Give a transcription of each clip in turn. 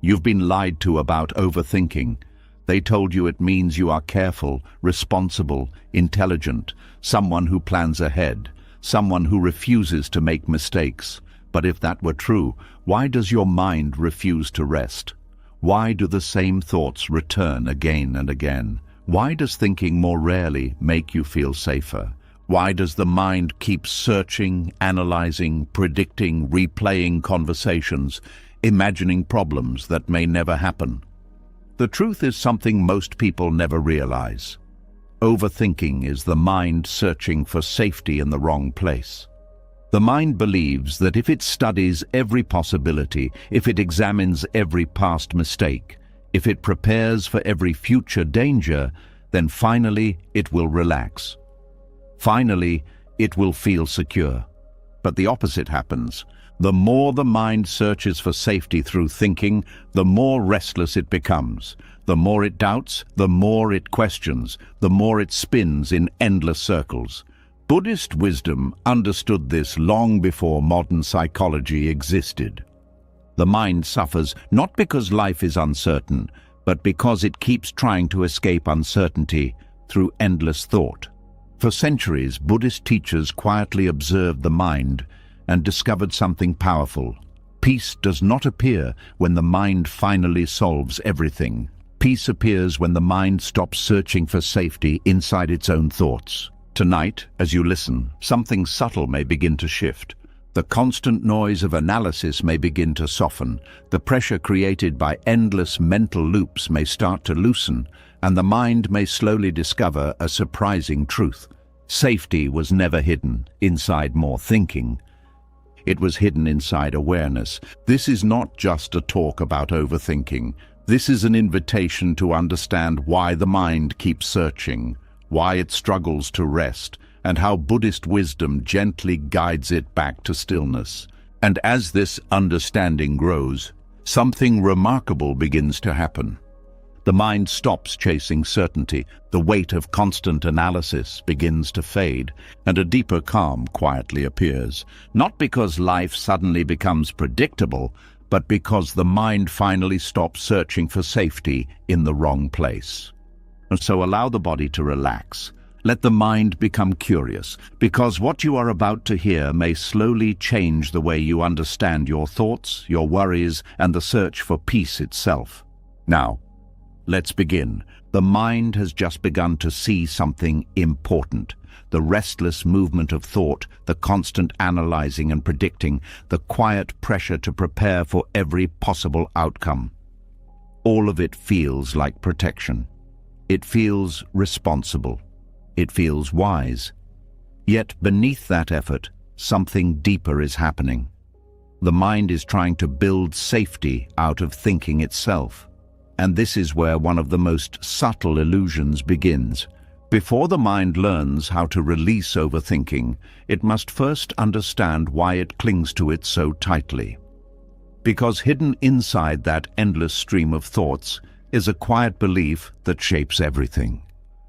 You've been lied to about overthinking. They told you it means you are careful, responsible, intelligent, someone who plans ahead, someone who refuses to make mistakes. But if that were true, why does your mind refuse to rest? Why do the same thoughts return again and again? Why does thinking more rarely make you feel safer? Why does the mind keep searching, analyzing, predicting, replaying conversations, imagining problems that may never happen? The truth is something most people never realize. Overthinking is the mind searching for safety in the wrong place. The mind believes that if it studies every possibility, if it examines every past mistake, if it prepares for every future danger, then finally it will relax. Finally, it will feel secure. But the opposite happens. The more the mind searches for safety through thinking, the more restless it becomes. The more it doubts, the more it questions, the more it spins in endless circles. Buddhist wisdom understood this long before modern psychology existed. The mind suffers not because life is uncertain, but because it keeps trying to escape uncertainty through endless thought. For centuries, Buddhist teachers quietly observed the mind and discovered something powerful. Peace does not appear when the mind finally solves everything. Peace appears when the mind stops searching for safety inside its own thoughts. Tonight, as you listen, something subtle may begin to shift. The constant noise of analysis may begin to soften. The pressure created by endless mental loops may start to loosen, and the mind may slowly discover a surprising truth. Safety was never hidden inside more thinking. It was hidden inside awareness. This is not just a talk about overthinking. This is an invitation to understand why the mind keeps searching, why it struggles to rest, and how Buddhist wisdom gently guides it back to stillness. And as this understanding grows, something remarkable begins to happen. The mind stops chasing certainty, the weight of constant analysis begins to fade, and a deeper calm quietly appears. Not because life suddenly becomes predictable, but because the mind finally stops searching for safety in the wrong place. And so allow the body to relax. Let the mind become curious, because what you are about to hear may slowly change the way you understand your thoughts, your worries, and the search for peace itself. Now, let's begin. The mind has just begun to see something important. The restless movement of thought, the constant analyzing and predicting, the quiet pressure to prepare for every possible outcome. All of it feels like protection. It feels responsible. It feels wise. Yet beneath that effort, something deeper is happening. The mind is trying to build safety out of thinking itself. And this is where one of the most subtle illusions begins. Before the mind learns how to release overthinking, it must first understand why it clings to it so tightly. Because hidden inside that endless stream of thoughts is a quiet belief that shapes everything.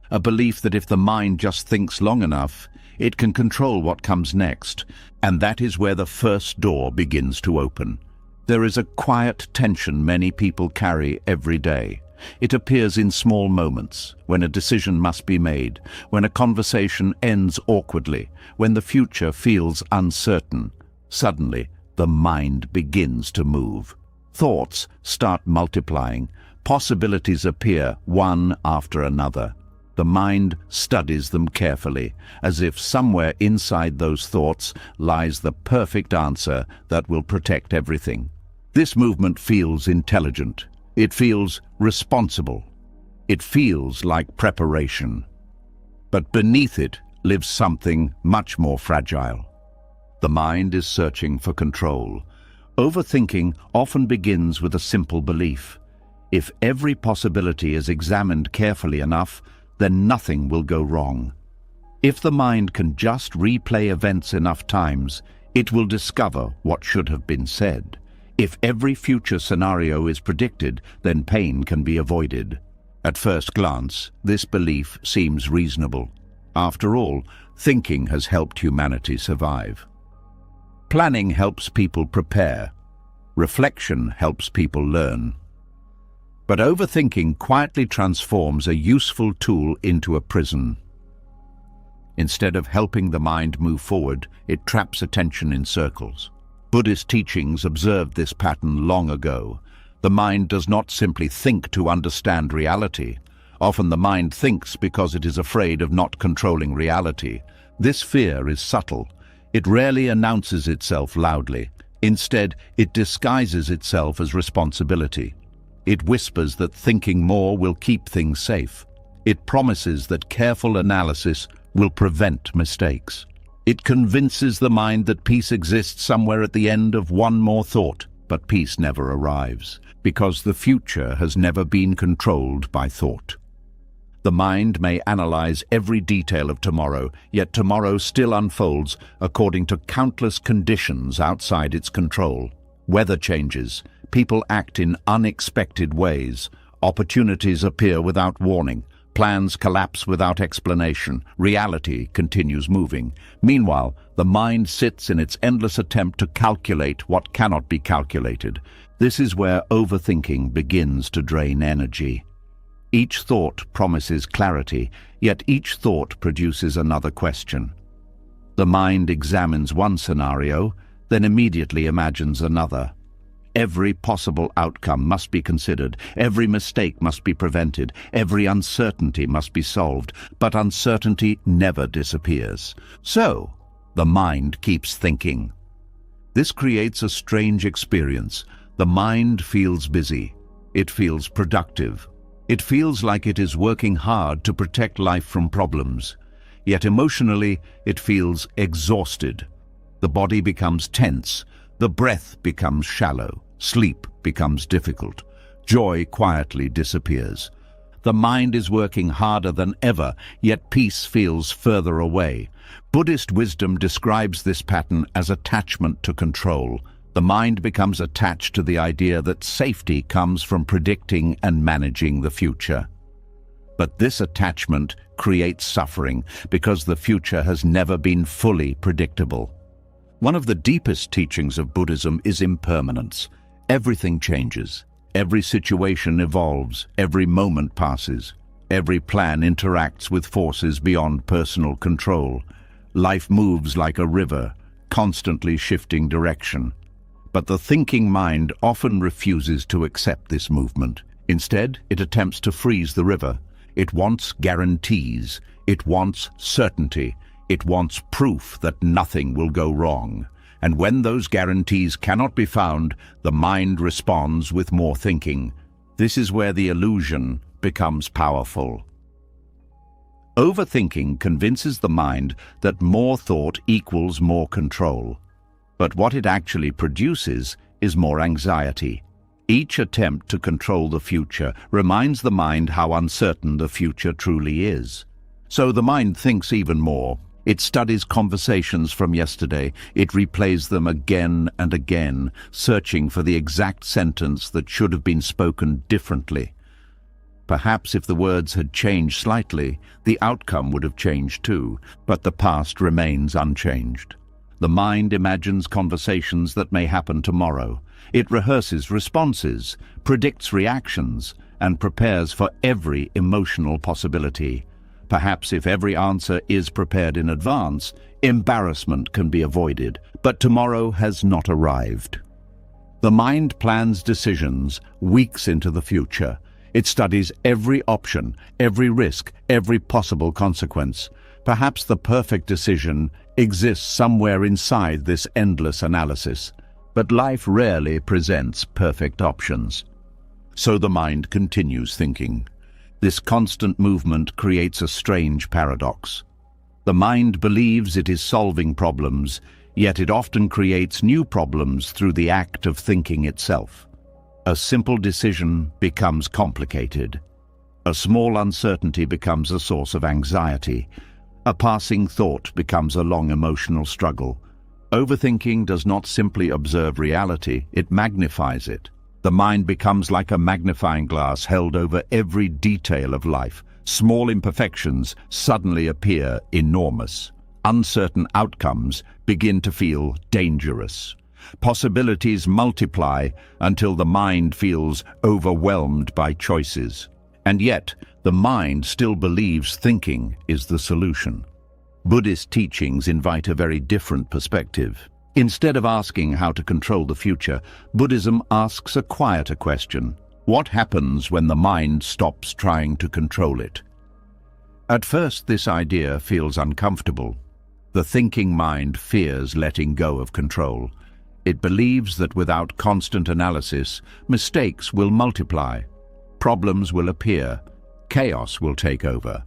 A belief that if the mind just thinks long enough, it can control what comes next, and that is where the first door begins to open. There is a quiet tension many people carry every day. It appears in small moments, when a decision must be made, when a conversation ends awkwardly, when the future feels uncertain. Suddenly, the mind begins to move. Thoughts start multiplying. Possibilities appear one after another. The mind studies them carefully, as if somewhere inside those thoughts lies the perfect answer that will protect everything. This movement feels intelligent. It feels responsible. It feels like preparation. But beneath it lives something much more fragile. The mind is searching for control. Overthinking often begins with a simple belief. If every possibility is examined carefully enough, then nothing will go wrong. If the mind can just replay events enough times, it will discover what should have been said. If every future scenario is predicted, then pain can be avoided. At first glance, this belief seems reasonable. After all, thinking has helped humanity survive. Planning helps people prepare. Reflection helps people learn. But overthinking quietly transforms a useful tool into a prison. Instead of helping the mind move forward, it traps attention in circles. Buddhist teachings observed this pattern long ago. The mind does not simply think to understand reality. Often the mind thinks because it is afraid of not controlling reality. This fear is subtle. It rarely announces itself loudly. Instead, it disguises itself as responsibility. It whispers that thinking more will keep things safe. It promises that careful analysis will prevent mistakes. It convinces the mind that peace exists somewhere at the end of one more thought, but peace never arrives, because the future has never been controlled by thought. The mind may analyze every detail of tomorrow, yet tomorrow still unfolds according to countless conditions outside its control. Weather changes, people act in unexpected ways, opportunities appear without warning, plans collapse without explanation, reality continues moving. Meanwhile, the mind sits in its endless attempt to calculate what cannot be calculated. This is where overthinking begins to drain energy. Each thought promises clarity, yet each thought produces another question. The mind examines one scenario, then immediately imagines another. Every possible outcome must be considered, every mistake must be prevented, every uncertainty must be solved, but uncertainty never disappears. So, the mind keeps thinking. This creates a strange experience. The mind feels busy. It feels productive. It feels like it is working hard to protect life from problems. Yet emotionally, it feels exhausted. The body becomes tense. The breath becomes shallow. Sleep becomes difficult. Joy quietly disappears. The mind is working harder than ever, yet peace feels further away. Buddhist wisdom describes this pattern as attachment to control. The mind becomes attached to the idea that safety comes from predicting and managing the future. But this attachment creates suffering because the future has never been fully predictable. One of the deepest teachings of Buddhism is impermanence. Everything changes. Every situation evolves. Every moment passes. Every plan interacts with forces beyond personal control. Life moves like a river, constantly shifting direction. But the thinking mind often refuses to accept this movement. Instead, it attempts to freeze the river. It wants guarantees. It wants certainty. It wants proof that nothing will go wrong. And when those guarantees cannot be found, the mind responds with more thinking. This is where the illusion becomes powerful. Overthinking convinces the mind that more thought equals more control. But what it actually produces is more anxiety. Each attempt to control the future reminds the mind how uncertain the future truly is. So the mind thinks even more. It studies conversations from yesterday. It replays them again and again, searching for the exact sentence that should have been spoken differently. Perhaps if the words had changed slightly, the outcome would have changed too, but the past remains unchanged. The mind imagines conversations that may happen tomorrow. It rehearses responses, predicts reactions, and prepares for every emotional possibility. Perhaps if every answer is prepared in advance, embarrassment can be avoided, but tomorrow has not arrived. The mind plans decisions weeks into the future. It studies every option, every risk, every possible consequence. Perhaps the perfect decision exists somewhere inside this endless analysis, but life rarely presents perfect options. So the mind continues thinking. This constant movement creates a strange paradox. The mind believes it is solving problems, yet it often creates new problems through the act of thinking itself. A simple decision becomes complicated. A small uncertainty becomes a source of anxiety. A passing thought becomes a long emotional struggle. Overthinking does not simply observe reality, it magnifies it. The mind becomes like a magnifying glass held over every detail of life. Small imperfections suddenly appear enormous. Uncertain outcomes begin to feel dangerous. Possibilities multiply until the mind feels overwhelmed by choices. And yet, the mind still believes thinking is the solution. Buddhist teachings invite a very different perspective. Instead of asking how to control the future, Buddhism asks a quieter question. What happens when the mind stops trying to control it? At first, this idea feels uncomfortable. The thinking mind fears letting go of control. It believes that without constant analysis, mistakes will multiply, problems will appear, chaos will take over.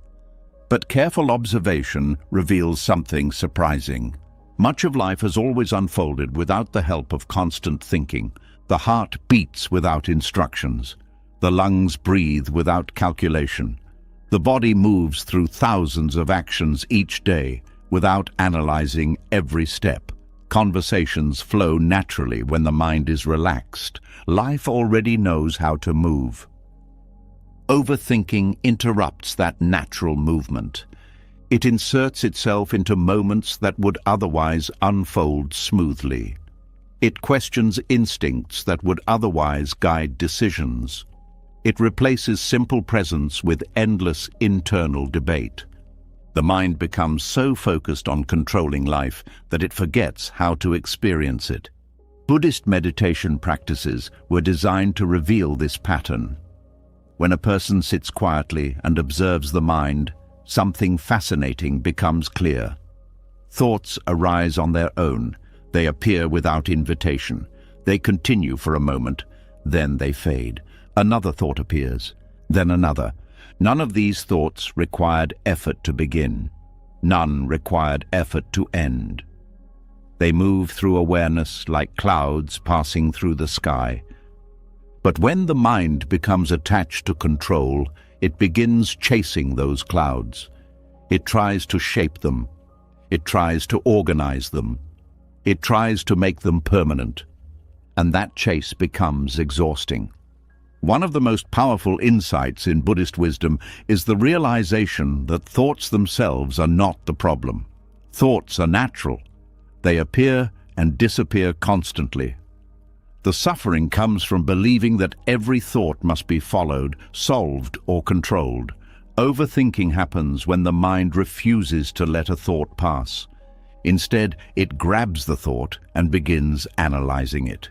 But careful observation reveals something surprising. Much of life has always unfolded without the help of constant thinking. The heart beats without instructions. The lungs breathe without calculation. The body moves through thousands of actions each day without analyzing every step. Conversations flow naturally when the mind is relaxed. Life already knows how to move. Overthinking interrupts that natural movement. It inserts itself into moments that would otherwise unfold smoothly. It questions instincts that would otherwise guide decisions. It replaces simple presence with endless internal debate. The mind becomes so focused on controlling life that it forgets how to experience it. Buddhist meditation practices were designed to reveal this pattern. When a person sits quietly and observes the mind, something fascinating becomes clear. Thoughts arise on their own. They appear without invitation. They continue for a moment, then they fade. Another thought appears, then another. None of these thoughts required effort to begin. None required effort to end. They move through awareness like clouds passing through the sky. But when the mind becomes attached to control, it begins chasing those clouds. It tries to shape them. It tries to organize them. It tries to make them permanent. And that chase becomes exhausting. One of the most powerful insights in Buddhist wisdom is the realization that thoughts themselves are not the problem. Thoughts are natural. They appear and disappear constantly. The suffering comes from believing that every thought must be followed, solved, or controlled. Overthinking happens when the mind refuses to let a thought pass. Instead, it grabs the thought and begins analyzing it.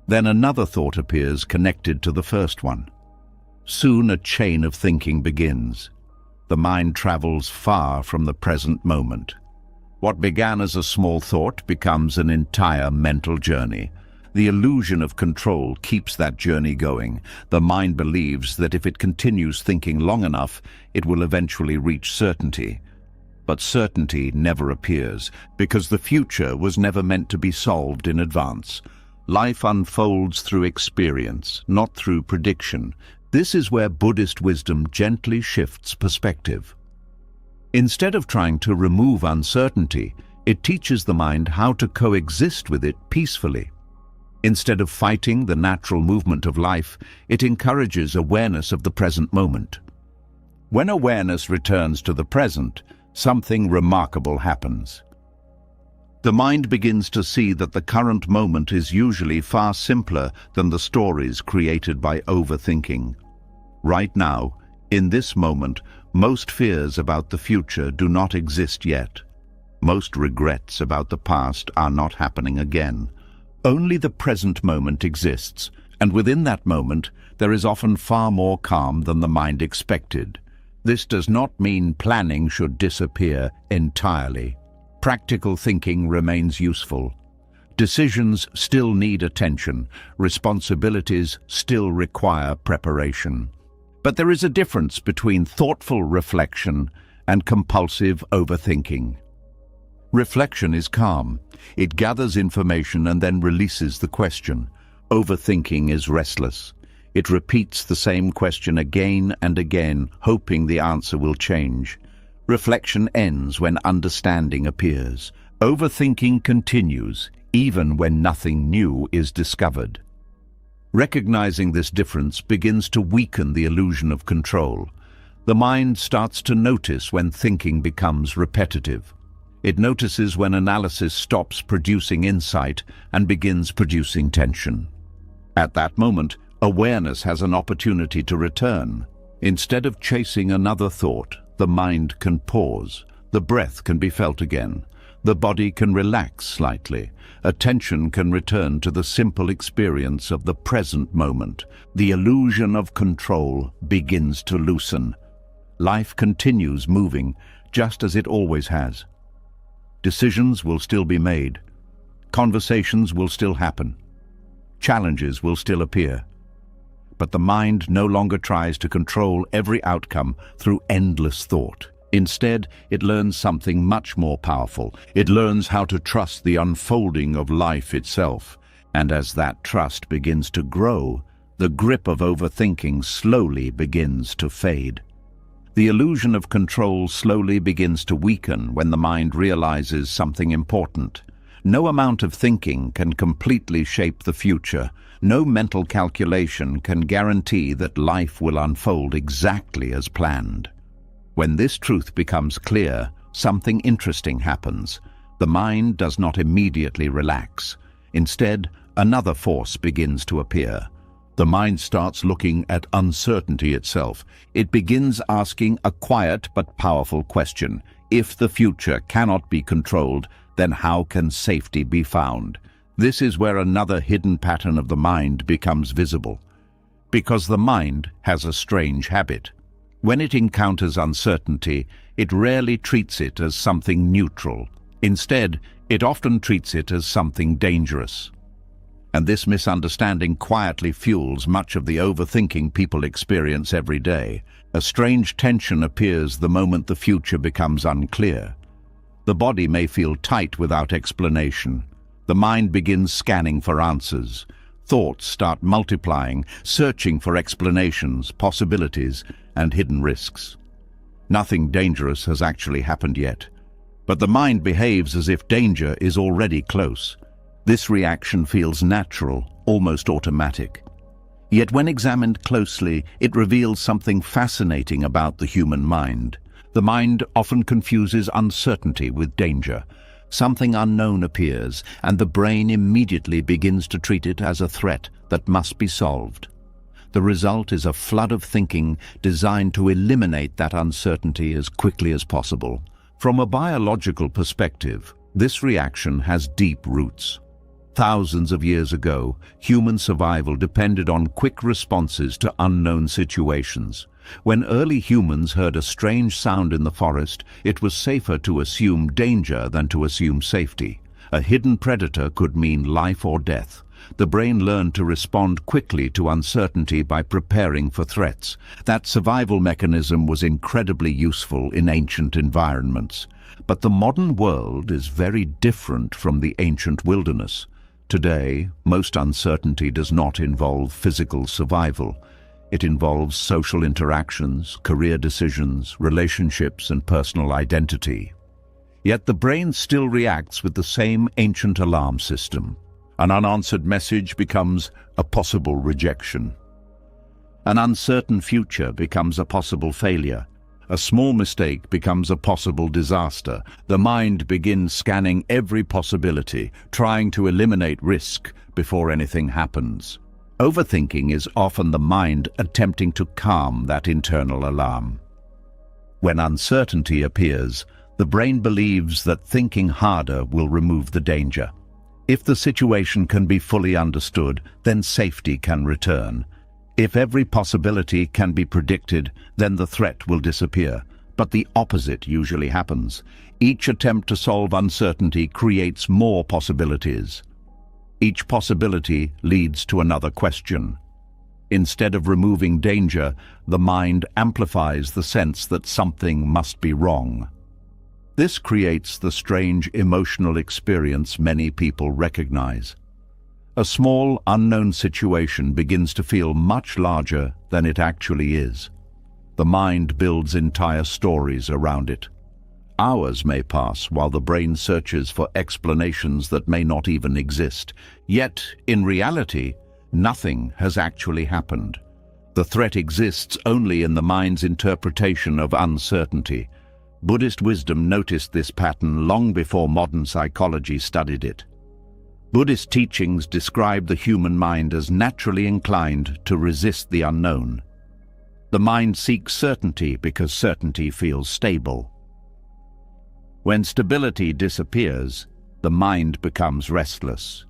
Then another thought appears connected to the first one. Soon a chain of thinking begins. The mind travels far from the present moment. What began as a small thought becomes an entire mental journey. The illusion of control keeps that journey going. The mind believes that if it continues thinking long enough, it will eventually reach certainty. But certainty never appears, because the future was never meant to be solved in advance. Life unfolds through experience, not through prediction. This is where Buddhist wisdom gently shifts perspective. Instead of trying to remove uncertainty, it teaches the mind how to coexist with it peacefully. Instead of fighting the natural movement of life, it encourages awareness of the present moment. When awareness returns to the present, something remarkable happens. The mind begins to see that the current moment is usually far simpler than the stories created by overthinking. Right now, in this moment, most fears about the future do not exist yet. Most regrets about the past are not happening again. Only the present moment exists, and within that moment, there is often far more calm than the mind expected. This does not mean planning should disappear entirely. Practical thinking remains useful. Decisions still need attention. Responsibilities still require preparation. But there is a difference between thoughtful reflection and compulsive overthinking. Reflection is calm. It gathers information and then releases the question. Overthinking is restless. It repeats the same question again and again, hoping the answer will change. Reflection ends when understanding appears. Overthinking continues, even when nothing new is discovered. Recognizing this difference begins to weaken the illusion of control. The mind starts to notice when thinking becomes repetitive. It notices when analysis stops producing insight and begins producing tension. At that moment, awareness has an opportunity to return. Instead of chasing another thought, the mind can pause. The breath can be felt again. The body can relax slightly. Attention can return to the simple experience of the present moment. The illusion of control begins to loosen. Life continues moving, just as it always has. Decisions will still be made. Conversations will still happen. Challenges will still appear. But the mind no longer tries to control every outcome through endless thought. Instead, it learns something much more powerful. It learns how to trust the unfolding of life itself. And as that trust begins to grow, the grip of overthinking slowly begins to fade. The illusion of control slowly begins to weaken when the mind realizes something important. No amount of thinking can completely shape the future. No mental calculation can guarantee that life will unfold exactly as planned. When this truth becomes clear, something interesting happens. The mind does not immediately relax. Instead, another force begins to appear. The mind starts looking at uncertainty itself. It begins asking a quiet but powerful question. If the future cannot be controlled, then how can safety be found? This is where another hidden pattern of the mind becomes visible. Because the mind has a strange habit. When it encounters uncertainty, it rarely treats it as something neutral. Instead, it often treats it as something dangerous. And this misunderstanding quietly fuels much of the overthinking people experience every day. A strange tension appears the moment the future becomes unclear. The body may feel tight without explanation. The mind begins scanning for answers. Thoughts start multiplying, searching for explanations, possibilities, and hidden risks. Nothing dangerous has actually happened yet, but the mind behaves as if danger is already close. This reaction feels natural, almost automatic. Yet when examined closely, it reveals something fascinating about the human mind. The mind often confuses uncertainty with danger. Something unknown appears, and the brain immediately begins to treat it as a threat that must be solved. The result is a flood of thinking designed to eliminate that uncertainty as quickly as possible. From a biological perspective, this reaction has deep roots. Thousands of years ago, human survival depended on quick responses to unknown situations. When early humans heard a strange sound in the forest, it was safer to assume danger than to assume safety. A hidden predator could mean life or death. The brain learned to respond quickly to uncertainty by preparing for threats. That survival mechanism was incredibly useful in ancient environments. But the modern world is very different from the ancient wilderness. Today, most uncertainty does not involve physical survival. It involves social interactions, career decisions, relationships, and personal identity. Yet the brain still reacts with the same ancient alarm system. An unanswered message becomes a possible rejection. An uncertain future becomes a possible failure. A small mistake becomes a possible disaster. The mind begins scanning every possibility, trying to eliminate risk before anything happens. Overthinking is often the mind attempting to calm that internal alarm. When uncertainty appears, the brain believes that thinking harder will remove the danger. If the situation can be fully understood, then safety can return. If every possibility can be predicted, then the threat will disappear. But the opposite usually happens. Each attempt to solve uncertainty creates more possibilities. Each possibility leads to another question. Instead of removing danger, the mind amplifies the sense that something must be wrong. This creates the strange emotional experience many people recognize. A small, unknown situation begins to feel much larger than it actually is. The mind builds entire stories around it. Hours may pass while the brain searches for explanations that may not even exist. Yet, in reality, nothing has actually happened. The threat exists only in the mind's interpretation of uncertainty. Buddhist wisdom noticed this pattern long before modern psychology studied it. Buddhist teachings describe the human mind as naturally inclined to resist the unknown. The mind seeks certainty because certainty feels stable. When stability disappears, the mind becomes restless.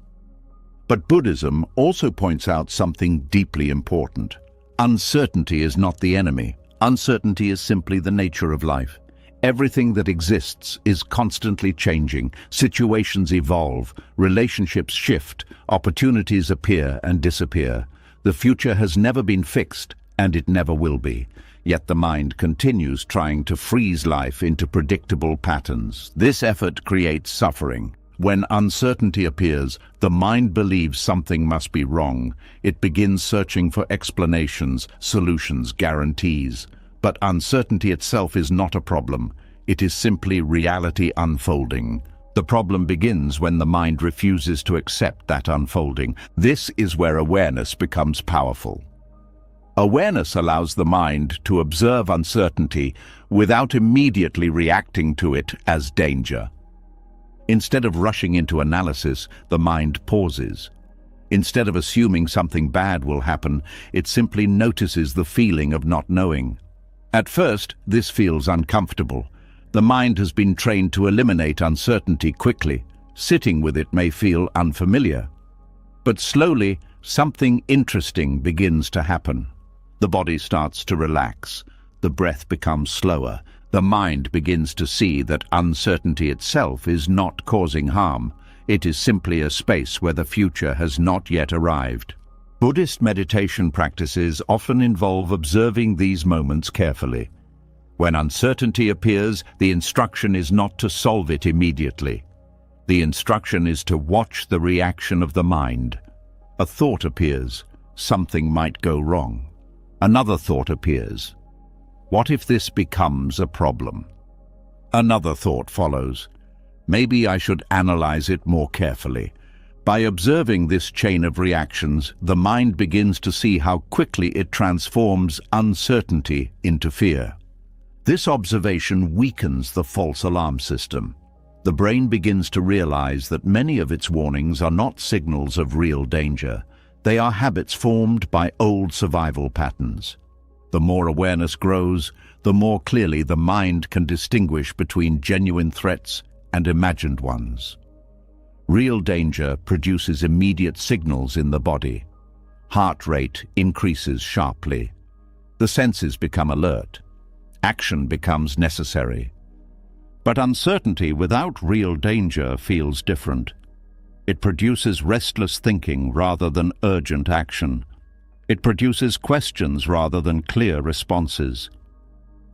But Buddhism also points out something deeply important. Uncertainty is not the enemy. Uncertainty is simply the nature of life. Everything that exists is constantly changing. Situations evolve, relationships shift, opportunities appear and disappear. The future has never been fixed, and it never will be. Yet the mind continues trying to freeze life into predictable patterns. This effort creates suffering. When uncertainty appears, the mind believes something must be wrong. It begins searching for explanations, solutions, guarantees. But uncertainty itself is not a problem. It is simply reality unfolding. The problem begins when the mind refuses to accept that unfolding. This is where awareness becomes powerful. Awareness allows the mind to observe uncertainty without immediately reacting to it as danger. Instead of rushing into analysis, the mind pauses. Instead of assuming something bad will happen, it simply notices the feeling of not knowing. At first, this feels uncomfortable. The mind has been trained to eliminate uncertainty quickly. Sitting with it may feel unfamiliar. But slowly, something interesting begins to happen. The body starts to relax. The breath becomes slower. The mind begins to see that uncertainty itself is not causing harm. It is simply a space where the future has not yet arrived. Buddhist meditation practices often involve observing these moments carefully. When uncertainty appears, the instruction is not to solve it immediately. The instruction is to watch the reaction of the mind. A thought appears, something might go wrong. Another thought appears. What if this becomes a problem? Another thought follows. Maybe I should analyze it more carefully. By observing this chain of reactions, the mind begins to see how quickly it transforms uncertainty into fear. This observation weakens the false alarm system. The brain begins to realize that many of its warnings are not signals of real danger. They are habits formed by old survival patterns. The more awareness grows, the more clearly the mind can distinguish between genuine threats and imagined ones. Real danger produces immediate signals in the body. Heart rate increases sharply. The senses become alert. Action becomes necessary. But uncertainty without real danger feels different. It produces restless thinking rather than urgent action. It produces questions rather than clear responses.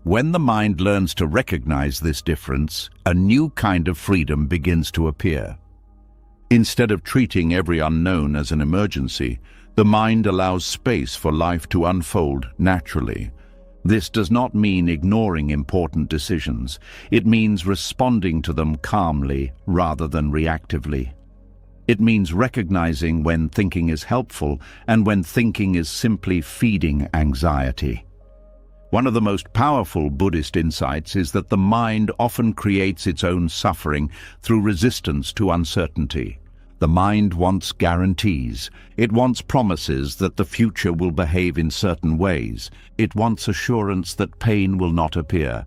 When the mind learns to recognize this difference, a new kind of freedom begins to appear. Instead of treating every unknown as an emergency, the mind allows space for life to unfold naturally. This does not mean ignoring important decisions. It means responding to them calmly rather than reactively. It means recognizing when thinking is helpful and when thinking is simply feeding anxiety. One of the most powerful Buddhist insights is that the mind often creates its own suffering through resistance to uncertainty. The mind wants guarantees. It wants promises that the future will behave in certain ways. It wants assurance that pain will not appear.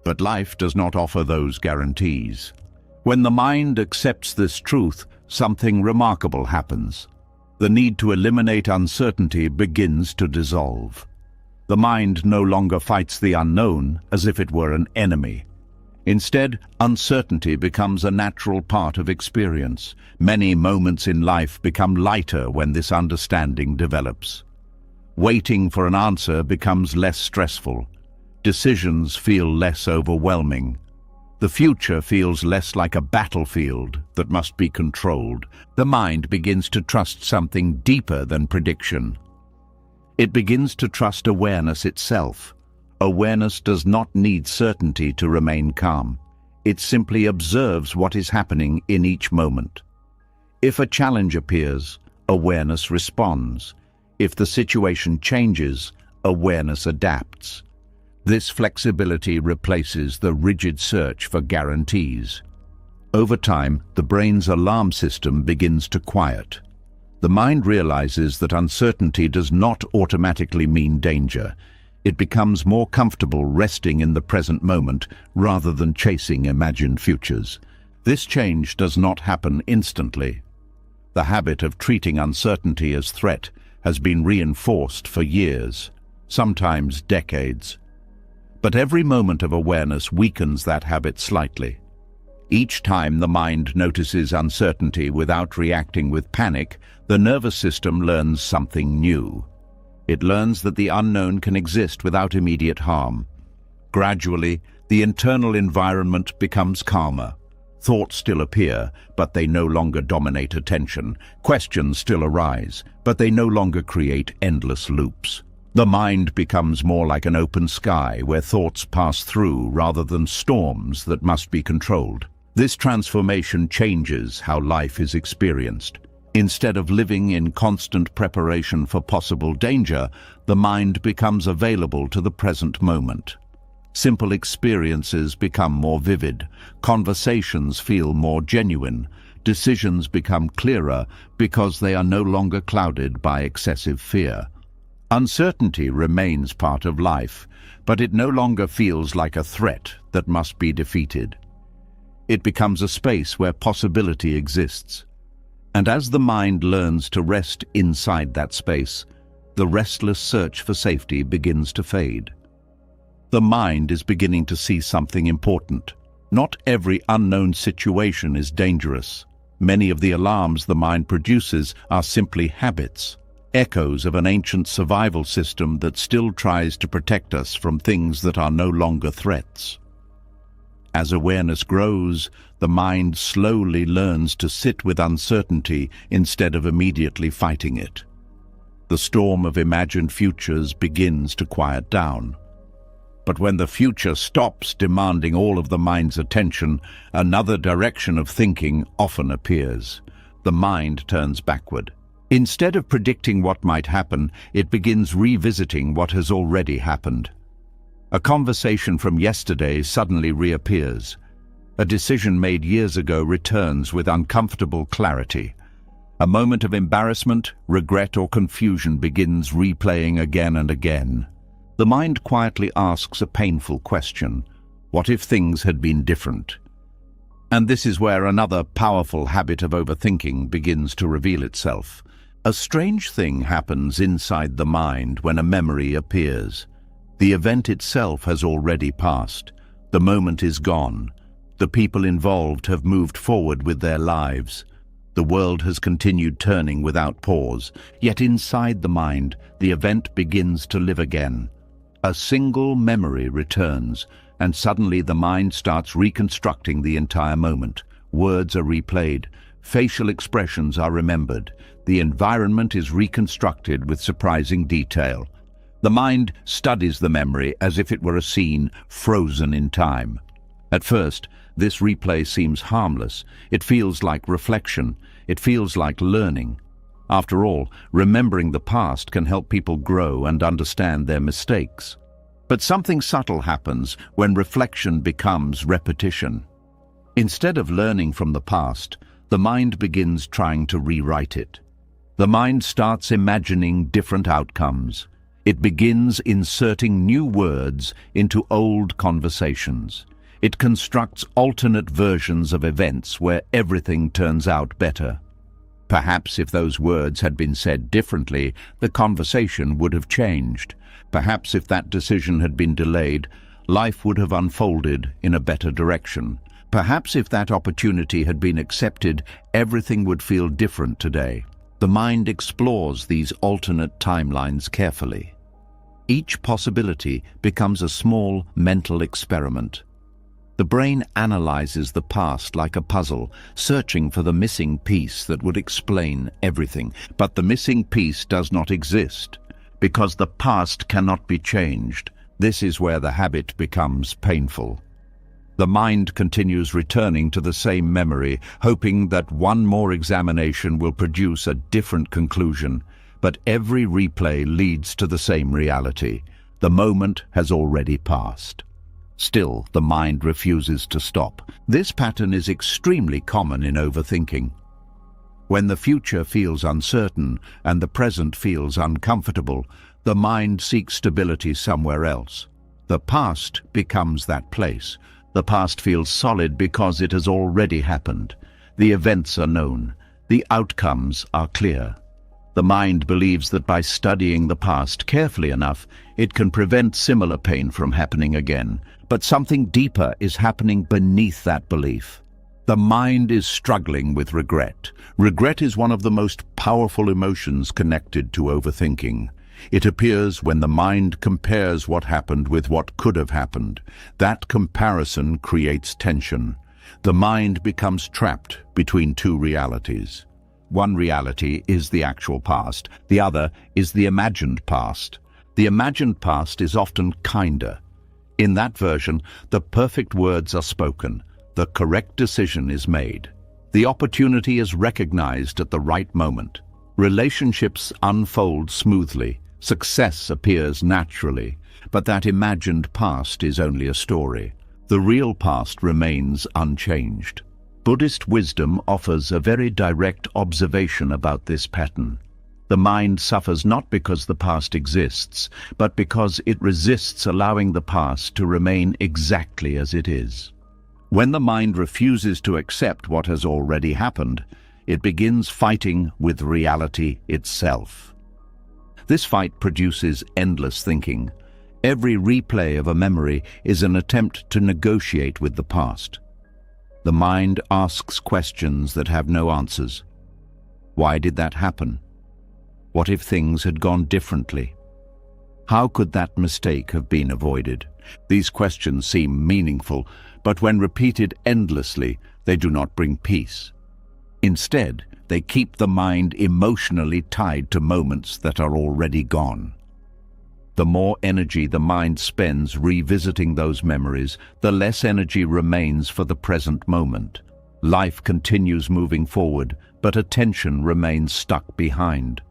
But life does not offer those guarantees. When the mind accepts this truth, something remarkable happens. The need to eliminate uncertainty begins to dissolve. The mind no longer fights the unknown as if it were an enemy. Instead, uncertainty becomes a natural part of experience. Many moments in life become lighter when this understanding develops. Waiting for an answer becomes less stressful. Decisions feel less overwhelming. The future feels less like a battlefield that must be controlled. The mind begins to trust something deeper than prediction. It begins to trust awareness itself. Awareness does not need certainty to remain calm. It simply observes what is happening in each moment. If a challenge appears, awareness responds. If the situation changes, awareness adapts. This flexibility replaces the rigid search for guarantees. Over time, the brain's alarm system begins to quiet. The mind realizes that uncertainty does not automatically mean danger. It becomes more comfortable resting in the present moment rather than chasing imagined futures. This change does not happen instantly. The habit of treating uncertainty as threat has been reinforced for years, sometimes decades. But every moment of awareness weakens that habit slightly. Each time the mind notices uncertainty without reacting with panic, the nervous system learns something new. It learns that the unknown can exist without immediate harm. Gradually, the internal environment becomes calmer. Thoughts still appear, but they no longer dominate attention. Questions still arise, but they no longer create endless loops. The mind becomes more like an open sky where thoughts pass through rather than storms that must be controlled. This transformation changes how life is experienced. Instead of living in constant preparation for possible danger, the mind becomes available to the present moment. Simple experiences become more vivid, conversations feel more genuine, decisions become clearer because they are no longer clouded by excessive fear. Uncertainty remains part of life, but it no longer feels like a threat that must be defeated. It becomes a space where possibility exists. And as the mind learns to rest inside that space, the restless search for safety begins to fade. The mind is beginning to see something important. Not every unknown situation is dangerous. Many of the alarms the mind produces are simply habits, echoes of an ancient survival system that still tries to protect us from things that are no longer threats. As awareness grows, the mind slowly learns to sit with uncertainty instead of immediately fighting it. The storm of imagined futures begins to quiet down. But when the future stops demanding all of the mind's attention, another direction of thinking often appears. The mind turns backward. Instead of predicting what might happen, it begins revisiting what has already happened. A conversation from yesterday suddenly reappears. A decision made years ago returns with uncomfortable clarity. A moment of embarrassment, regret, or confusion begins replaying again and again. The mind quietly asks a painful question: what if things had been different? And this is where another powerful habit of overthinking begins to reveal itself. A strange thing happens inside the mind when a memory appears. The event itself has already passed. The moment is gone. The people involved have moved forward with their lives. The world has continued turning without pause. Yet inside the mind, the event begins to live again. A single memory returns, and suddenly the mind starts reconstructing the entire moment. Words are replayed. Facial expressions are remembered. The environment is reconstructed with surprising detail. The mind studies the memory as if it were a scene frozen in time. At first, this replay seems harmless. It feels like reflection. It feels like learning. After all, remembering the past can help people grow and understand their mistakes. But something subtle happens when reflection becomes repetition. Instead of learning from the past, the mind begins trying to rewrite it. The mind starts imagining different outcomes. It begins inserting new words into old conversations. It constructs alternate versions of events where everything turns out better. Perhaps if those words had been said differently, the conversation would have changed. Perhaps if that decision had been delayed, life would have unfolded in a better direction. Perhaps if that opportunity had been accepted, everything would feel different today. The mind explores these alternate timelines carefully. Each possibility becomes a small mental experiment. The brain analyzes the past like a puzzle, searching for the missing piece that would explain everything. But the missing piece does not exist, because the past cannot be changed. This is where the habit becomes painful. The mind continues returning to the same memory, hoping that one more examination will produce a different conclusion. But every replay leads to the same reality. The moment has already passed. Still, the mind refuses to stop. This pattern is extremely common in overthinking. When the future feels uncertain and the present feels uncomfortable, the mind seeks stability somewhere else. The past becomes that place. The past feels solid because it has already happened. The events are known. The outcomes are clear. The mind believes that by studying the past carefully enough, it can prevent similar pain from happening again. But something deeper is happening beneath that belief. The mind is struggling with regret. Regret is one of the most powerful emotions connected to overthinking. It appears when the mind compares what happened with what could have happened. That comparison creates tension. The mind becomes trapped between two realities. One reality is the actual past. The other is the imagined past. The imagined past is often kinder. In that version, the perfect words are spoken. The correct decision is made. The opportunity is recognized at the right moment. Relationships unfold smoothly. Success appears naturally. But that imagined past is only a story. The real past remains unchanged. Buddhist wisdom offers a very direct observation about this pattern. The mind suffers not because the past exists, but because it resists allowing the past to remain exactly as it is. When the mind refuses to accept what has already happened, it begins fighting with reality itself. This fight produces endless thinking. Every replay of a memory is an attempt to negotiate with the past. The mind asks questions that have no answers. Why did that happen? What if things had gone differently? How could that mistake have been avoided? These questions seem meaningful, but when repeated endlessly, they do not bring peace. Instead, they keep the mind emotionally tied to moments that are already gone. The more energy the mind spends revisiting those memories, the less energy remains for the present moment. Life continues moving forward, but attention remains stuck behind.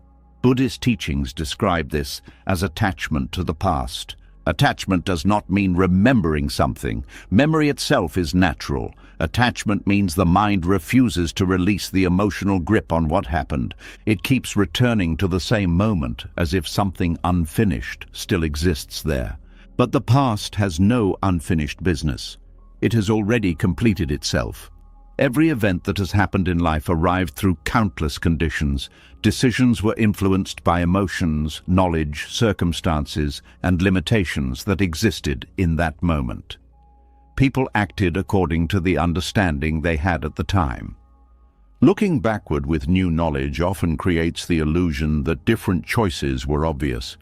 Buddhist teachings describe this as attachment to the past. Attachment does not mean remembering something. Memory itself is natural. Attachment means the mind refuses to release the emotional grip on what happened. It keeps returning to the same moment as if something unfinished still exists there. But the past has no unfinished business. It has already completed itself. Every event that has happened in life arrived through countless conditions. Decisions were influenced by emotions, knowledge, circumstances, and limitations that existed in that moment. People acted according to the understanding they had at the time. Looking backward with new knowledge often creates the illusion that different choices were obvious.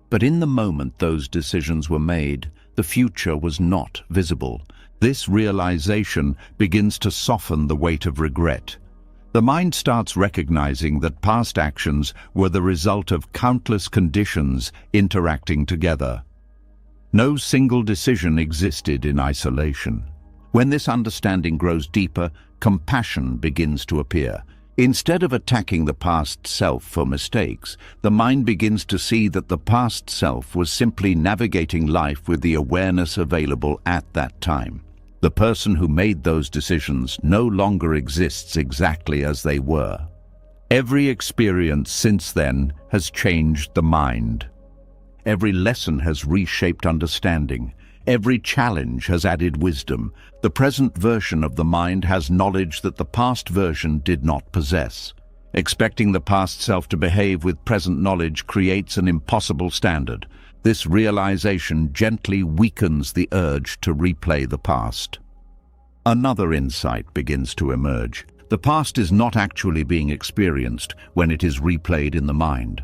But in the moment those decisions were made, the future was not visible. This realization begins to soften the weight of regret. The mind starts recognizing that past actions were the result of countless conditions interacting together. No single decision existed in isolation. When this understanding grows deeper, compassion begins to appear. Instead of attacking the past self for mistakes, the mind begins to see that the past self was simply navigating life with the awareness available at that time. The person who made those decisions no longer exists exactly as they were. Every experience since then has changed the mind. Every lesson has reshaped understanding. Every challenge has added wisdom. The present version of the mind has knowledge that the past version did not possess. Expecting the past self to behave with present knowledge creates an impossible standard. This realization gently weakens the urge to replay the past. Another insight begins to emerge. The past is not actually being experienced when it is replayed in the mind.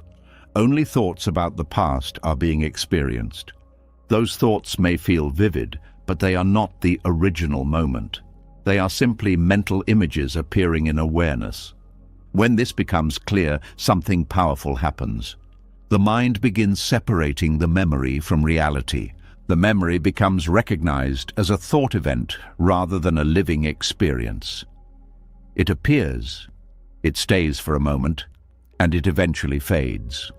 Only thoughts about the past are being experienced. Those thoughts may feel vivid, but they are not the original moment. They are simply mental images appearing in awareness. When this becomes clear, something powerful happens. The mind begins separating the memory from reality. The memory becomes recognized as a thought event rather than a living experience. It appears, it stays for a moment, and it eventually fades.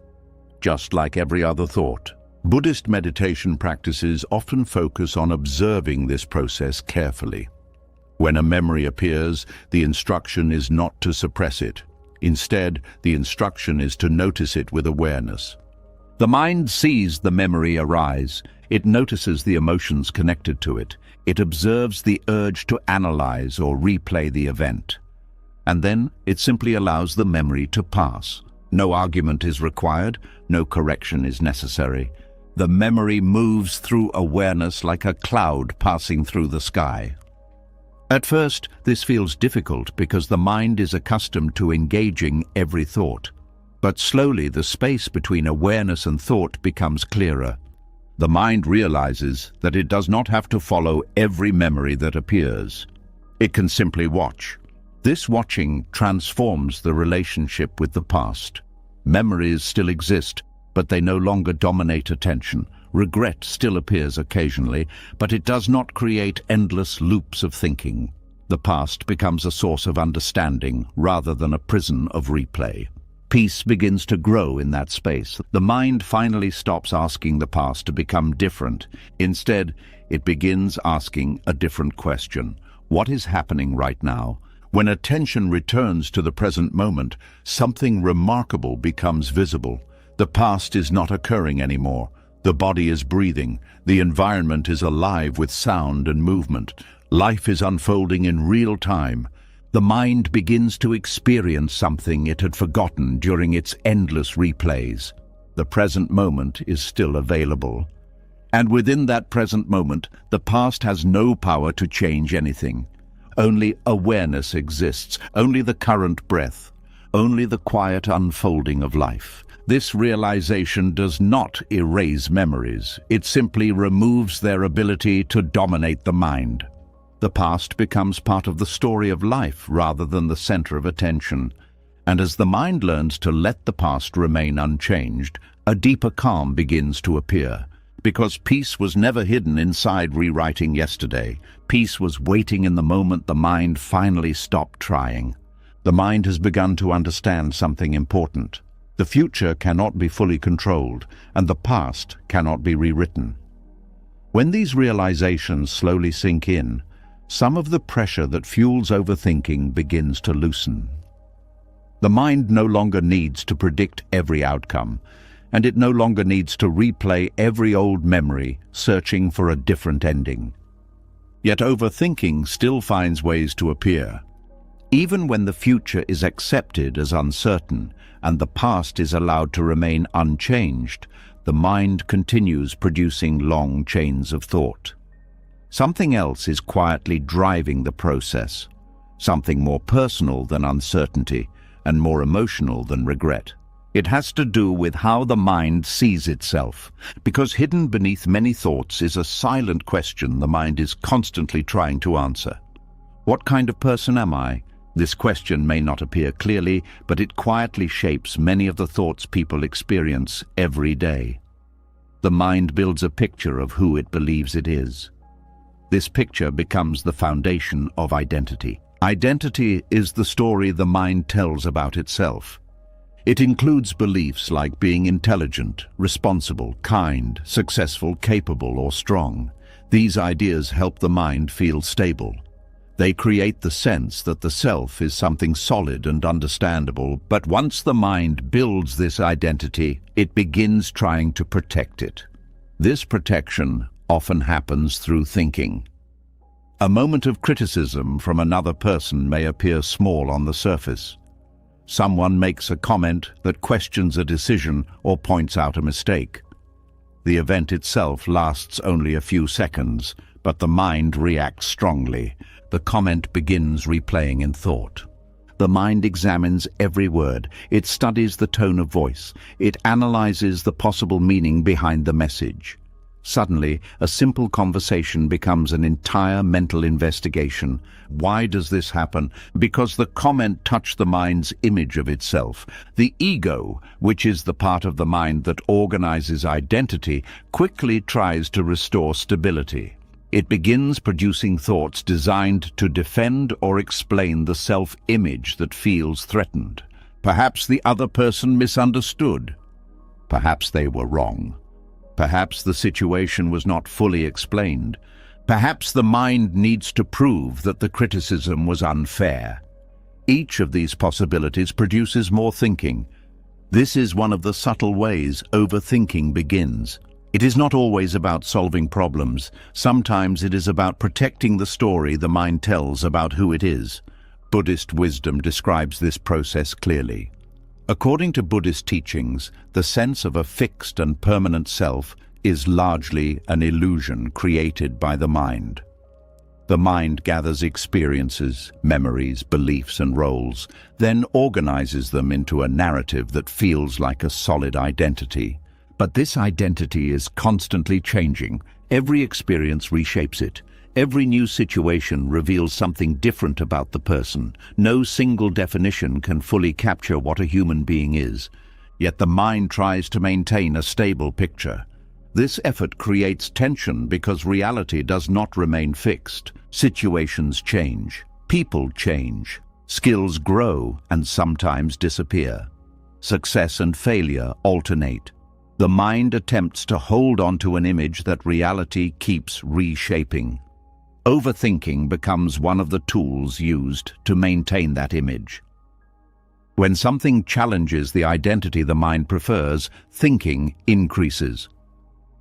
Just like every other thought, Buddhist meditation practices often focus on observing this process carefully. When a memory appears, the instruction is not to suppress it. Instead, the instruction is to notice it with awareness. The mind sees the memory arise. It notices the emotions connected to it. It observes the urge to analyze or replay the event. And then it simply allows the memory to pass. No argument is required. No correction is necessary. The memory moves through awareness like a cloud passing through the sky. At first, this feels difficult because the mind is accustomed to engaging every thought. But slowly, the space between awareness and thought becomes clearer. The mind realizes that it does not have to follow every memory that appears. It can simply watch. This watching transforms the relationship with the past. Memories still exist, but they no longer dominate attention. Regret still appears occasionally, but it does not create endless loops of thinking. The past becomes a source of understanding rather than a prison of replay. Peace begins to grow in that space. The mind finally stops asking the past to become different. Instead, it begins asking a different question. What is happening right now? When attention returns to the present moment, something remarkable becomes visible. The past is not occurring anymore. The body is breathing. The environment is alive with sound and movement. Life is unfolding in real time. The mind begins to experience something it had forgotten during its endless replays. The present moment is still available. And within that present moment, the past has no power to change anything. Only awareness exists, only the current breath, only the quiet unfolding of life. This realization does not erase memories. It simply removes their ability to dominate the mind. The past becomes part of the story of life rather than the center of attention. And as the mind learns to let the past remain unchanged, a deeper calm begins to appear. Because peace was never hidden inside rewriting yesterday. Peace was waiting in the moment the mind finally stopped trying. The mind has begun to understand something important. The future cannot be fully controlled, and the past cannot be rewritten. When these realizations slowly sink in, some of the pressure that fuels overthinking begins to loosen. The mind no longer needs to predict every outcome, and it no longer needs to replay every old memory, searching for a different ending. Yet overthinking still finds ways to appear. Even when the future is accepted as uncertain and the past is allowed to remain unchanged, the mind continues producing long chains of thought. Something else is quietly driving the process, something more personal than uncertainty and more emotional than regret. It has to do with how the mind sees itself, because hidden beneath many thoughts is a silent question the mind is constantly trying to answer. What kind of person am I? This question may not appear clearly, but it quietly shapes many of the thoughts people experience every day. The mind builds a picture of who it believes it is. This picture becomes the foundation of identity. Identity is the story the mind tells about itself. It includes beliefs like being intelligent, responsible, kind, successful, capable, or strong. These ideas help the mind feel stable. They create the sense that the self is something solid and understandable, but once the mind builds this identity, it begins trying to protect it. This protection often happens through thinking. A moment of criticism from another person may appear small on the surface. Someone makes a comment that questions a decision or points out a mistake. The event itself lasts only a few seconds, but the mind reacts strongly. The comment begins replaying in thought. The mind examines every word. It studies the tone of voice. It analyzes the possible meaning behind the message. Suddenly, a simple conversation becomes an entire mental investigation. Why does this happen? Because the comment touched the mind's image of itself. The ego, which is the part of the mind that organizes identity, quickly tries to restore stability. It begins producing thoughts designed to defend or explain the self-image that feels threatened. Perhaps the other person misunderstood. Perhaps they were wrong. Perhaps the situation was not fully explained. Perhaps the mind needs to prove that the criticism was unfair. Each of these possibilities produces more thinking. This is one of the subtle ways overthinking begins. It is not always about solving problems. Sometimes it is about protecting the story the mind tells about who it is. Buddhist wisdom describes this process clearly. According to Buddhist teachings, the sense of a fixed and permanent self is largely an illusion created by the mind. The mind gathers experiences, memories, beliefs, and roles, then organizes them into a narrative that feels like a solid identity. But this identity is constantly changing. Every experience reshapes it. Every new situation reveals something different about the person. No single definition can fully capture what a human being is. Yet the mind tries to maintain a stable picture. This effort creates tension because reality does not remain fixed. Situations change. People change. Skills grow and sometimes disappear. Success and failure alternate. The mind attempts to hold on to an image that reality keeps reshaping. Overthinking becomes one of the tools used to maintain that image. When something challenges the identity the mind prefers, thinking increases.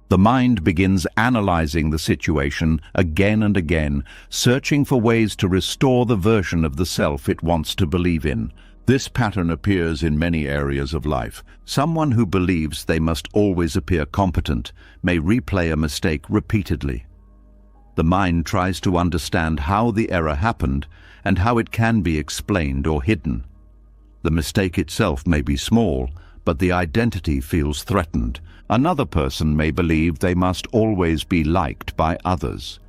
The mind begins analyzing the situation again and again, searching for ways to restore the version of the self it wants to believe in. This pattern appears in many areas of life. Someone who believes they must always appear competent may replay a mistake repeatedly. The mind tries to understand how the error happened and how it can be explained or hidden. The mistake itself may be small, but the identity feels threatened. Another person may believe they must always be liked by others.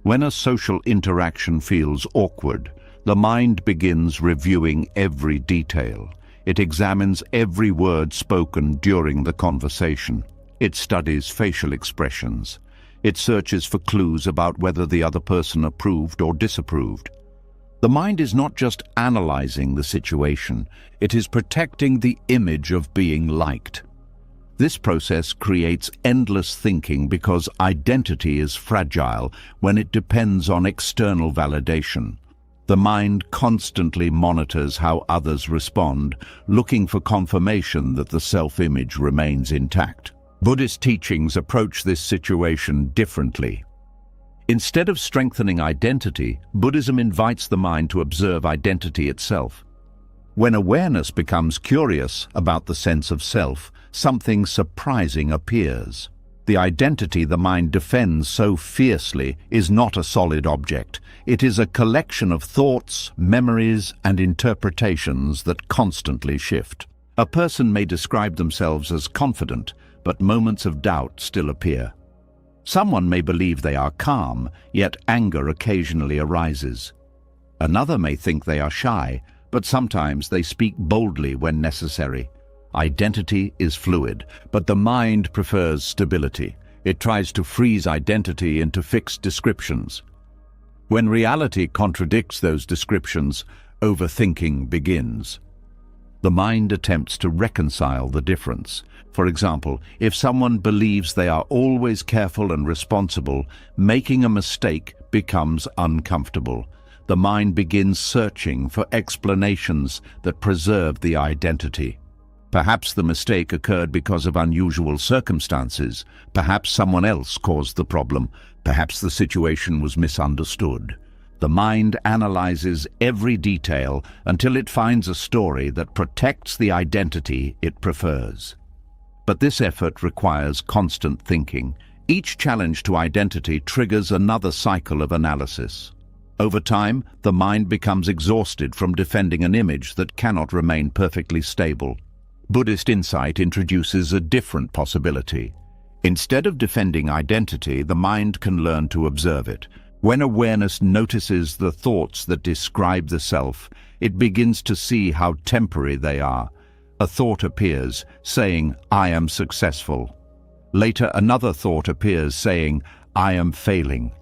When a social interaction feels awkward, the mind begins reviewing every detail. It examines every word spoken during the conversation. It studies facial expressions. It searches for clues about whether the other person approved or disapproved. The mind is not just analyzing the situation, it is protecting the image of being liked. This process creates endless thinking because identity is fragile when it depends on external validation. The mind constantly monitors how others respond, looking for confirmation that the self-image remains intact. Buddhist teachings approach this situation differently. Instead of strengthening identity, Buddhism invites the mind to observe identity itself. When awareness becomes curious about the sense of self, something surprising appears. The identity the mind defends so fiercely is not a solid object. It is a collection of thoughts, memories, and interpretations that constantly shift. A person may describe themselves as confident, but moments of doubt still appear. Someone may believe they are calm, yet anger occasionally arises. Another may think they are shy, but sometimes they speak boldly when necessary. Identity is fluid, but the mind prefers stability. It tries to freeze identity into fixed descriptions. When reality contradicts those descriptions, overthinking begins. The mind attempts to reconcile the difference. For example, if someone believes they are always careful and responsible, making a mistake becomes uncomfortable. The mind begins searching for explanations that preserve the identity. Perhaps the mistake occurred because of unusual circumstances. Perhaps someone else caused the problem. Perhaps the situation was misunderstood. The mind analyzes every detail until it finds a story that protects the identity it prefers. But this effort requires constant thinking. Each challenge to identity triggers another cycle of analysis. Over time, the mind becomes exhausted from defending an image that cannot remain perfectly stable. Buddhist insight introduces a different possibility. Instead of defending identity, the mind can learn to observe it. When awareness notices the thoughts that describe the self, it begins to see how temporary they are. A thought appears, saying, "I am successful." Later, another thought appears, saying, "I am failing."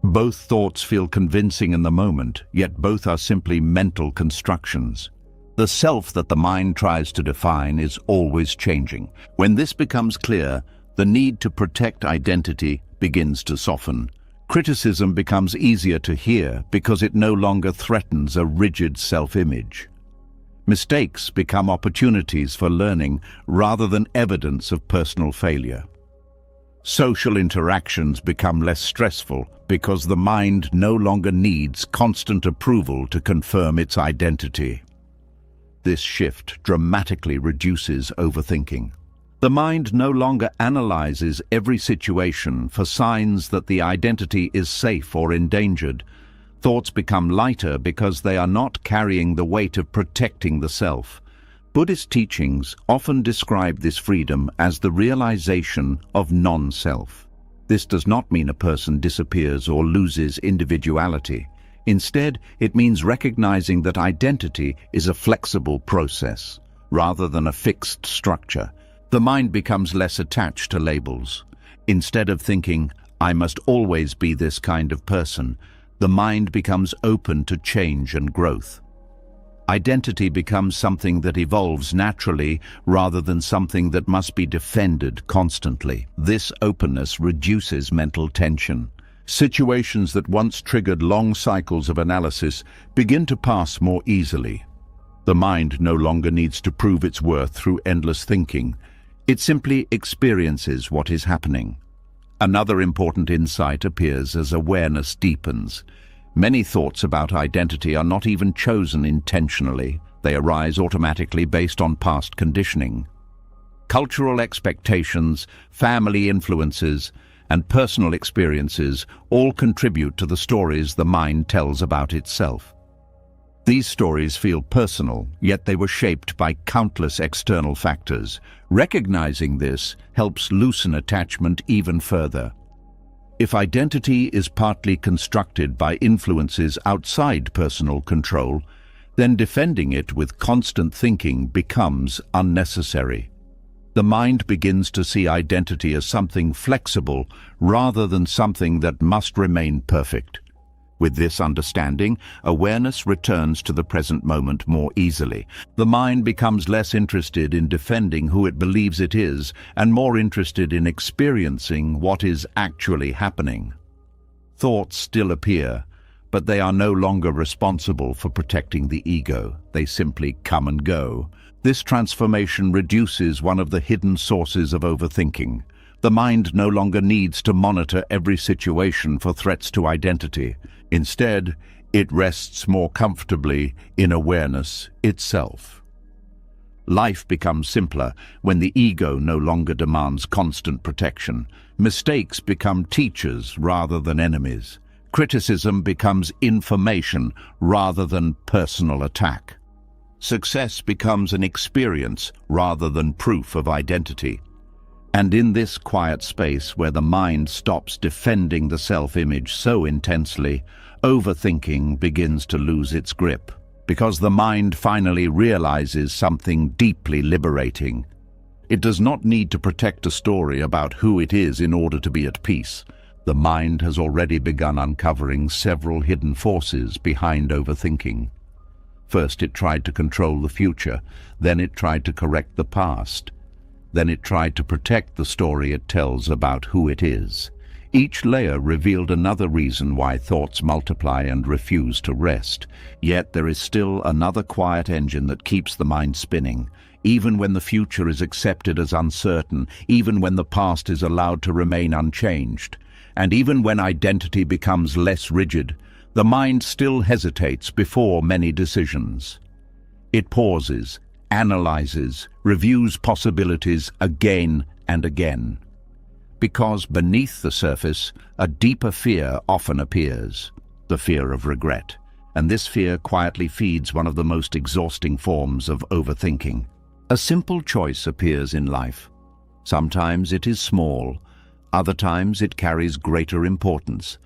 Both thoughts feel convincing in the moment, yet both are simply mental constructions. The self that the mind tries to define is always changing. When this becomes clear, The need to protect identity begins to soften. Criticism becomes easier to hear because it no longer threatens a rigid self-image. Mistakes become opportunities for learning rather than evidence of personal failure. Social interactions become less stressful because the mind no longer needs constant approval to confirm its identity. This shift dramatically reduces overthinking. The mind no longer analyzes every situation for signs that the identity is safe or endangered. Thoughts become lighter because they are not carrying the weight of protecting the self. Buddhist teachings often describe this freedom as the realization of non-self. This does not mean a person disappears or loses individuality. Instead, it means recognizing that identity is a flexible process, rather than a fixed structure. The mind becomes less attached to labels. Instead of thinking, "I must always be this kind of person," the mind becomes open to change and growth. Identity becomes something that evolves naturally rather than something that must be defended constantly. This openness reduces mental tension. Situations that once triggered long cycles of analysis begin to pass more easily. The mind no longer needs to prove its worth through endless thinking. It simply experiences what is happening. Another important insight appears as awareness deepens. Many thoughts about identity are not even chosen intentionally. They arise automatically based on past conditioning. Cultural expectations, family influences, and personal experiences all contribute to the stories the mind tells about itself. These stories feel personal, yet they were shaped by countless external factors. Recognizing this helps loosen attachment even further. If identity is partly constructed by influences outside personal control, then defending it with constant thinking becomes unnecessary. The mind begins to see identity as something flexible rather than something that must remain perfect. With this understanding, awareness returns to the present moment more easily. The mind becomes less interested in defending who it believes it is and more interested in experiencing what is actually happening. Thoughts still appear, but they are no longer responsible for protecting the ego. They simply come and go. This transformation reduces one of the hidden sources of overthinking. The mind no longer needs to monitor every situation for threats to identity. Instead, it rests more comfortably in awareness itself. Life becomes simpler when the ego no longer demands constant protection. Mistakes become teachers rather than enemies. Criticism becomes information rather than personal attack. Success becomes an experience rather than proof of identity. And in this quiet space where the mind stops defending the self-image so intensely, overthinking begins to lose its grip, because the mind finally realizes something deeply liberating. It does not need to protect a story about who it is in order to be at peace. The mind has already begun uncovering several hidden forces behind overthinking. First, it tried to control the future, then it tried to correct the past. Then it tried to protect the story it tells about who it is. Each layer revealed another reason why thoughts multiply and refuse to rest. Yet there is still another quiet engine that keeps the mind spinning, even when the future is accepted as uncertain, even when the past is allowed to remain unchanged, and even when identity becomes less rigid, the mind still hesitates before many decisions. It pauses, analyzes, reviews possibilities again and again. Because beneath the surface, a deeper fear often appears, the fear of regret. And this fear quietly feeds one of the most exhausting forms of overthinking. A simple choice appears in life. Sometimes it is small, other times it carries greater importance.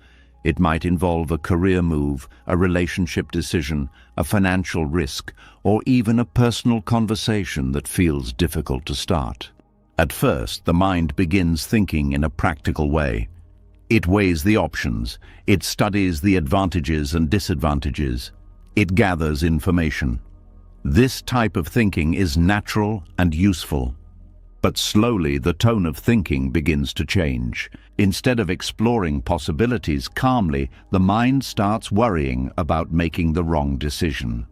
It might involve a career move, a relationship decision, a financial risk, or even a personal conversation that feels difficult to start. At first, the mind begins thinking in a practical way. It weighs the options, it studies the advantages and disadvantages, it gathers information. This type of thinking is natural and useful. But slowly the tone of thinking begins to change. Instead of exploring possibilities calmly, the mind starts worrying about making the wrong decision.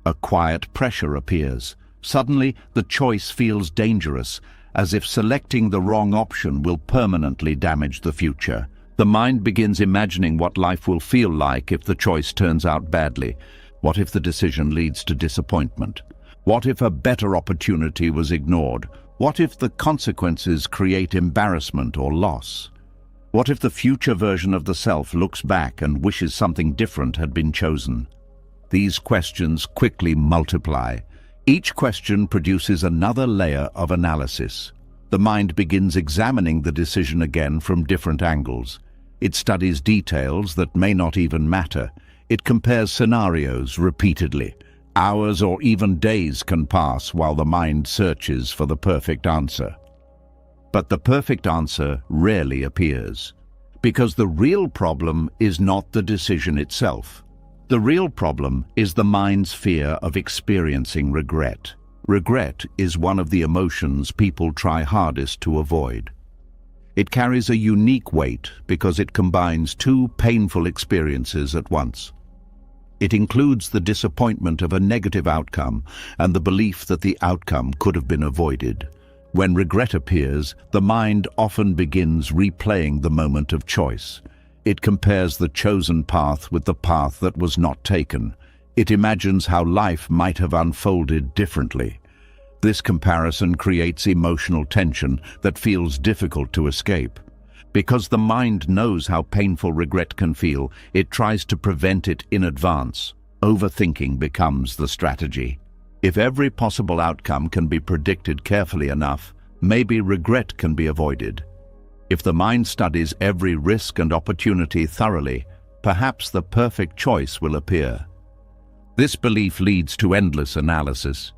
A quiet pressure appears. Suddenly, the choice feels dangerous, as if selecting the wrong option will permanently damage the future. The mind begins imagining what life will feel like if the choice turns out badly. What if the decision leads to disappointment? What if a better opportunity was ignored? What if the consequences create embarrassment or loss? What if the future version of the self looks back and wishes something different had been chosen? These questions quickly multiply. Each question produces another layer of analysis. The mind begins examining the decision again from different angles. It studies details that may not even matter. It compares scenarios repeatedly. Hours or even days can pass while the mind searches for the perfect answer. But the perfect answer rarely appears, because the real problem is not the decision itself. The real problem is the mind's fear of experiencing regret. Regret is one of the emotions people try hardest to avoid. It carries a unique weight because it combines two painful experiences at once. It includes the disappointment of a negative outcome and the belief that the outcome could have been avoided. When regret appears, the mind often begins replaying the moment of choice. It compares the chosen path with the path that was not taken. It imagines how life might have unfolded differently. This comparison creates emotional tension that feels difficult to escape. Because the mind knows how painful regret can feel, it tries to prevent it in advance. Overthinking becomes the strategy. If every possible outcome can be predicted carefully enough, maybe regret can be avoided. If the mind studies every risk and opportunity thoroughly, perhaps the perfect choice will appear. This belief leads to endless analysis.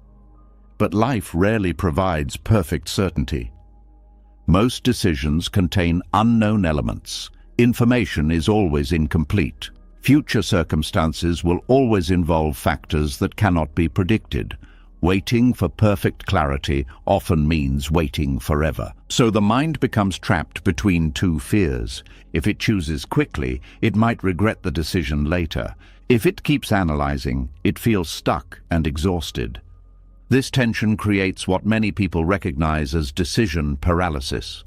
But life rarely provides perfect certainty. Most decisions contain unknown elements. Information is always incomplete. Future circumstances will always involve factors that cannot be predicted. Waiting for perfect clarity often means waiting forever. So the mind becomes trapped between two fears. If it chooses quickly, it might regret the decision later. If it keeps analyzing, it feels stuck and exhausted. This tension creates what many people recognize as decision paralysis.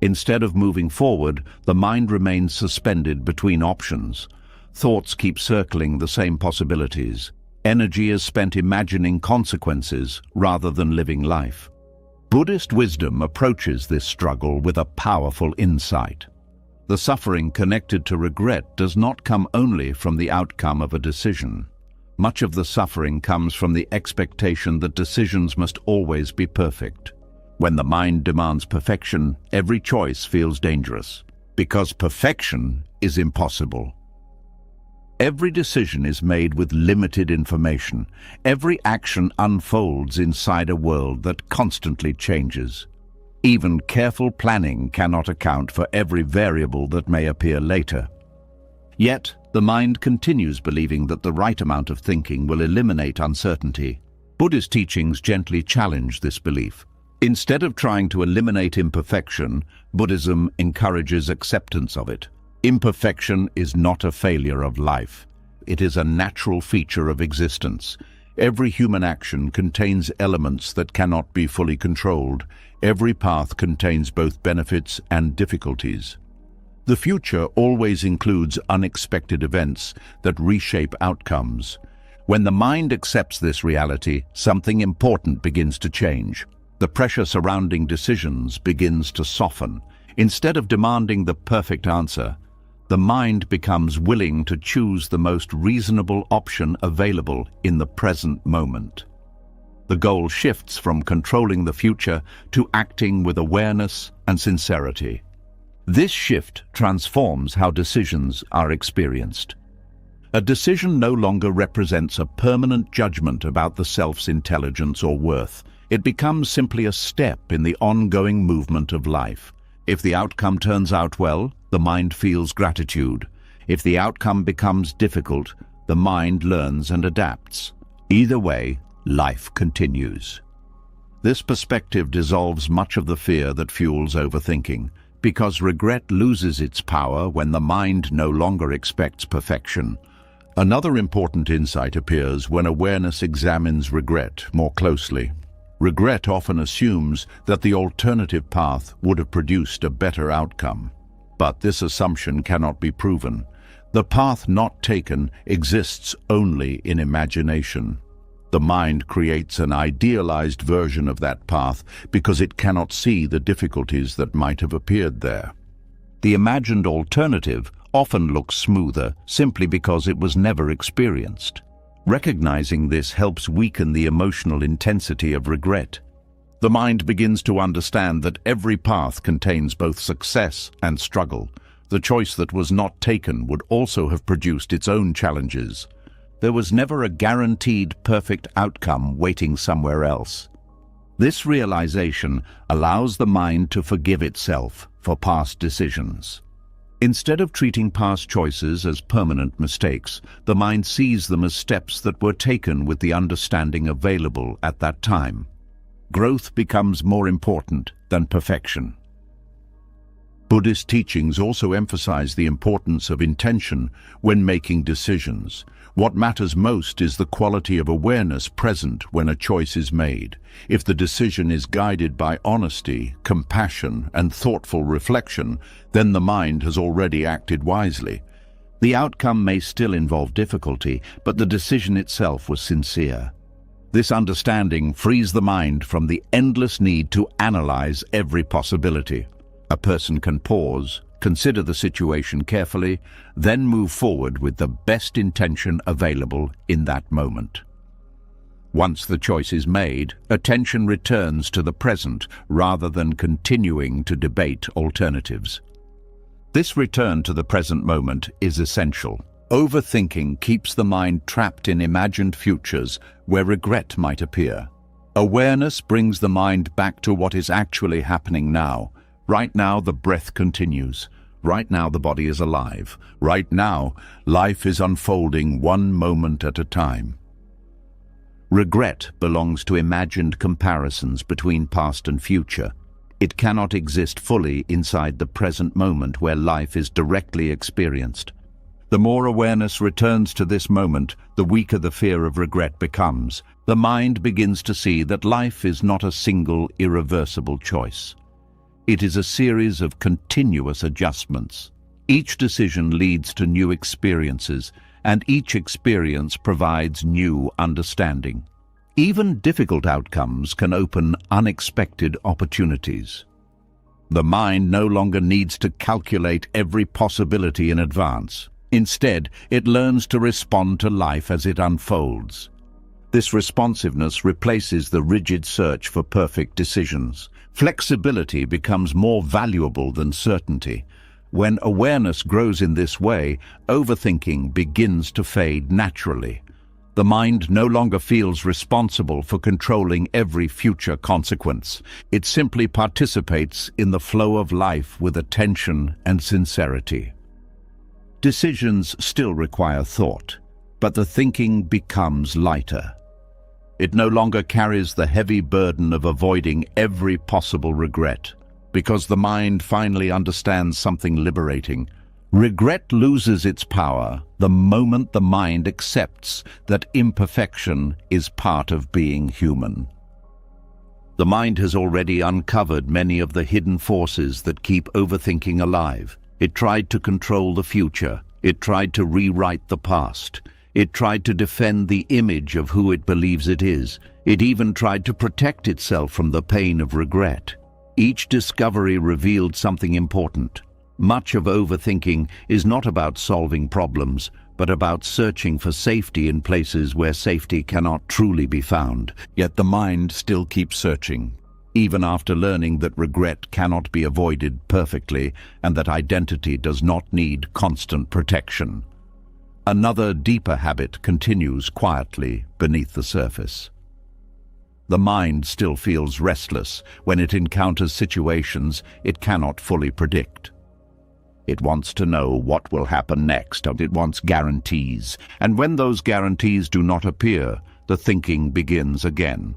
Instead of moving forward, the mind remains suspended between options. Thoughts keep circling the same possibilities. Energy is spent imagining consequences rather than living life. Buddhist wisdom approaches this struggle with a powerful insight. The suffering connected to regret does not come only from the outcome of a decision. Much of the suffering comes from the expectation that decisions must always be perfect. When the mind demands perfection, every choice feels dangerous, because perfection is impossible. Every decision is made with limited information. Every action unfolds inside a world that constantly changes. Even careful planning cannot account for every variable that may appear later. Yet, the mind continues believing that the right amount of thinking will eliminate uncertainty. Buddhist teachings gently challenge this belief. Instead of trying to eliminate imperfection, Buddhism encourages acceptance of it. Imperfection is not a failure of life. It is a natural feature of existence. Every human action contains elements that cannot be fully controlled. Every path contains both benefits and difficulties. The future always includes unexpected events that reshape outcomes. When the mind accepts this reality, something important begins to change. The pressure surrounding decisions begins to soften. Instead of demanding the perfect answer, the mind becomes willing to choose the most reasonable option available in the present moment. The goal shifts from controlling the future to acting with awareness and sincerity. This shift transforms how decisions are experienced. A decision no longer represents a permanent judgment about the self's intelligence or worth. It becomes simply a step in the ongoing movement of life. If the outcome turns out well, the mind feels gratitude. If the outcome becomes difficult, the mind learns and adapts. Either way, life continues. This perspective dissolves much of the fear that fuels overthinking, because regret loses its power when the mind no longer expects perfection. Another important insight appears when awareness examines regret more closely. Regret often assumes that the alternative path would have produced a better outcome. But this assumption cannot be proven. The path not taken exists only in imagination. The mind creates an idealized version of that path because it cannot see the difficulties that might have appeared there. The imagined alternative often looks smoother simply because it was never experienced. Recognizing this helps weaken the emotional intensity of regret. The mind begins to understand that every path contains both success and struggle. The choice that was not taken would also have produced its own challenges. There was never a guaranteed perfect outcome waiting somewhere else. This realization allows the mind to forgive itself for past decisions. Instead of treating past choices as permanent mistakes, the mind sees them as steps that were taken with the understanding available at that time. Growth becomes more important than perfection. Buddhist teachings also emphasize the importance of intention when making decisions. What matters most is the quality of awareness present when a choice is made. If the decision is guided by honesty, compassion, and thoughtful reflection, then the mind has already acted wisely. The outcome may still involve difficulty, but the decision itself was sincere. This understanding frees the mind from the endless need to analyze every possibility. A person can pause, consider the situation carefully, then move forward with the best intention available in that moment. Once the choice is made, attention returns to the present rather than continuing to debate alternatives. This return to the present moment is essential. Overthinking keeps the mind trapped in imagined futures where regret might appear. Awareness brings the mind back to what is actually happening now. Right now, the breath continues. Right now, the body is alive. Right now, life is unfolding one moment at a time. Regret belongs to imagined comparisons between past and future. It cannot exist fully inside the present moment where life is directly experienced. The more awareness returns to this moment, the weaker the fear of regret becomes. The mind begins to see that life is not a single, irreversible choice. It is a series of continuous adjustments. Each decision leads to new experiences, and each experience provides new understanding. Even difficult outcomes can open unexpected opportunities. The mind no longer needs to calculate every possibility in advance. Instead, it learns to respond to life as it unfolds. This responsiveness replaces the rigid search for perfect decisions. Flexibility becomes more valuable than certainty. When awareness grows in this way, overthinking begins to fade naturally. The mind no longer feels responsible for controlling every future consequence. It simply participates in the flow of life with attention and sincerity. Decisions still require thought, but the thinking becomes lighter. It no longer carries the heavy burden of avoiding every possible regret, because the mind finally understands something liberating. Regret loses its power the moment the mind accepts that imperfection is part of being human. The mind has already uncovered many of the hidden forces that keep overthinking alive. It tried to control the future. It tried to rewrite the past. It tried to defend the image of who it believes it is. It even tried to protect itself from the pain of regret. Each discovery revealed something important. Much of overthinking is not about solving problems, but about searching for safety in places where safety cannot truly be found. Yet the mind still keeps searching, even after learning that regret cannot be avoided perfectly and that identity does not need constant protection. Another deeper habit continues quietly beneath the surface. The mind still feels restless when it encounters situations it cannot fully predict. It wants to know what will happen next, and it wants guarantees. And when those guarantees do not appear, the thinking begins again.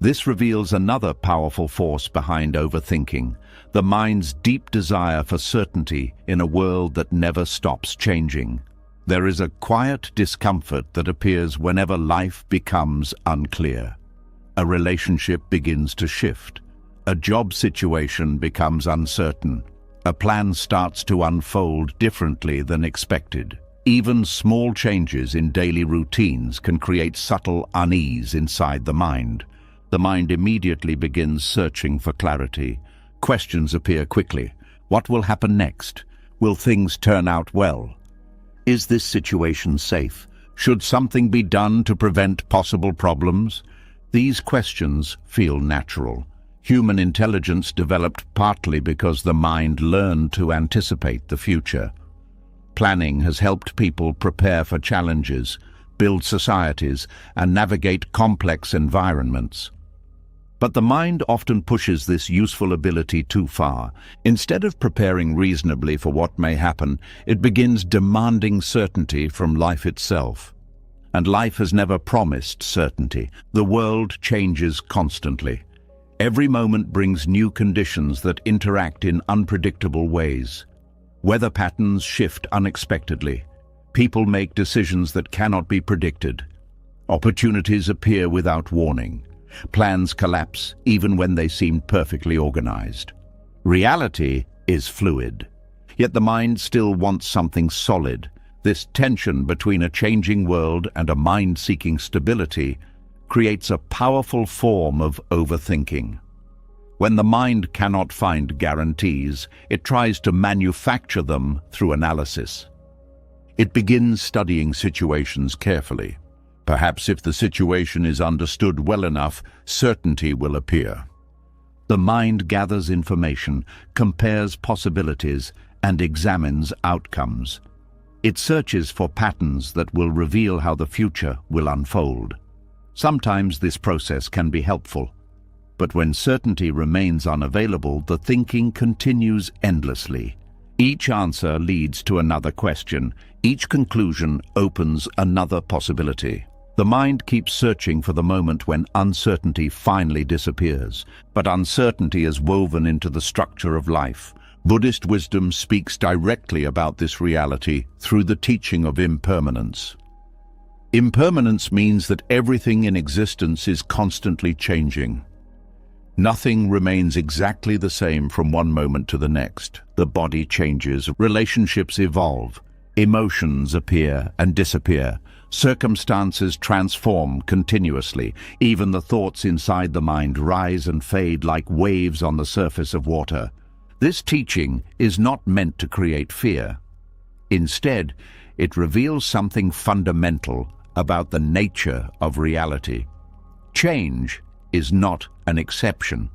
This reveals another powerful force behind overthinking, the mind's deep desire for certainty in a world that never stops changing. There is a quiet discomfort that appears whenever life becomes unclear. A relationship begins to shift. A job situation becomes uncertain. A plan starts to unfold differently than expected. Even small changes in daily routines can create subtle unease inside the mind. The mind immediately begins searching for clarity. Questions appear quickly. What will happen next? Will things turn out well? Is this situation safe? Should something be done to prevent possible problems? These questions feel natural. Human intelligence developed partly because the mind learned to anticipate the future. Planning has helped people prepare for challenges, build societies, and navigate complex environments. But the mind often pushes this useful ability too far. Instead of preparing reasonably for what may happen, it begins demanding certainty from life itself. And life has never promised certainty. The world changes constantly. Every moment brings new conditions that interact in unpredictable ways. Weather patterns shift unexpectedly. People make decisions that cannot be predicted. Opportunities appear without warning. Plans collapse even when they seem perfectly organized. Reality is fluid, yet the mind still wants something solid. This tension between a changing world and a mind seeking stability creates a powerful form of overthinking. When the mind cannot find guarantees, it tries to manufacture them through analysis. It begins studying situations carefully. Perhaps if the situation is understood well enough, certainty will appear. The mind gathers information, compares possibilities, and examines outcomes. It searches for patterns that will reveal how the future will unfold. Sometimes this process can be helpful, but when certainty remains unavailable, the thinking continues endlessly. Each answer leads to another question. Each conclusion opens another possibility. The mind keeps searching for the moment when uncertainty finally disappears, but uncertainty is woven into the structure of life. Buddhist wisdom speaks directly about this reality through the teaching of impermanence. Impermanence means that everything in existence is constantly changing. Nothing remains exactly the same from one moment to the next. The body changes, relationships evolve, emotions appear and disappear, circumstances transform continuously. Even the thoughts inside the mind rise and fade like waves on the surface of water. This teaching is not meant to create fear. Instead, it reveals something fundamental about the nature of reality. Change is not an exception.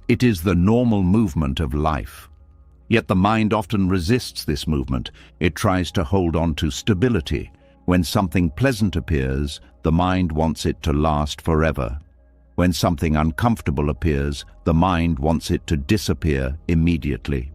It is the normal movement of life. Yet the mind often resists this movement. It tries to hold on to stability. When something pleasant appears, the mind wants it to last forever. When something uncomfortable appears, the mind wants it to disappear immediately.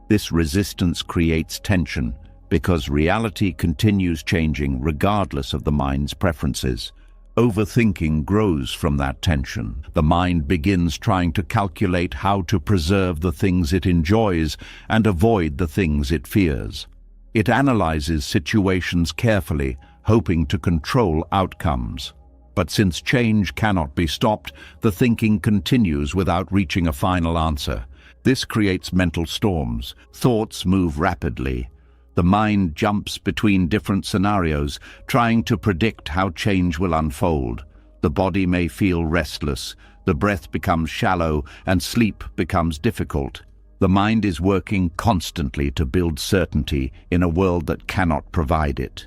This resistance creates tension because reality continues changing regardless of the mind's preferences. Overthinking grows from that tension. The mind begins trying to calculate how to preserve the things it enjoys and avoid the things it fears. It analyzes situations carefully, hoping to control outcomes. But since change cannot be stopped, the thinking continues without reaching a final answer. This creates mental storms. Thoughts move rapidly. The mind jumps between different scenarios, trying to predict how change will unfold. The body may feel restless, the breath becomes shallow, and sleep becomes difficult. The mind is working constantly to build certainty in a world that cannot provide it.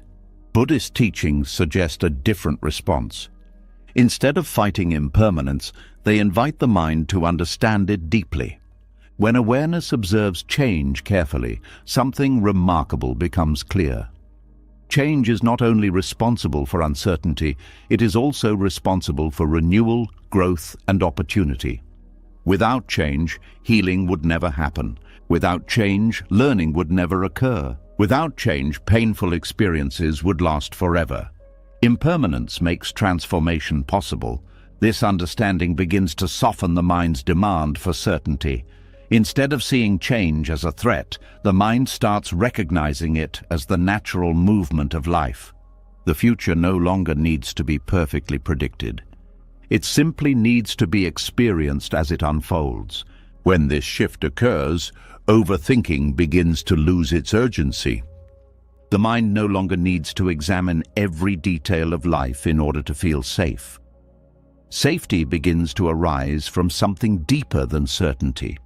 Buddhist teachings suggest a different response. Instead of fighting impermanence, they invite the mind to understand it deeply. When awareness observes change carefully, something remarkable becomes clear. Change is not only responsible for uncertainty, it is also responsible for renewal, growth, and opportunity. Without change, healing would never happen. Without change, learning would never occur. Without change, painful experiences would last forever. Impermanence makes transformation possible, This understanding begins to soften the mind's demand for certainty. Instead of seeing change as a threat, the mind starts recognizing it as the natural movement of life. The future no longer needs to be perfectly predicted. It simply needs to be experienced as it unfolds. When this shift occurs, overthinking begins to lose its urgency. The mind no longer needs to examine every detail of life in order to feel safe. Safety begins to arise from something deeper than certainty.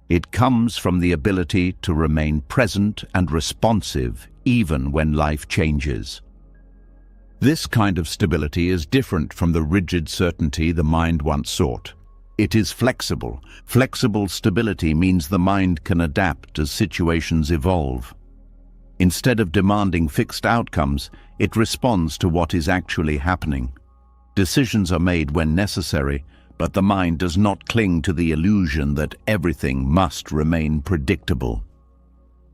It comes from the ability to remain present and responsive even when life changes. This kind of stability is different from the rigid certainty the mind once sought. It is flexible. Flexible stability means the mind can adapt as situations evolve. Instead of demanding fixed outcomes, it responds to what is actually happening. Decisions are made when necessary, but the mind does not cling to the illusion that everything must remain predictable.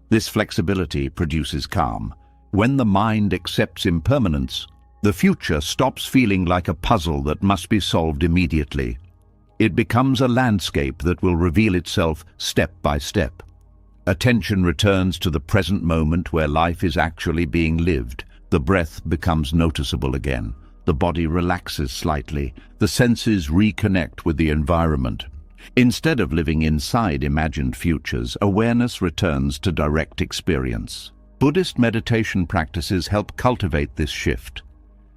This flexibility produces calm. When the mind accepts impermanence, the future stops feeling like a puzzle that must be solved immediately. It becomes a landscape that will reveal itself step by step. Attention returns to the present moment where life is actually being lived. The breath becomes noticeable again. The body relaxes slightly. The senses reconnect with the environment. Instead of living inside imagined futures, awareness returns to direct experience. Buddhist meditation practices help cultivate this shift.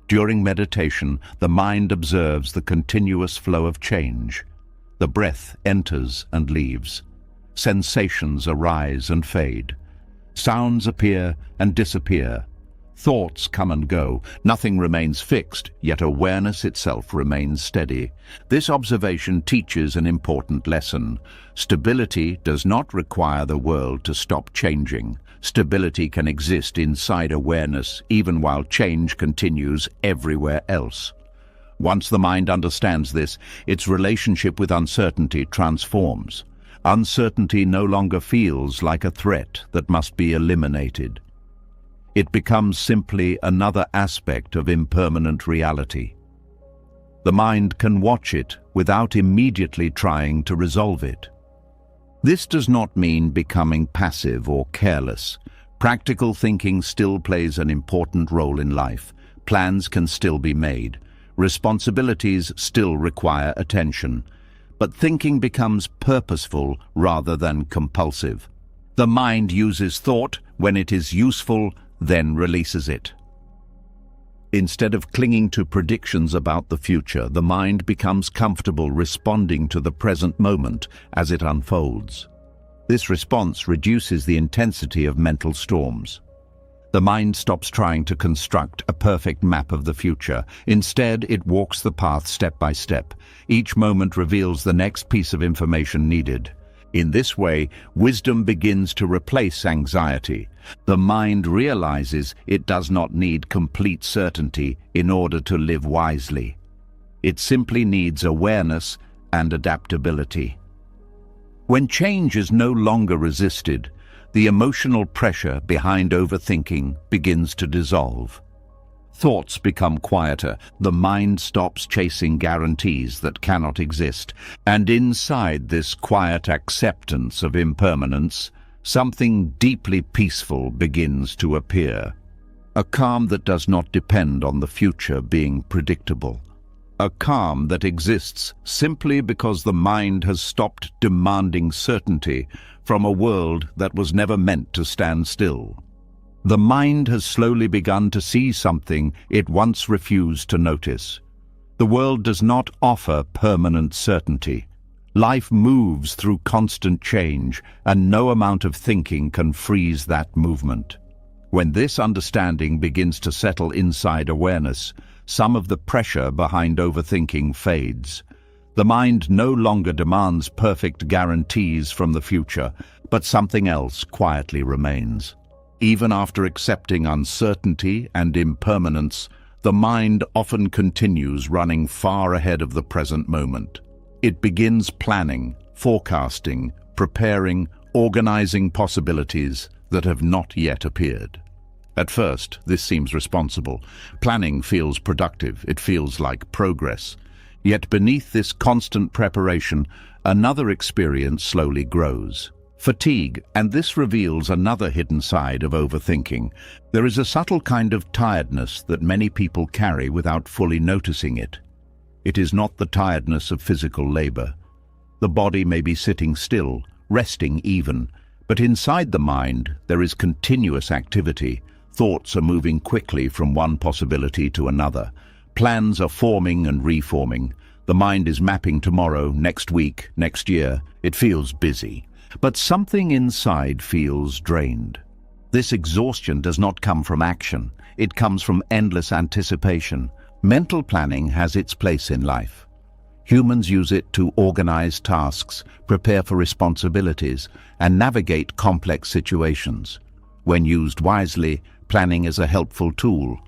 During meditation, the mind observes the continuous flow of change. The breath enters and leaves. Sensations arise and fade. Sounds appear and disappear. Thoughts come and go. Nothing remains fixed, yet awareness itself remains steady. This observation teaches an important lesson. Stability does not require the world to stop changing. Stability can exist inside awareness, even while change continues everywhere else. Once the mind understands this, its relationship with uncertainty transforms. Uncertainty no longer feels like a threat that must be eliminated. It becomes simply another aspect of impermanent reality. The mind can watch it without immediately trying to resolve it. This does not mean becoming passive or careless. Practical thinking still plays an important role in life. Plans can still be made. Responsibilities still require attention. But thinking becomes purposeful rather than compulsive. The mind uses thought when it is useful, then releases it. Instead of clinging to predictions about the future, the mind becomes comfortable responding to the present moment as it unfolds. This response reduces the intensity of mental storms. The mind stops trying to construct a perfect map of the future. Instead, it walks the path step by step. Each moment reveals the next piece of information needed. In this way, wisdom begins to replace anxiety. The mind realizes it does not need complete certainty in order to live wisely. It simply needs awareness and adaptability. When change is no longer resisted, the emotional pressure behind overthinking begins to dissolve. Thoughts become quieter, the mind stops chasing guarantees that cannot exist, and inside this quiet acceptance of impermanence, something deeply peaceful begins to appear. A calm that does not depend on the future being predictable. A calm that exists simply because the mind has stopped demanding certainty from a world that was never meant to stand still. The mind has slowly begun to see something it once refused to notice. The world does not offer permanent certainty. Life moves through constant change, and no amount of thinking can freeze that movement. When this understanding begins to settle inside awareness, some of the pressure behind overthinking fades. The mind no longer demands perfect guarantees from the future, but something else quietly remains. Even after accepting uncertainty and impermanence, the mind often continues running far ahead of the present moment. It begins planning, forecasting, preparing, organizing possibilities that have not yet appeared. At first, this seems responsible. Planning feels productive. It feels like progress. Yet beneath this constant preparation, another experience slowly grows. Fatigue, and this reveals another hidden side of overthinking. There is a subtle kind of tiredness that many people carry without fully noticing it. It is not the tiredness of physical labor. The body may be sitting still, resting even, but inside the mind there is continuous activity. Thoughts are moving quickly from one possibility to another. Plans are forming and reforming. The mind is mapping tomorrow, next week, next year. It feels busy. But something inside feels drained. This exhaustion does not come from action. It comes from endless anticipation. Mental planning has its place in life. Humans use it to organize tasks, prepare for responsibilities, and navigate complex situations. When used wisely, planning is a helpful tool.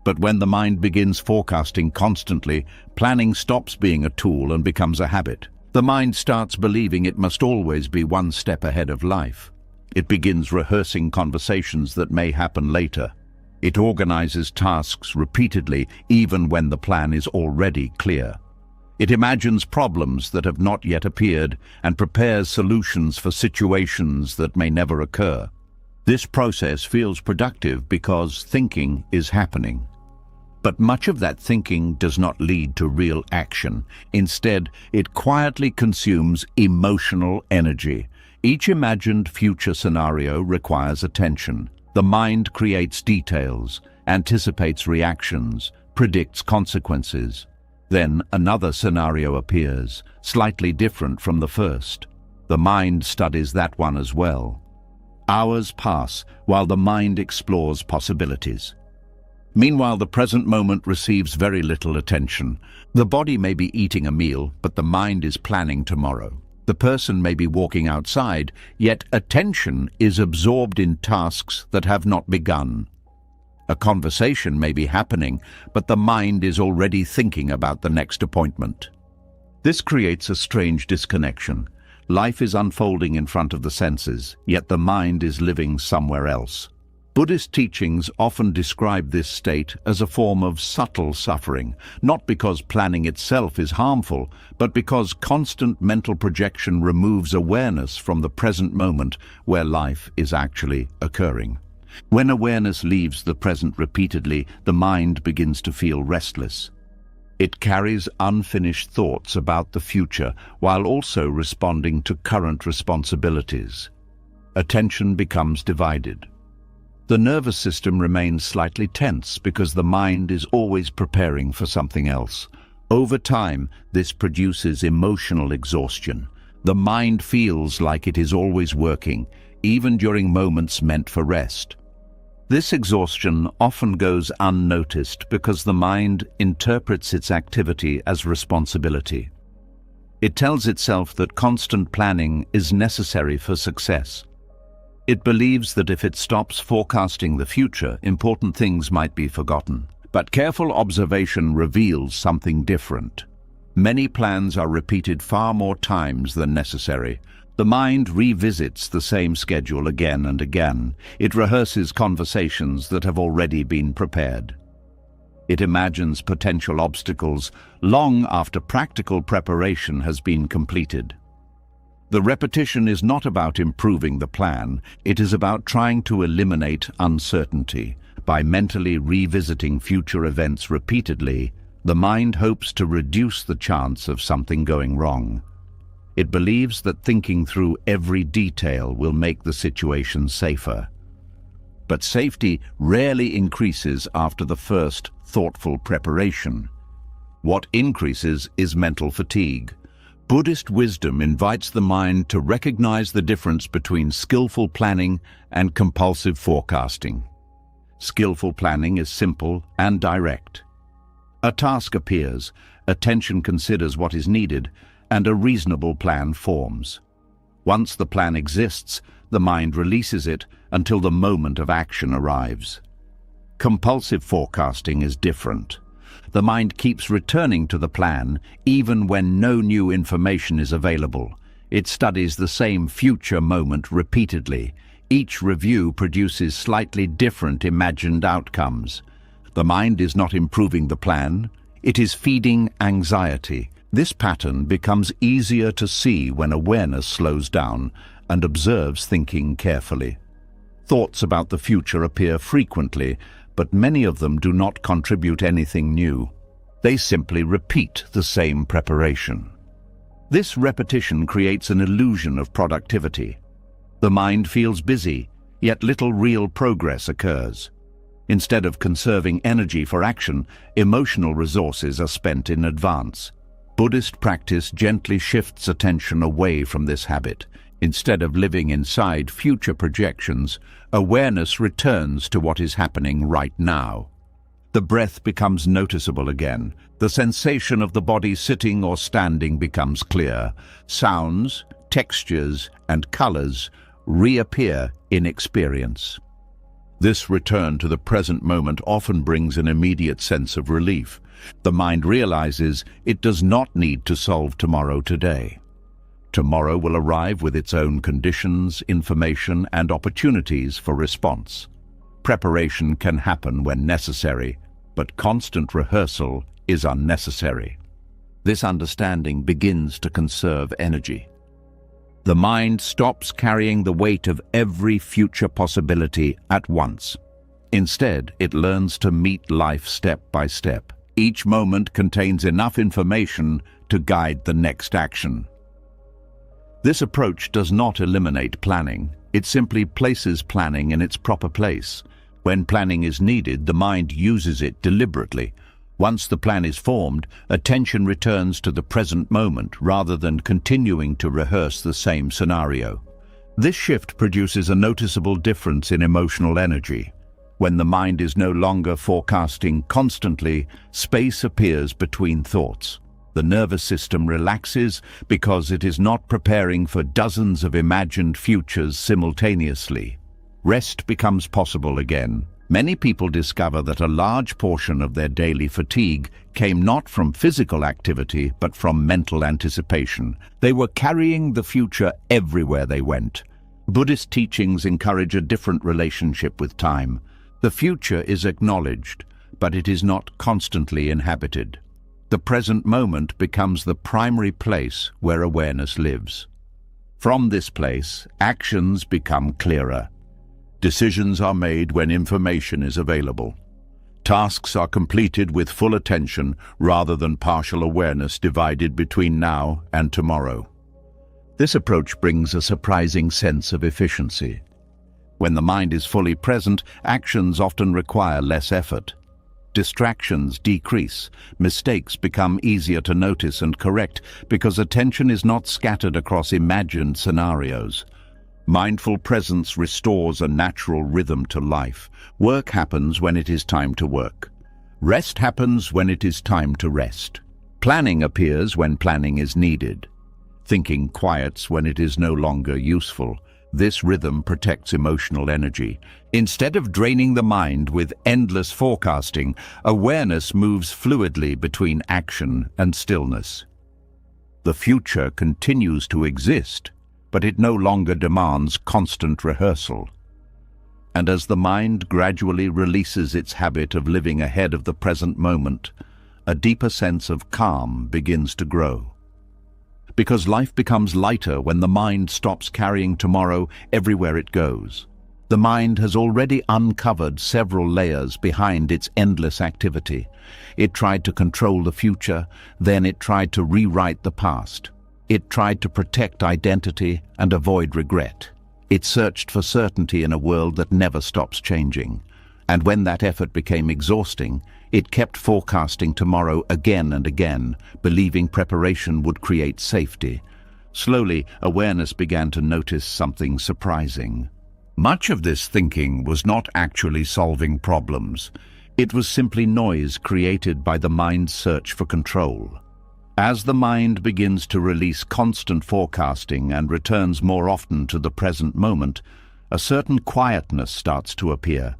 But when the mind begins forecasting constantly, planning stops being a tool and becomes a habit. The mind starts believing it must always be one step ahead of life. It begins rehearsing conversations that may happen later. It organizes tasks repeatedly, even when the plan is already clear. It imagines problems that have not yet appeared and prepares solutions for situations that may never occur. This process feels productive because thinking is happening. But much of that thinking does not lead to real action. Instead, it quietly consumes emotional energy. Each imagined future scenario requires attention. The mind creates details, anticipates reactions, predicts consequences. Then another scenario appears, slightly different from the first. The mind studies that one as well. Hours pass while the mind explores possibilities. Meanwhile, the present moment receives very little attention. The body may be eating a meal, but the mind is planning tomorrow. The person may be walking outside, yet attention is absorbed in tasks that have not begun. A conversation may be happening, but the mind is already thinking about the next appointment. This creates a strange disconnection. Life is unfolding in front of the senses, yet the mind is living somewhere else. Buddhist teachings often describe this state as a form of subtle suffering, not because planning itself is harmful, but because constant mental projection removes awareness from the present moment where life is actually occurring. When awareness leaves the present repeatedly, the mind begins to feel restless. It carries unfinished thoughts about the future while also responding to current responsibilities. Attention becomes divided. The nervous system remains slightly tense because the mind is always preparing for something else. Over time, this produces emotional exhaustion. The mind feels like it is always working, even during moments meant for rest. This exhaustion often goes unnoticed because the mind interprets its activity as responsibility. It tells itself that constant planning is necessary for success. It believes that if it stops forecasting the future, important things might be forgotten. But careful observation reveals something different. Many plans are repeated far more times than necessary. The mind revisits the same schedule again and again. It rehearses conversations that have already been prepared. It imagines potential obstacles long after practical preparation has been completed. The repetition is not about improving the plan, it is about trying to eliminate uncertainty. By mentally revisiting future events repeatedly, the mind hopes to reduce the chance of something going wrong. It believes that thinking through every detail will make the situation safer. But safety rarely increases after the first thoughtful preparation. What increases is mental fatigue. Buddhist wisdom invites the mind to recognize the difference between skillful planning and compulsive forecasting. Skillful planning is simple and direct. A task appears, attention considers what is needed, and a reasonable plan forms. Once the plan exists, the mind releases it until the moment of action arrives. Compulsive forecasting is different. The mind keeps returning to the plan even when no new information is available. It studies the same future moment repeatedly. Each review produces slightly different imagined outcomes. The mind is not improving the plan, It is feeding anxiety. This pattern becomes easier to see when awareness slows down and observes thinking carefully. Thoughts about the future appear frequently, but many of them do not contribute anything new. They simply repeat the same preparation. This repetition creates an illusion of productivity. The mind feels busy, yet little real progress occurs. Instead of conserving energy for action, emotional resources are spent in advance. Buddhist practice gently shifts attention away from this habit. Instead of living inside future projections, awareness returns to what is happening right now. The breath becomes noticeable again. The sensation of the body sitting or standing becomes clear. Sounds, textures, and colors reappear in experience. This return to the present moment often brings an immediate sense of relief. The mind realizes it does not need to solve tomorrow today. Tomorrow will arrive with its own conditions, information, and opportunities for response. Preparation can happen when necessary, but constant rehearsal is unnecessary. This understanding begins to conserve energy. The mind stops carrying the weight of every future possibility at once. Instead, it learns to meet life step by step. Each moment contains enough information to guide the next action. This approach does not eliminate planning. It simply places planning in its proper place. When planning is needed, the mind uses it deliberately. Once the plan is formed, attention returns to the present moment rather than continuing to rehearse the same scenario. This shift produces a noticeable difference in emotional energy. When the mind is no longer forecasting constantly, space appears between thoughts. The nervous system relaxes because it is not preparing for dozens of imagined futures simultaneously. Rest becomes possible again. Many people discover that a large portion of their daily fatigue came not from physical activity, but from mental anticipation. They were carrying the future everywhere they went. Buddhist teachings encourage a different relationship with time. The future is acknowledged, but it is not constantly inhabited. The present moment becomes the primary place where awareness lives. From this place, actions become clearer. Decisions are made when information is available. Tasks are completed with full attention rather than partial awareness divided between now and tomorrow. This approach brings a surprising sense of efficiency. When the mind is fully present, actions often require less effort. Distractions decrease, mistakes become easier to notice and correct because attention is not scattered across imagined scenarios. Mindful presence restores a natural rhythm to life. Work happens when it is time to work. Rest happens when it is time to rest. Planning appears when planning is needed. Thinking quiets when it is no longer useful. This rhythm protects emotional energy. Instead of draining the mind with endless forecasting, awareness moves fluidly between action and stillness. The future continues to exist, but it no longer demands constant rehearsal. And as the mind gradually releases its habit of living ahead of the present moment, a deeper sense of calm begins to grow. Because life becomes lighter when the mind stops carrying tomorrow everywhere it goes. The mind has already uncovered several layers behind its endless activity. It tried to control the future, then it tried to rewrite the past. It tried to protect identity and avoid regret. It searched for certainty in a world that never stops changing. And when that effort became exhausting, it kept forecasting tomorrow again and again, believing preparation would create safety. Slowly, awareness began to notice something surprising. Much of this thinking was not actually solving problems. It was simply noise created by the mind's search for control. As the mind begins to release constant forecasting and returns more often to the present moment, a certain quietness starts to appear.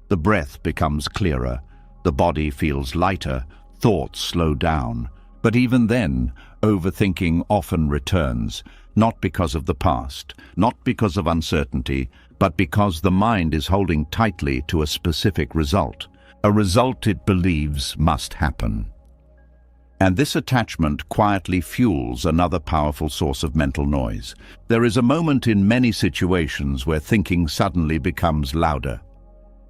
The breath becomes clearer, the body feels lighter, thoughts slow down. But even then, overthinking often returns, not because of the past, not because of uncertainty, but because the mind is holding tightly to a specific result, a result it believes must happen. And this attachment quietly fuels another powerful source of mental noise. There is a moment in many situations where thinking suddenly becomes louder.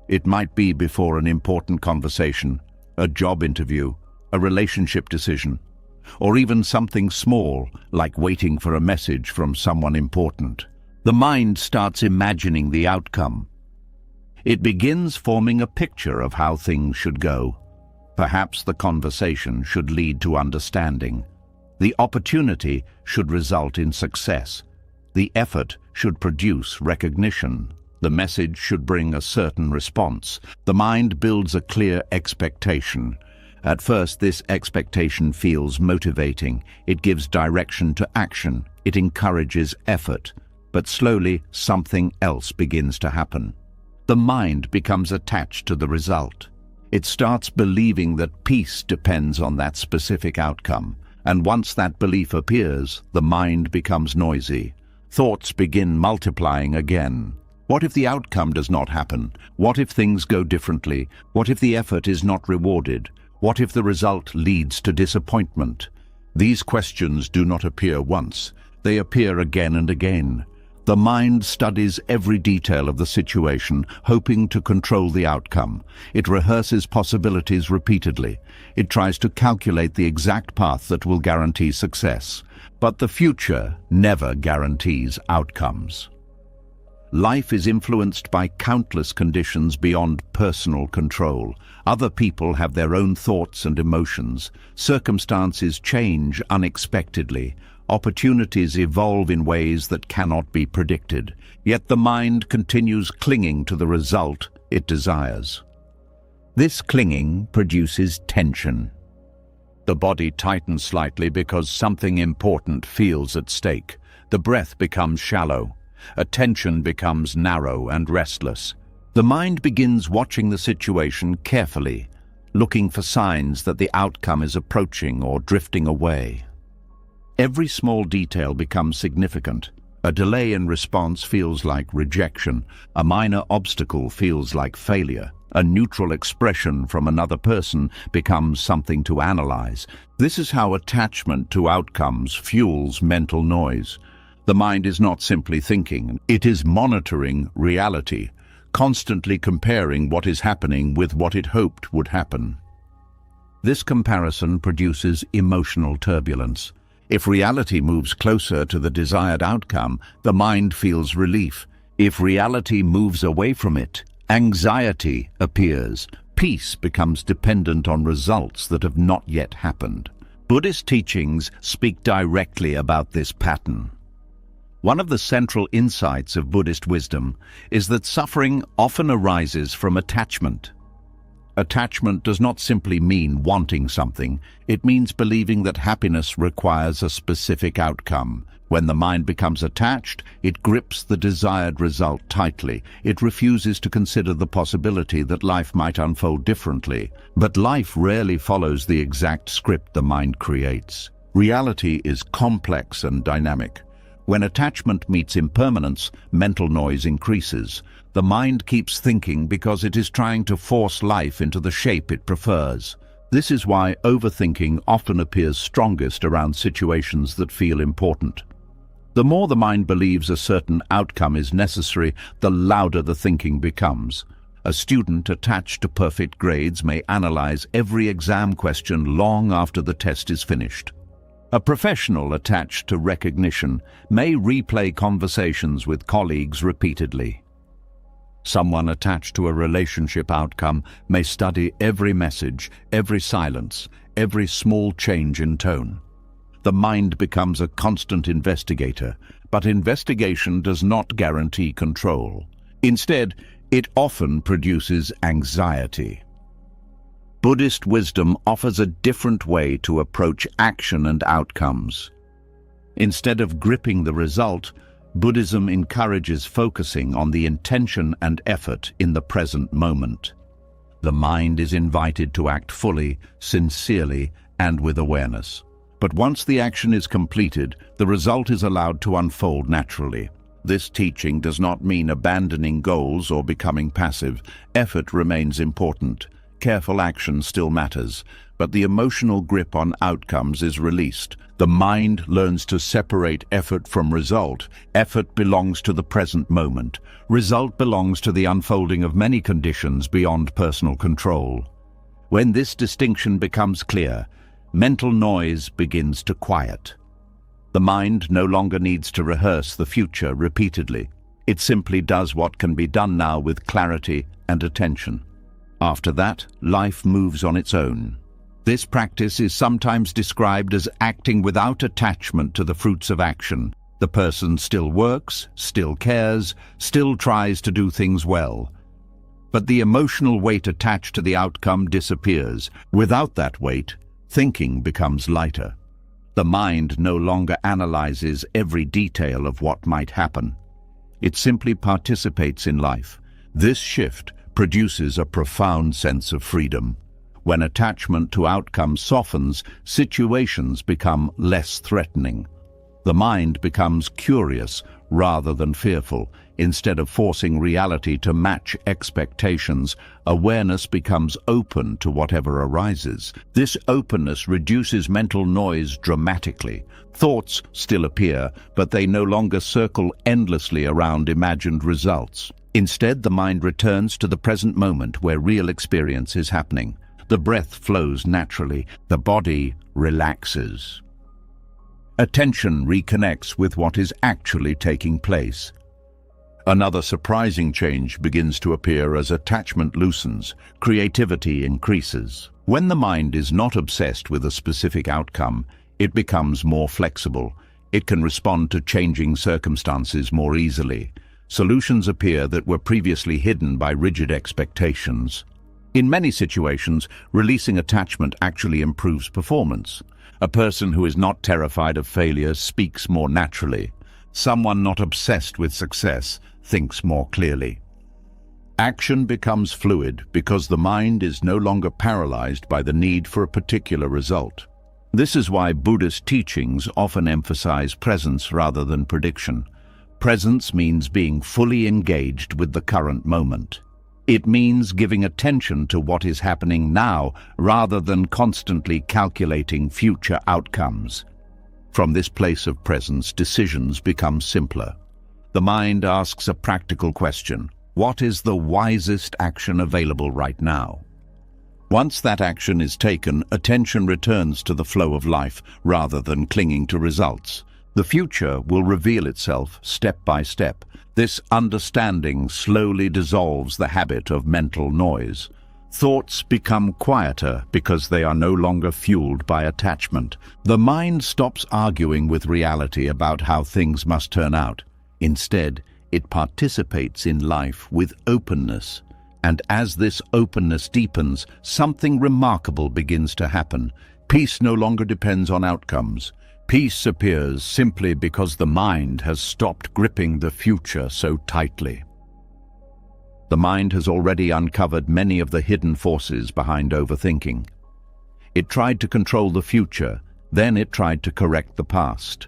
It might be before an important conversation, a job interview, a relationship decision, or even something small like waiting for a message from someone important. The mind starts imagining the outcome. It begins forming a picture of how things should go. Perhaps the conversation should lead to understanding. The opportunity should result in success. The effort should produce recognition. The message should bring a certain response. The mind builds a clear expectation. At first, this expectation feels motivating. It gives direction to action. It encourages effort. But slowly, something else begins to happen. The mind becomes attached to the result. It starts believing that peace depends on that specific outcome. And once that belief appears, the mind becomes noisy. Thoughts begin multiplying again. What if the outcome does not happen? What if things go differently? What if the effort is not rewarded? What if the result leads to disappointment? These questions do not appear once. They appear again and again. The mind studies every detail of the situation, hoping to control the outcome. It rehearses possibilities repeatedly. It tries to calculate the exact path that will guarantee success. But the future never guarantees outcomes. Life is influenced by countless conditions beyond personal control. Other people have their own thoughts and emotions. Circumstances change unexpectedly. Opportunities evolve in ways that cannot be predicted. Yet the mind continues clinging to the result it desires. This clinging produces tension. The body tightens slightly because something important feels at stake. The breath becomes shallow. Attention becomes narrow and restless. The mind begins watching the situation carefully, looking for signs that the outcome is approaching or drifting away. Every small detail becomes significant. A delay in response feels like rejection. A minor obstacle feels like failure. A neutral expression from another person becomes something to analyze. This is how attachment to outcomes fuels mental noise. The mind is not simply thinking, it is monitoring reality, constantly comparing what is happening with what it hoped would happen. This comparison produces emotional turbulence. If reality moves closer to the desired outcome, the mind feels relief. If reality moves away from it, anxiety appears. Peace becomes dependent on results that have not yet happened. Buddhist teachings speak directly about this pattern. One of the central insights of Buddhist wisdom is that suffering often arises from attachment. Attachment does not simply mean wanting something, it means believing that happiness requires a specific outcome. When the mind becomes attached, it grips the desired result tightly. It refuses to consider the possibility that life might unfold differently. But life rarely follows the exact script the mind creates. Reality is complex and dynamic. When attachment meets impermanence, mental noise increases. The mind keeps thinking because it is trying to force life into the shape it prefers. This is why overthinking often appears strongest around situations that feel important. The more the mind believes a certain outcome is necessary, the louder the thinking becomes. A student attached to perfect grades may analyze every exam question long after the test is finished. A professional attached to recognition may replay conversations with colleagues repeatedly. Someone attached to a relationship outcome may study every message, every silence, every small change in tone. The mind becomes a constant investigator, but investigation does not guarantee control. Instead, it often produces anxiety. Buddhist wisdom offers a different way to approach action and outcomes. Instead of gripping the result, Buddhism encourages focusing on the intention and effort in the present moment. The mind is invited to act fully, sincerely, and with awareness. But once the action is completed, the result is allowed to unfold naturally. This teaching does not mean abandoning goals or becoming passive. Effort remains important. careful action still matters, but the emotional grip on outcomes is released. The mind learns to separate effort from result. Effort belongs to the present moment. Result belongs to the unfolding of many conditions beyond personal control. When this distinction becomes clear, mental noise begins to quiet. The mind no longer needs to rehearse the future repeatedly. It simply does what can be done now with clarity and attention. After that, life moves on its own. This practice is sometimes described as acting without attachment to the fruits of action. The person still works, still cares, still tries to do things well. But the emotional weight attached to the outcome disappears. Without that weight, thinking becomes lighter. The mind no longer analyzes every detail of what might happen. It simply participates in life. This shift produces a profound sense of freedom. When attachment to outcomes softens, situations become less threatening. The mind becomes curious rather than fearful. Instead of forcing reality to match expectations, awareness becomes open to whatever arises. This openness reduces mental noise dramatically. Thoughts still appear, but they no longer circle endlessly around imagined results. Instead, the mind returns to the present moment where real experience is happening. The breath flows naturally. The body relaxes. Attention reconnects with what is actually taking place. Another surprising change begins to appear as attachment loosens, creativity increases. When the mind is not obsessed with a specific outcome, it becomes more flexible. It can respond to changing circumstances more easily. Solutions appear that were previously hidden by rigid expectations. In many situations, releasing attachment actually improves performance. A person who is not terrified of failure speaks more naturally. Someone not obsessed with success thinks more clearly. Action becomes fluid because the mind is no longer paralyzed by the need for a particular result. This is why Buddhist teachings often emphasize presence rather than prediction. Presence means being fully engaged with the current moment. It means giving attention to what is happening now rather than constantly calculating future outcomes. From this place of presence, decisions become simpler. The mind asks a practical question: what is the wisest action available right now? Once that action is taken, attention returns to the flow of life rather than clinging to results. The future will reveal itself step by step. This understanding slowly dissolves the habit of mental noise. Thoughts become quieter because they are no longer fueled by attachment. The mind stops arguing with reality about how things must turn out. Instead, it participates in life with openness. And as this openness deepens, something remarkable begins to happen. Peace no longer depends on outcomes. Peace appears simply because the mind has stopped gripping the future so tightly. The mind has already uncovered many of the hidden forces behind overthinking. It tried to control the future, then it tried to correct the past.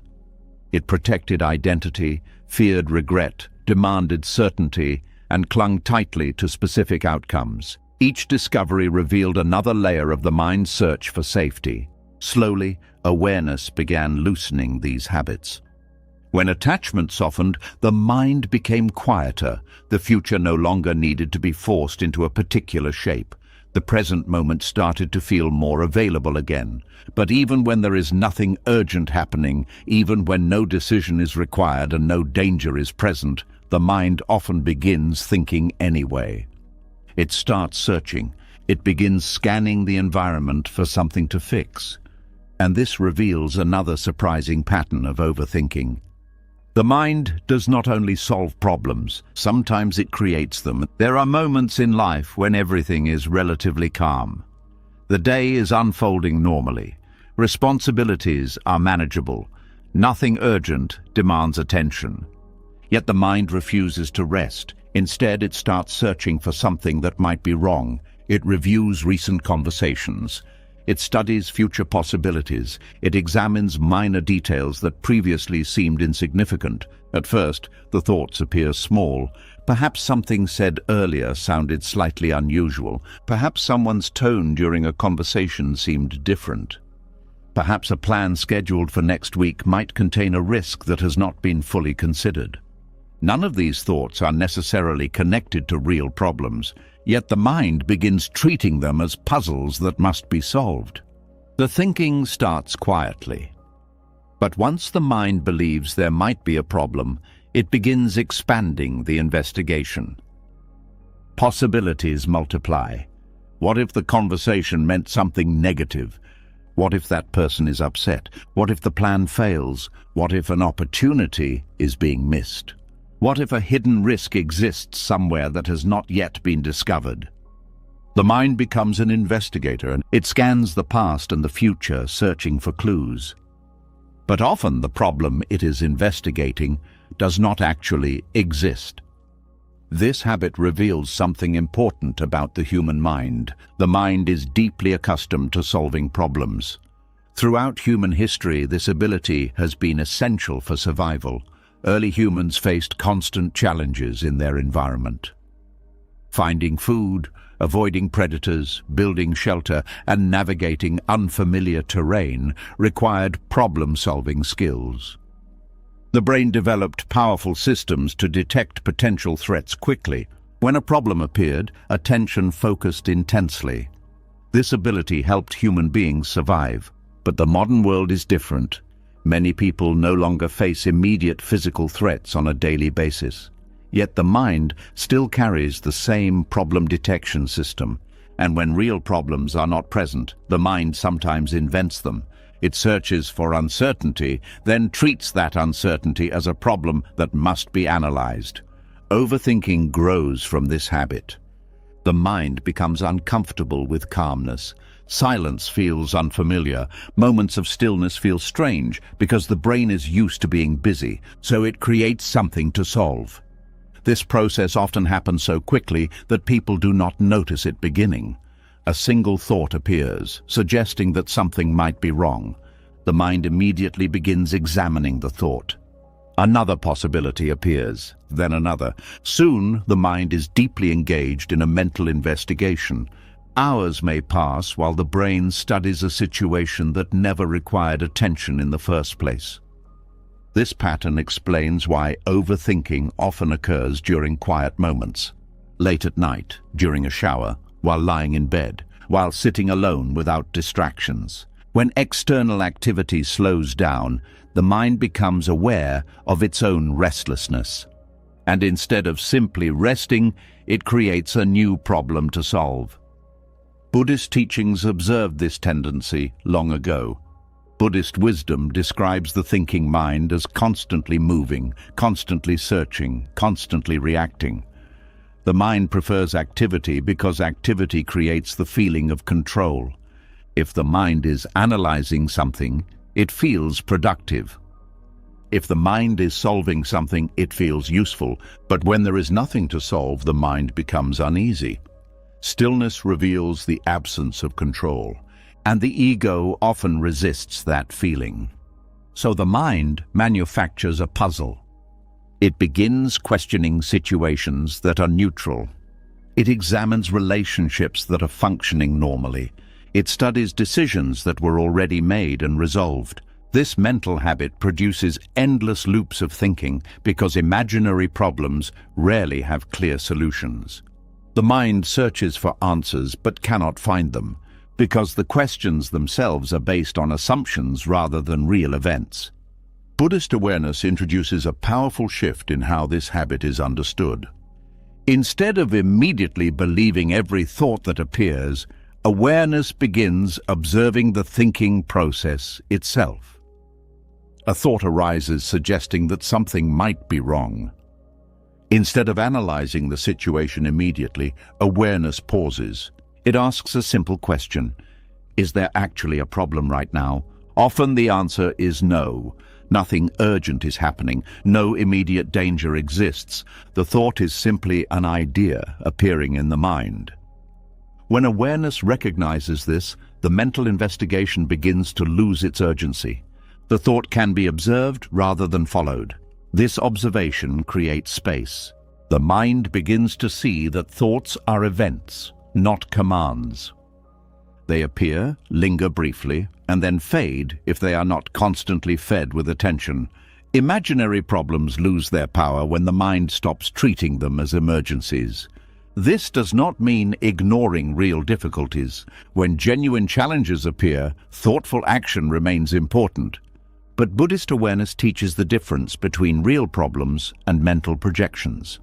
It protected identity, feared regret, demanded certainty, and clung tightly to specific outcomes. Each discovery revealed another layer of the mind's search for safety. Slowly, awareness began loosening these habits. When attachment softened, the mind became quieter. The future no longer needed to be forced into a particular shape. The present moment started to feel more available again. But even when there is nothing urgent happening, even when no decision is required and no danger is present, the mind often begins thinking anyway. It starts searching. It begins scanning the environment for something to fix. And this reveals another surprising pattern of overthinking. The mind does not only solve problems, sometimes it creates them. There are moments in life when everything is relatively calm. The day is unfolding normally. Responsibilities are manageable. Nothing urgent demands attention. Yet the mind refuses to rest. Instead, it starts searching for something that might be wrong. It reviews recent conversations. It studies future possibilities. It examines minor details that previously seemed insignificant. At first, the thoughts appear small. Perhaps something said earlier sounded slightly unusual. Perhaps someone's tone during a conversation seemed different. Perhaps a plan scheduled for next week might contain a risk that has not been fully considered. None of these thoughts are necessarily connected to real problems, yet the mind begins treating them as puzzles that must be solved. The thinking starts quietly. But once the mind believes there might be a problem, it begins expanding the investigation. Possibilities multiply. What if the conversation meant something negative? What if that person is upset? What if the plan fails? What if an opportunity is being missed? What if a hidden risk exists somewhere that has not yet been discovered? The mind becomes an investigator, and it scans the past and the future, searching for clues. But often the problem it is investigating does not actually exist. This habit reveals something important about the human mind. The mind is deeply accustomed to solving problems. Throughout human history, this ability has been essential for survival. Early humans faced constant challenges in their environment. Finding food, avoiding predators, building shelter, and navigating unfamiliar terrain required problem-solving skills. The brain developed powerful systems to detect potential threats quickly. When a problem appeared, attention focused intensely. This ability helped human beings survive. But the modern world is different. Many people no longer face immediate physical threats on a daily basis. Yet the mind still carries the same problem detection system. And when real problems are not present, the mind sometimes invents them. It searches for uncertainty, then treats that uncertainty as a problem that must be analyzed. Overthinking grows from this habit. The mind becomes uncomfortable with calmness. Silence feels unfamiliar. Moments of stillness feel strange because the brain is used to being busy, so it creates something to solve. This process often happens so quickly that people do not notice it beginning. A single thought appears, suggesting that something might be wrong. The mind immediately begins examining the thought. Another possibility appears, then another. Soon, the mind is deeply engaged in a mental investigation. Hours may pass while the brain studies a situation that never required attention in the first place. This pattern explains why overthinking often occurs during quiet moments, late at night, during a shower, while lying in bed, while sitting alone without distractions. When external activity slows down, the mind becomes aware of its own restlessness. And instead of simply resting, it creates a new problem to solve. Buddhist teachings observed this tendency long ago. Buddhist wisdom describes the thinking mind as constantly moving, constantly searching, constantly reacting. The mind prefers activity because activity creates the feeling of control. If the mind is analyzing something, it feels productive. If the mind is solving something, it feels useful. But when there is nothing to solve, the mind becomes uneasy. Stillness reveals the absence of control, and the ego often resists that feeling. So the mind manufactures a puzzle. It begins questioning situations that are neutral. It examines relationships that are functioning normally. It studies decisions that were already made and resolved. This mental habit produces endless loops of thinking because imaginary problems rarely have clear solutions. The mind searches for answers but cannot find them because the questions themselves are based on assumptions rather than real events. Buddhist awareness introduces a powerful shift in how this habit is understood. Instead of immediately believing every thought that appears, awareness begins observing the thinking process itself. A thought arises suggesting that something might be wrong. Instead of analyzing the situation immediately, awareness pauses. It asks a simple question: is there actually a problem right now? Often the answer is no. Nothing urgent is happening. No immediate danger exists. The thought is simply an idea appearing in the mind. When awareness recognizes this, the mental investigation begins to lose its urgency. The thought can be observed rather than followed. This observation creates space. The mind begins to see that thoughts are events, not commands. They appear, linger briefly, and then fade if they are not constantly fed with attention. Imaginary problems lose their power when the mind stops treating them as emergencies. This does not mean ignoring real difficulties. When genuine challenges appear, thoughtful action remains important. But Buddhist awareness teaches the difference between real problems and mental projections.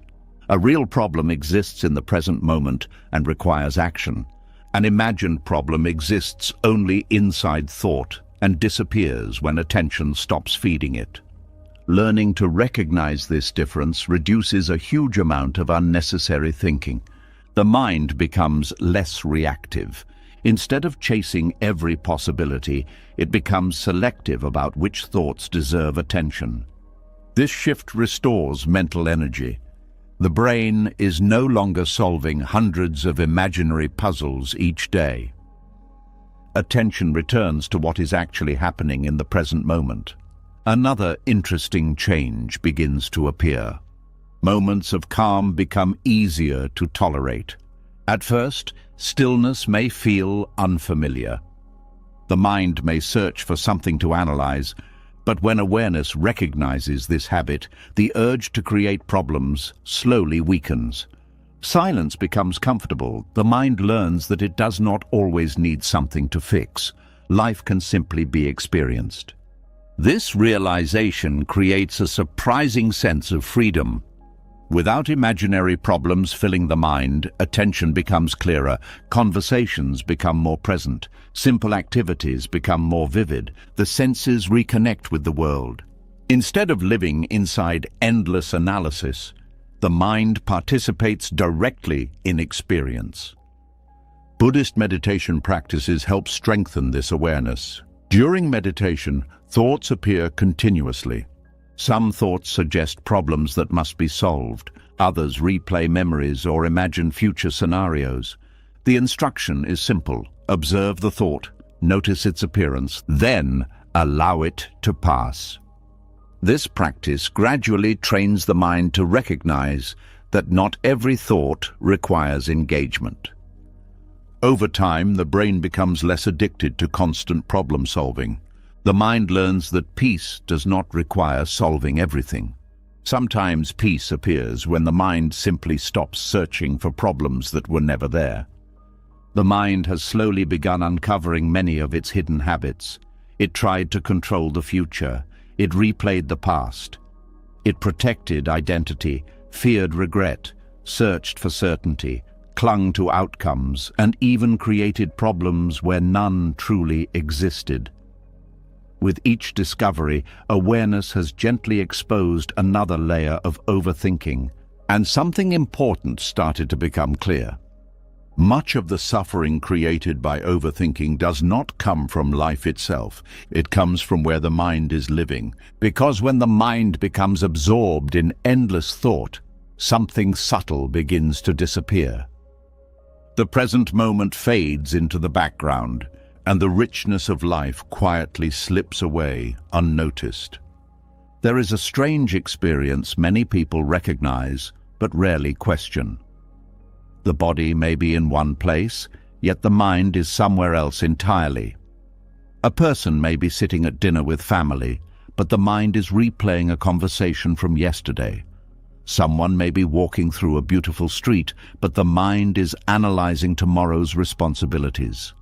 A real problem exists in the present moment and requires action. An imagined problem exists only inside thought and disappears when attention stops feeding it. Learning to recognize this difference reduces a huge amount of unnecessary thinking. The mind becomes less reactive. Instead of chasing every possibility, it becomes selective about which thoughts deserve attention. This shift restores mental energy. The brain is no longer solving hundreds of imaginary puzzles each day. Attention returns to what is actually happening in the present moment. Another interesting change begins to appear. Moments of calm become easier to tolerate. At first, stillness may feel unfamiliar. The mind may search for something to analyze, but when awareness recognizes this habit, the urge to create problems slowly weakens. Silence becomes comfortable. The mind learns that it does not always need something to fix. Life can simply be experienced. This realization creates a surprising sense of freedom. Without imaginary problems filling the mind, attention becomes clearer, conversations become more present, simple activities become more vivid, the senses reconnect with the world. Instead of living inside endless analysis, the mind participates directly in experience. Buddhist meditation practices help strengthen this awareness. During meditation, thoughts appear continuously. Some thoughts suggest problems that must be solved. Others replay memories or imagine future scenarios. The instruction is simple. Observe the thought, notice its appearance, then allow it to pass. This practice gradually trains the mind to recognize that not every thought requires engagement. Over time, the brain becomes less addicted to constant problem solving. The mind learns that peace does not require solving everything. Sometimes peace appears when the mind simply stops searching for problems that were never there. The mind has slowly begun uncovering many of its hidden habits. It tried to control the future. It replayed the past. It protected identity, feared regret, searched for certainty, clung to outcomes, and even created problems where none truly existed. With each discovery, awareness has gently exposed another layer of overthinking, and something important started to become clear. Much of the suffering created by overthinking does not come from life itself. It comes from where the mind is living. Because when the mind becomes absorbed in endless thought, something subtle begins to disappear. The present moment fades into the background, and the richness of life quietly slips away unnoticed. There is a strange experience many people recognize but rarely question. The body may be in one place, yet the mind is somewhere else entirely. A person may be sitting at dinner with family, but the mind is replaying a conversation from yesterday. Someone may be walking through a beautiful street, but the mind is analyzing tomorrow's responsibilities.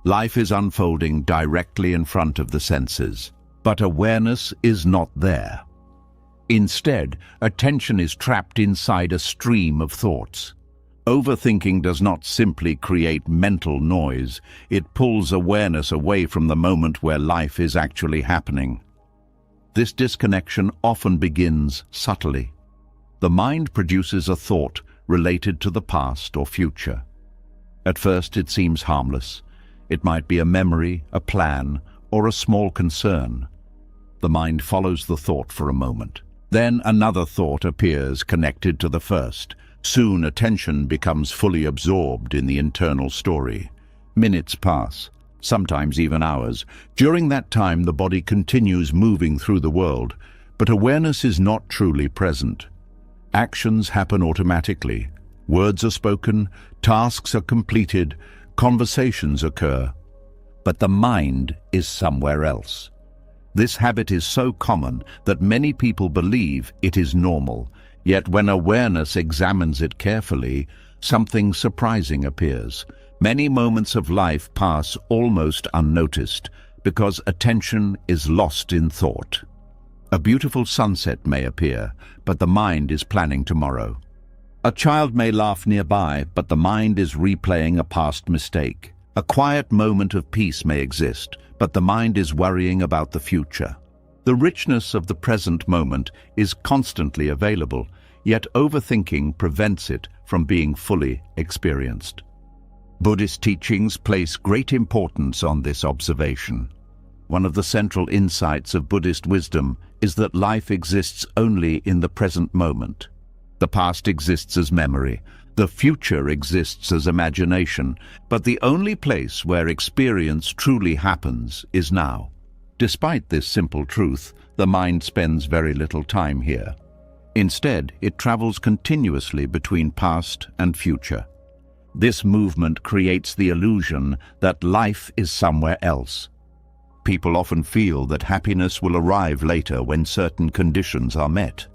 Life is unfolding directly in front of the senses, but awareness is not there. Instead, attention is trapped inside a stream of thoughts. Overthinking does not simply create mental noise, it pulls awareness away from the moment where life is actually happening. This disconnection often begins subtly. The mind produces a thought related to the past or future. At first it seems harmless. It might be a memory, a plan, or a small concern. The mind follows the thought for a moment. Then another thought appears connected to the first. Soon attention becomes fully absorbed in the internal story. Minutes pass. sometimes even hours. During that time, the body continues moving through the world, but awareness is not truly present. Actions happen automatically. Words are spoken, tasks are completed, conversations occur. But the mind is somewhere else. This habit is so common that many people believe it is normal, yet when awareness examines it carefully, something surprising appears. Many moments of life pass almost unnoticed because attention is lost in thought. A beautiful sunset may appear, but the mind is planning tomorrow. A child may laugh nearby, but the mind is replaying a past mistake. A quiet moment of peace may exist, but the mind is worrying about the future. The richness of the present moment is constantly available, yet overthinking prevents it from being fully experienced. Buddhist teachings place great importance on this observation. One of the central insights of Buddhist wisdom is that life exists only in the present moment. The past exists as memory. The future exists as imagination, but the only place where experience truly happens is now. Despite this simple truth, the mind spends very little time here. Instead, it travels continuously between past and future. This movement creates the illusion that life is somewhere else. People often feel that happiness will arrive later when certain conditions are met.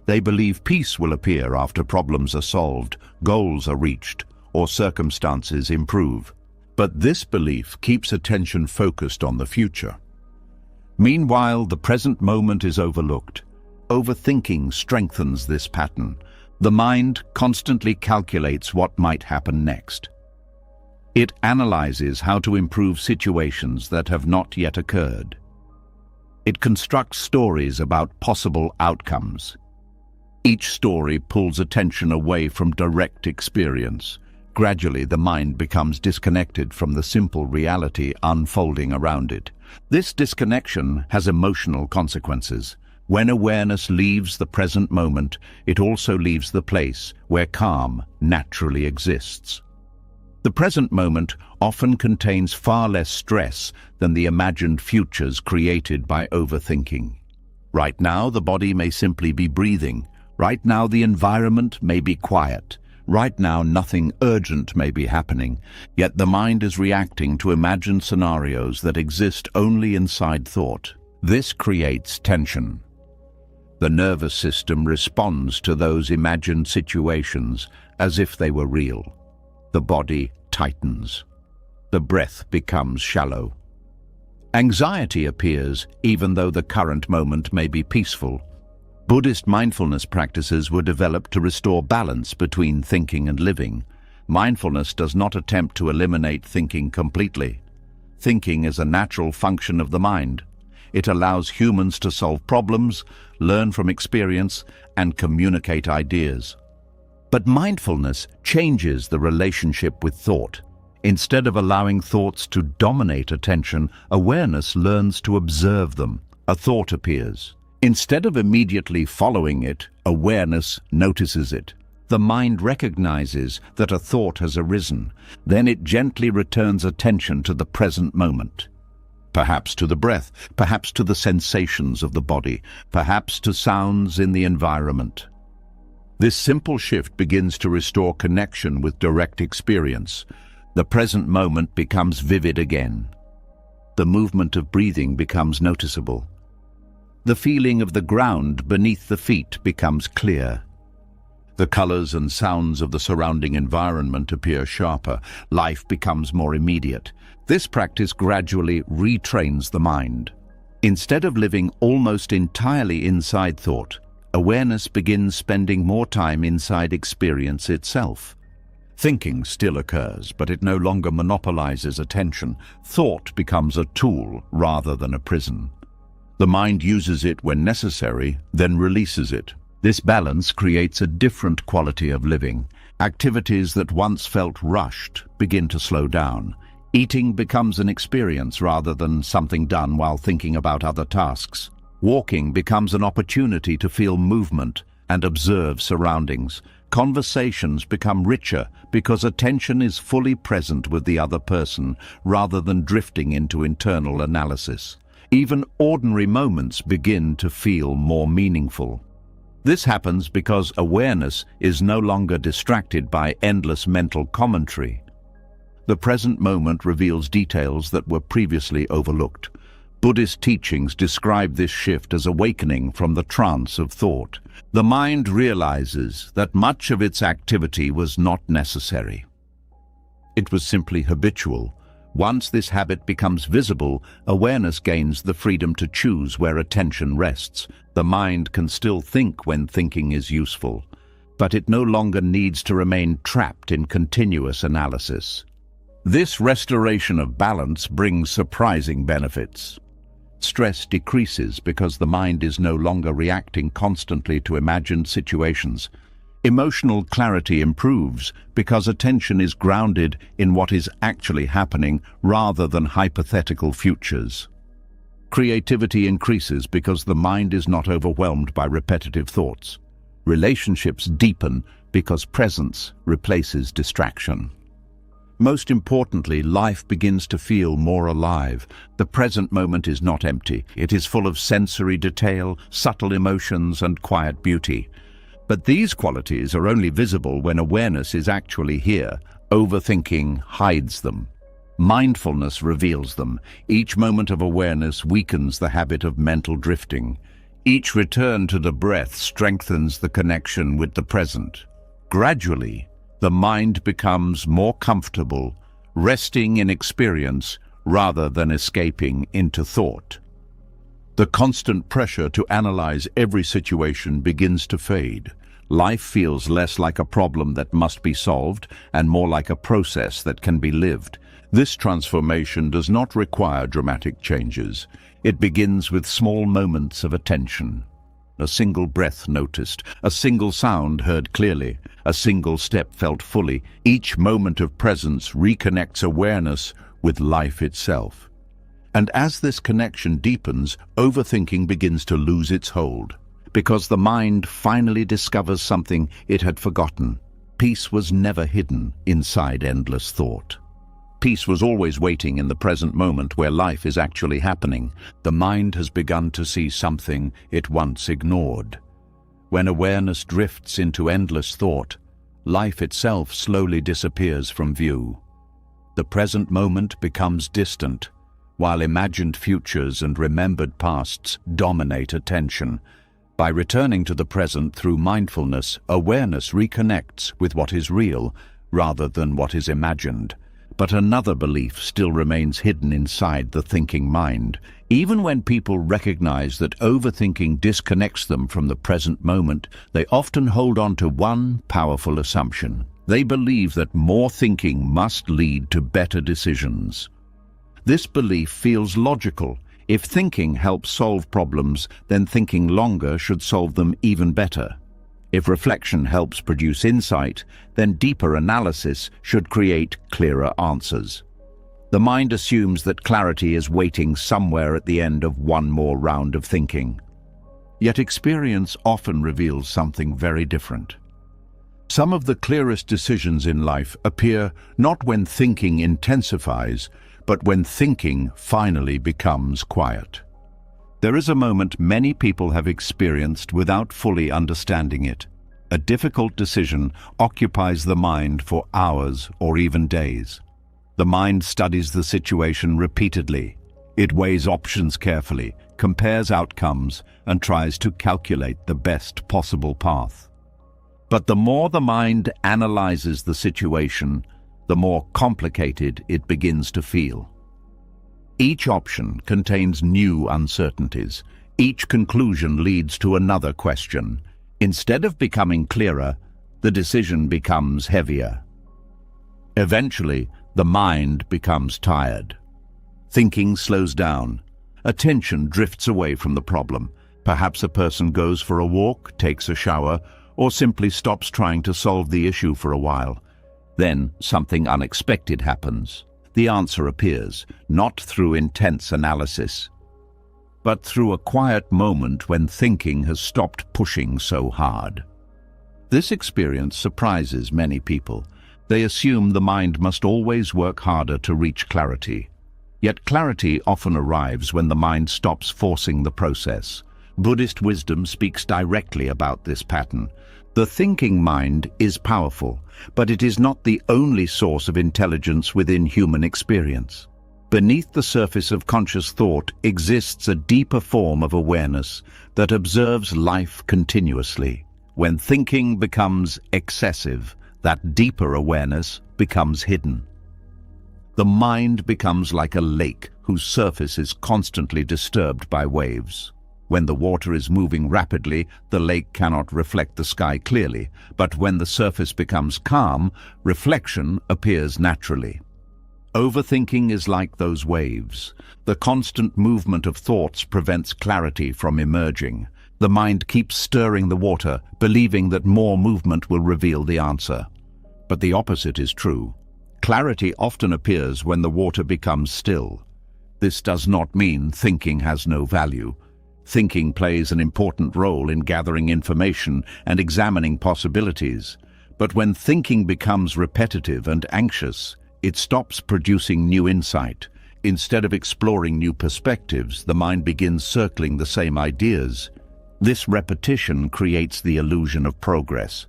They believe peace will appear after problems are solved, goals are reached, or circumstances improve. But this belief keeps attention focused on the future. Meanwhile, the present moment is overlooked. Overthinking strengthens this pattern. The mind constantly calculates what might happen next. It analyzes how to improve situations that have not yet occurred. It constructs stories about possible outcomes. Each story pulls attention away from direct experience. Gradually, the mind becomes disconnected from the simple reality unfolding around it. This disconnection has emotional consequences. When awareness leaves the present moment, it also leaves the place where calm naturally exists. The present moment often contains far less stress than the imagined futures created by overthinking. Right now, the body may simply be breathing. Right now, the environment may be quiet. Right now, nothing urgent may be happening, yet the mind is reacting to imagined scenarios that exist only inside thought. This creates tension. The nervous system responds to those imagined situations as if they were real. The body tightens. The breath becomes shallow. Anxiety appears even though the current moment may be peaceful. Buddhist mindfulness practices were developed to restore balance between thinking and living. Mindfulness does not attempt to eliminate thinking completely. Thinking is a natural function of the mind. It allows humans to solve problems, learn from experience, and communicate ideas. But mindfulness changes the relationship with thought. Instead of allowing thoughts to dominate attention, awareness learns to observe them. A thought appears. Instead of immediately following it, awareness notices it. The mind recognizes that a thought has arisen. Then it gently returns attention to the present moment. Perhaps to the breath, perhaps to the sensations of the body, perhaps to sounds in the environment. This simple shift begins to restore connection with direct experience. The present moment becomes vivid again. The movement of breathing becomes noticeable. The feeling of the ground beneath the feet becomes clear. The colors and sounds of the surrounding environment appear sharper. Life becomes more immediate. This practice gradually retrains the mind. Instead of living almost entirely inside thought, awareness begins spending more time inside experience itself. Thinking still occurs, but it no longer monopolizes attention. Thought becomes a tool rather than a prison. The mind uses it when necessary, then releases it. This balance creates a different quality of living. Activities that once felt rushed begin to slow down. Eating becomes an experience rather than something done while thinking about other tasks. Walking becomes an opportunity to feel movement and observe surroundings. Conversations become richer because attention is fully present with the other person rather than drifting into internal analysis. Even ordinary moments begin to feel more meaningful. This happens because awareness is no longer distracted by endless mental commentary. The present moment reveals details that were previously overlooked. Buddhist teachings describe this shift as awakening from the trance of thought. The mind realizes that much of its activity was not necessary. It was simply habitual. Once this habit becomes visible, awareness gains the freedom to choose where attention rests. The mind can still think when thinking is useful, but it no longer needs to remain trapped in continuous analysis. This restoration of balance brings surprising benefits. Stress decreases because the mind is no longer reacting constantly to imagined situations. Emotional clarity improves because attention is grounded in what is actually happening rather than hypothetical futures. Creativity increases because the mind is not overwhelmed by repetitive thoughts. Relationships deepen because presence replaces distraction. Most importantly, life begins to feel more alive. The present moment is not empty. It is full of sensory detail, subtle emotions, and quiet beauty. But these qualities are only visible when awareness is actually here. Overthinking hides them. Mindfulness reveals them. Each moment of awareness weakens the habit of mental drifting. Each return to the breath strengthens the connection with the present. Gradually, the mind becomes more comfortable, resting in experience rather than escaping into thought. The constant pressure to analyze every situation begins to fade. Life feels less like a problem that must be solved and more like a process that can be lived. This transformation does not require dramatic changes. It begins with small moments of attention. A single breath noticed, a single sound heard clearly, a single step felt fully. Each moment of presence reconnects awareness with life itself. And as this connection deepens, overthinking begins to lose its hold, because the mind finally discovers something it had forgotten. Peace was never hidden inside endless thought. Peace was always waiting in the present moment where life is actually happening. The mind has begun to see something it once ignored. When awareness drifts into endless thought, life itself slowly disappears from view. The present moment becomes distant, while imagined futures and remembered pasts dominate attention. By returning to the present through mindfulness, awareness reconnects with what is real rather than what is imagined. But another belief still remains hidden inside the thinking mind. Even when people recognize that overthinking disconnects them from the present moment, they often hold on to one powerful assumption. They believe that more thinking must lead to better decisions. This belief feels logical. If thinking helps solve problems, then thinking longer should solve them even better. If reflection helps produce insight, then deeper analysis should create clearer answers. The mind assumes that clarity is waiting somewhere at the end of one more round of thinking. Yet experience often reveals something very different. Some of the clearest decisions in life appear not when thinking intensifies, but when thinking finally becomes quiet. There is a moment many people have experienced without fully understanding it. A difficult decision occupies the mind for hours or even days. The mind studies the situation repeatedly. It weighs options carefully, compares outcomes, and tries to calculate the best possible path. But the more the mind analyzes the situation, the more complicated it begins to feel. Each option contains new uncertainties. Each conclusion leads to another question. Instead of becoming clearer, the decision becomes heavier. Eventually, the mind becomes tired. Thinking slows down. Attention drifts away from the problem. Perhaps a person goes for a walk, takes a shower, or simply stops trying to solve the issue for a while. Then something unexpected happens. The answer appears, not through intense analysis, but through a quiet moment when thinking has stopped pushing so hard. This experience surprises many people. They assume the mind must always work harder to reach clarity. Yet clarity often arrives when the mind stops forcing the process. Buddhist wisdom speaks directly about this pattern. The thinking mind is powerful, but it is not the only source of intelligence within human experience. Beneath the surface of conscious thought exists a deeper form of awareness that observes life continuously. When thinking becomes excessive, that deeper awareness becomes hidden. The mind becomes like a lake whose surface is constantly disturbed by waves. When the water is moving rapidly, the lake cannot reflect the sky clearly, but when the surface becomes calm, reflection appears naturally. Overthinking is like those waves. The constant movement of thoughts prevents clarity from emerging. The mind keeps stirring the water, believing that more movement will reveal the answer. But the opposite is true. Clarity often appears when the water becomes still. This does not mean thinking has no value. Thinking plays an important role in gathering information and examining possibilities. But when thinking becomes repetitive and anxious, it stops producing new insight. Instead of exploring new perspectives, the mind begins circling the same ideas. This repetition creates the illusion of progress.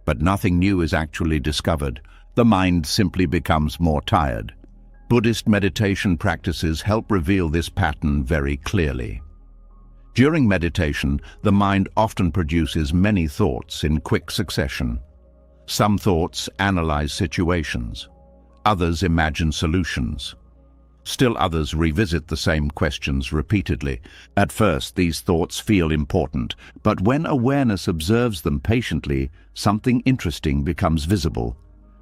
But nothing new is actually discovered. The mind simply becomes more tired. Buddhist meditation practices help reveal this pattern very clearly. During meditation, the mind often produces many thoughts in quick succession. Some thoughts analyze situations. Others imagine solutions. Still others revisit the same questions repeatedly. At first, these thoughts feel important, but when awareness observes them patiently, something interesting becomes visible.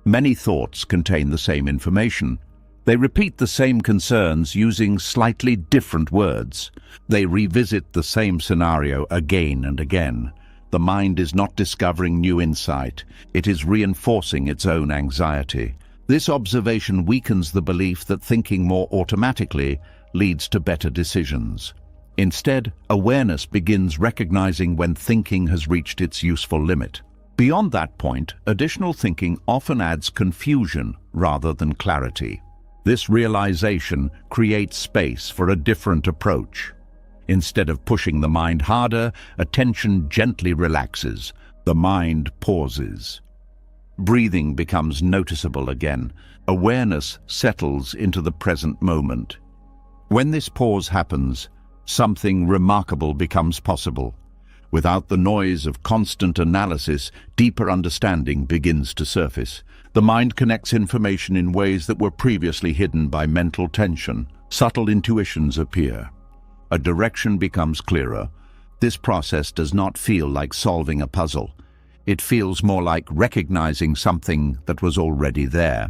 Many thoughts contain the same information. They repeat the same concerns using slightly different words. They revisit the same scenario again and again. The mind is not discovering new insight. It is reinforcing its own anxiety. This observation weakens the belief that thinking more automatically leads to better decisions. Instead, awareness begins recognizing when thinking has reached its useful limit. Beyond that point, additional thinking often adds confusion rather than clarity. This realization creates space for a different approach. Instead of pushing the mind harder, attention gently relaxes. The mind pauses. Breathing becomes noticeable again. Awareness settles into the present moment. When this pause happens, something remarkable becomes possible. Without the noise of constant analysis, deeper understanding begins to surface. The mind connects information in ways that were previously hidden by mental tension. Subtle intuitions appear. A direction becomes clearer. This process does not feel like solving a puzzle. It feels more like recognizing something that was already there.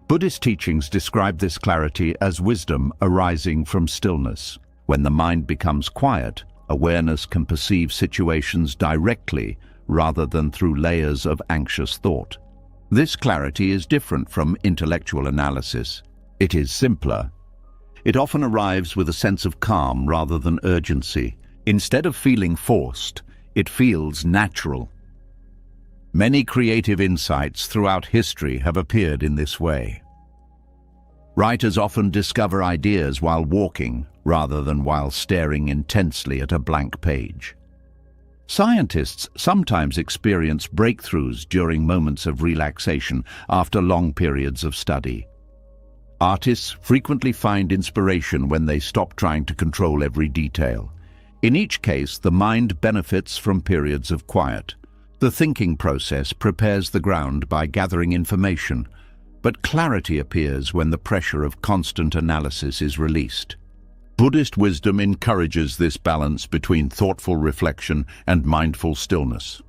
Buddhist teachings describe this clarity as wisdom arising from stillness. When the mind becomes quiet, awareness can perceive situations directly rather than through layers of anxious thought. This clarity is different from intellectual analysis. It is simpler. It often arrives with a sense of calm rather than urgency. Instead of feeling forced, it feels natural. Many creative insights throughout history have appeared in this way. Writers often discover ideas while walking rather than while staring intensely at a blank page. Scientists sometimes experience breakthroughs during moments of relaxation after long periods of study. Artists frequently find inspiration when they stop trying to control every detail. In each case, the mind benefits from periods of quiet. The thinking process prepares the ground by gathering information, but clarity appears when the pressure of constant analysis is released. Buddhist wisdom encourages this balance between thoughtful reflection and mindful stillness.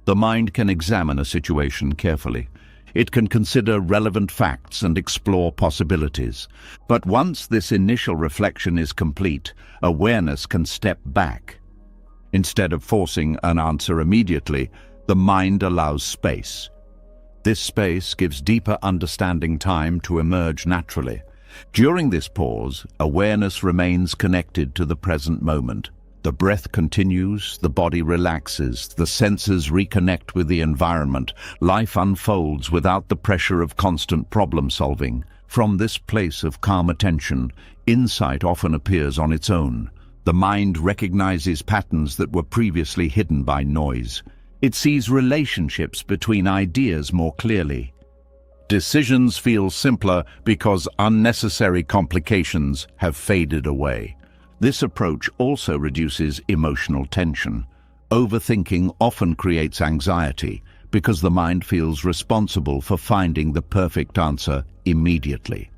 The mind can examine a situation carefully. It can consider relevant facts and explore possibilities. But once this initial reflection is complete, awareness can step back. Instead of forcing an answer immediately, the mind allows space. This space gives deeper understanding time to emerge naturally. During this pause, awareness remains connected to the present moment. The breath continues, the body relaxes, the senses reconnect with the environment. Life unfolds without the pressure of constant problem-solving. From this place of calm attention, insight often appears on its own. The mind recognizes patterns that were previously hidden by noise. It sees relationships between ideas more clearly. Decisions feel simpler because unnecessary complications have faded away. This approach also reduces emotional tension. Overthinking often creates anxiety because the mind feels responsible for finding the perfect answer immediately.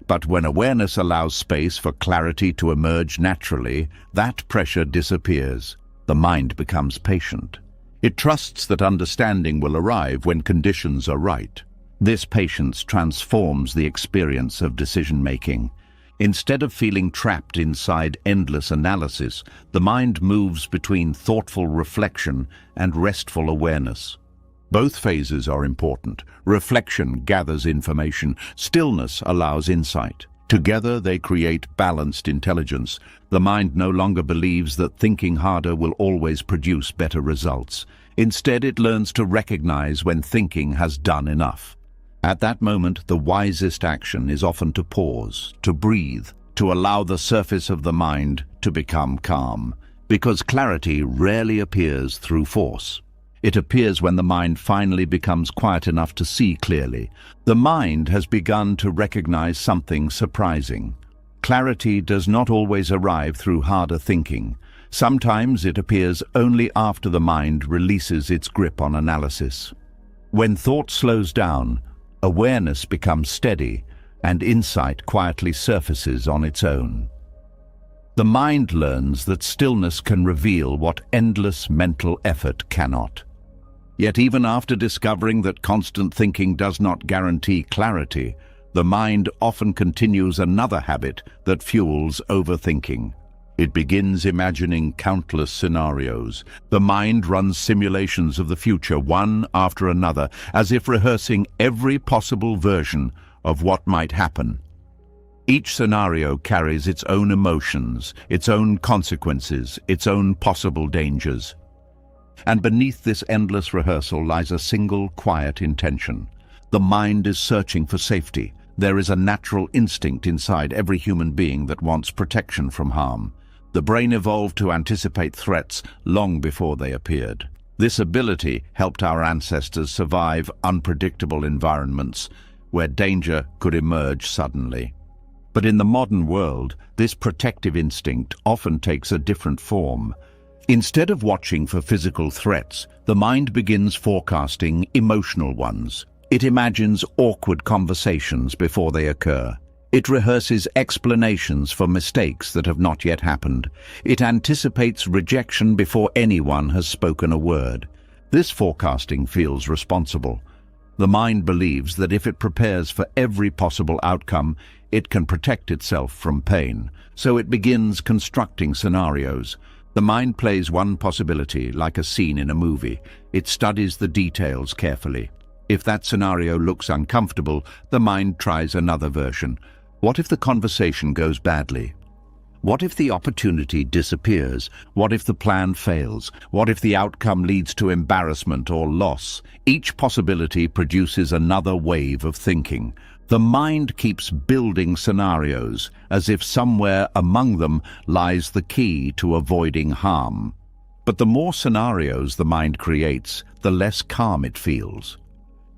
But when awareness allows space for clarity to emerge naturally, that pressure disappears. The mind becomes patient. It trusts that understanding will arrive when conditions are right. This patience transforms the experience of decision-making. Instead of feeling trapped inside endless analysis, the mind moves between thoughtful reflection and restful awareness. Both phases are important. Reflection gathers information. Stillness allows insight. Together they create balanced intelligence. The mind no longer believes that thinking harder will always produce better results. Instead, it learns to recognize when thinking has done enough. At that moment, the wisest action is often to pause, to breathe, to allow the surface of the mind to become calm. Because clarity rarely appears through force. It appears when the mind finally becomes quiet enough to see clearly. The mind has begun to recognize something surprising. Clarity does not always arrive through harder thinking. Sometimes it appears only after the mind releases its grip on analysis. When thought slows down, awareness becomes steady, and insight quietly surfaces on its own. The mind learns that stillness can reveal what endless mental effort cannot. Yet even after discovering that constant thinking does not guarantee clarity, the mind often continues another habit that fuels overthinking. It begins imagining countless scenarios. The mind runs simulations of the future, one after another, as if rehearsing every possible version of what might happen. Each scenario carries its own emotions, its own consequences, its own possible dangers. And beneath this endless rehearsal lies a single, quiet intention. The mind is searching for safety. There is a natural instinct inside every human being that wants protection from harm. The brain evolved to anticipate threats long before they appeared. This ability helped our ancestors survive unpredictable environments where danger could emerge suddenly. But in the modern world, this protective instinct often takes a different form. Instead of watching for physical threats, the mind begins forecasting emotional ones. It imagines awkward conversations before they occur. It rehearses explanations for mistakes that have not yet happened. It anticipates rejection before anyone has spoken a word. This forecasting feels responsible. The mind believes that if it prepares for every possible outcome, it can protect itself from pain. So it begins constructing scenarios. The mind plays one possibility like a scene in a movie. It studies the details carefully. If that scenario looks uncomfortable, the mind tries another version. What if the conversation goes badly? What if the opportunity disappears? What if the plan fails? What if the outcome leads to embarrassment or loss? Each possibility produces another wave of thinking. The mind keeps building scenarios, as if somewhere among them lies the key to avoiding harm. But the more scenarios the mind creates, the less calm it feels.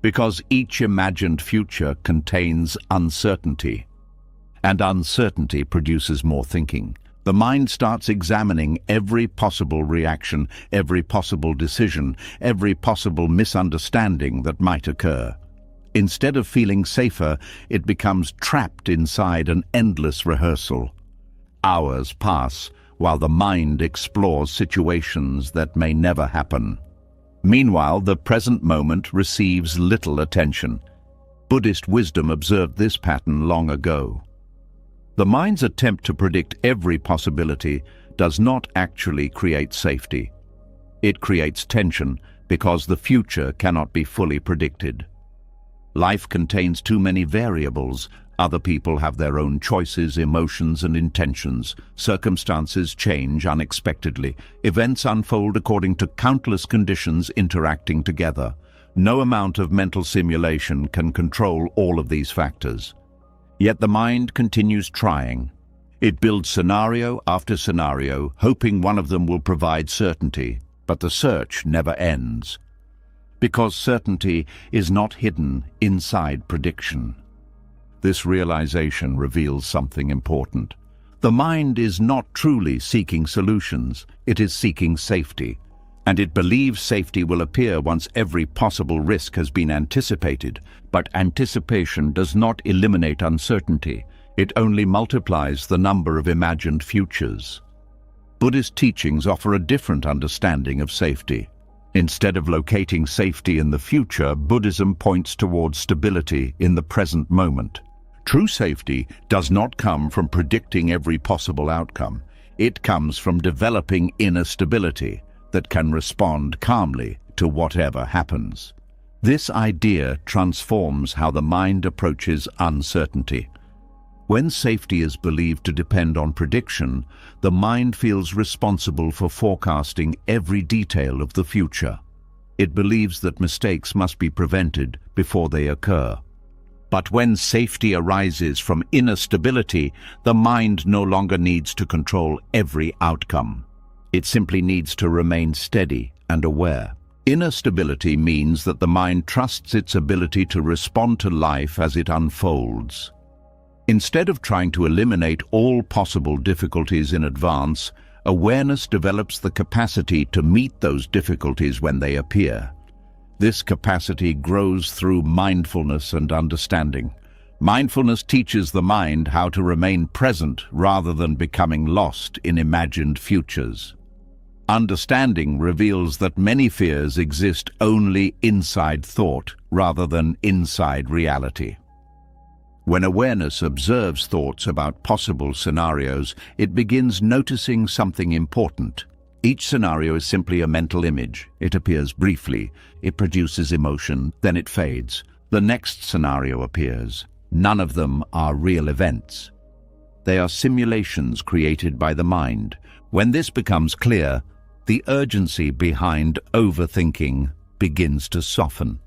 Because each imagined future contains uncertainty. And uncertainty produces more thinking. The mind starts examining every possible reaction, every possible decision, every possible misunderstanding that might occur. Instead of feeling safer, it becomes trapped inside an endless rehearsal. Hours pass while the mind explores situations that may never happen. Meanwhile, the present moment receives little attention. Buddhist wisdom observed this pattern long ago. The mind's attempt to predict every possibility does not actually create safety. It creates tension because the future cannot be fully predicted. Life contains too many variables, Other people have their own choices, emotions, and intentions. Circumstances change unexpectedly. Events unfold according to countless conditions interacting together. No amount of mental simulation can control all of these factors. Yet the mind continues trying. It builds scenario after scenario, hoping one of them will provide certainty, but the search never ends. Because certainty is not hidden inside prediction. This realization reveals something important. The mind is not truly seeking solutions, it is seeking safety. And it believes safety will appear once every possible risk has been anticipated. But anticipation does not eliminate uncertainty. It only multiplies the number of imagined futures. Buddhist teachings offer a different understanding of safety. Instead of locating safety in the future, Buddhism points towards stability in the present moment. True safety does not come from predicting every possible outcome. It comes from developing inner stability that can respond calmly to whatever happens. This idea transforms how the mind approaches uncertainty. When safety is believed to depend on prediction, the mind feels responsible for forecasting every detail of the future. It believes that mistakes must be prevented before they occur. But when safety arises from inner stability, the mind no longer needs to control every outcome. It simply needs to remain steady and aware. Inner stability means that the mind trusts its ability to respond to life as it unfolds. Instead of trying to eliminate all possible difficulties in advance, awareness develops the capacity to meet those difficulties when they appear. This capacity grows through mindfulness and understanding. Mindfulness teaches the mind how to remain present rather than becoming lost in imagined futures. Understanding reveals that many fears exist only inside thought rather than inside reality. When awareness observes thoughts about possible scenarios, it begins noticing something important. Each scenario is simply a mental image. It appears briefly, it produces emotion, then it fades. The next scenario appears. None of them are real events. They are simulations created by the mind. When this becomes clear, the urgency behind overthinking begins to soften.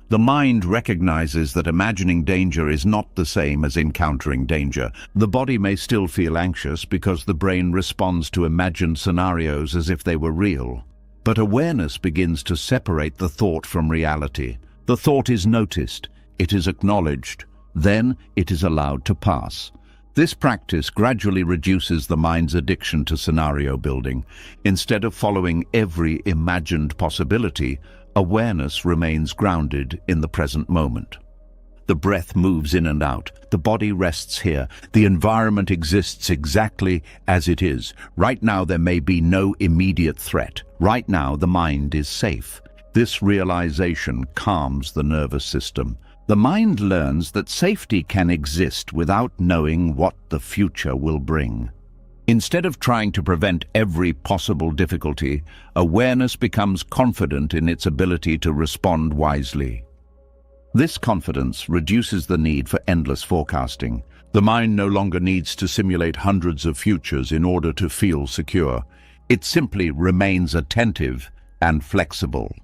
The mind recognizes that imagining danger is not the same as encountering danger. The body may still feel anxious because the brain responds to imagined scenarios as if they were real. But awareness begins to separate the thought from reality. The thought is noticed, it is acknowledged, then it is allowed to pass. This practice gradually reduces the mind's addiction to scenario building. Instead of following every imagined possibility, awareness remains grounded in the present moment. The breath moves in and out. The body rests here. The environment exists exactly as it is. Right now there may be no immediate threat. Right now the mind is safe. This realization calms the nervous system. The mind learns that safety can exist without knowing what the future will bring. Instead of trying to prevent every possible difficulty, awareness becomes confident in its ability to respond wisely. This confidence reduces the need for endless forecasting. The mind no longer needs to simulate hundreds of futures in order to feel secure. It simply remains attentive and flexible.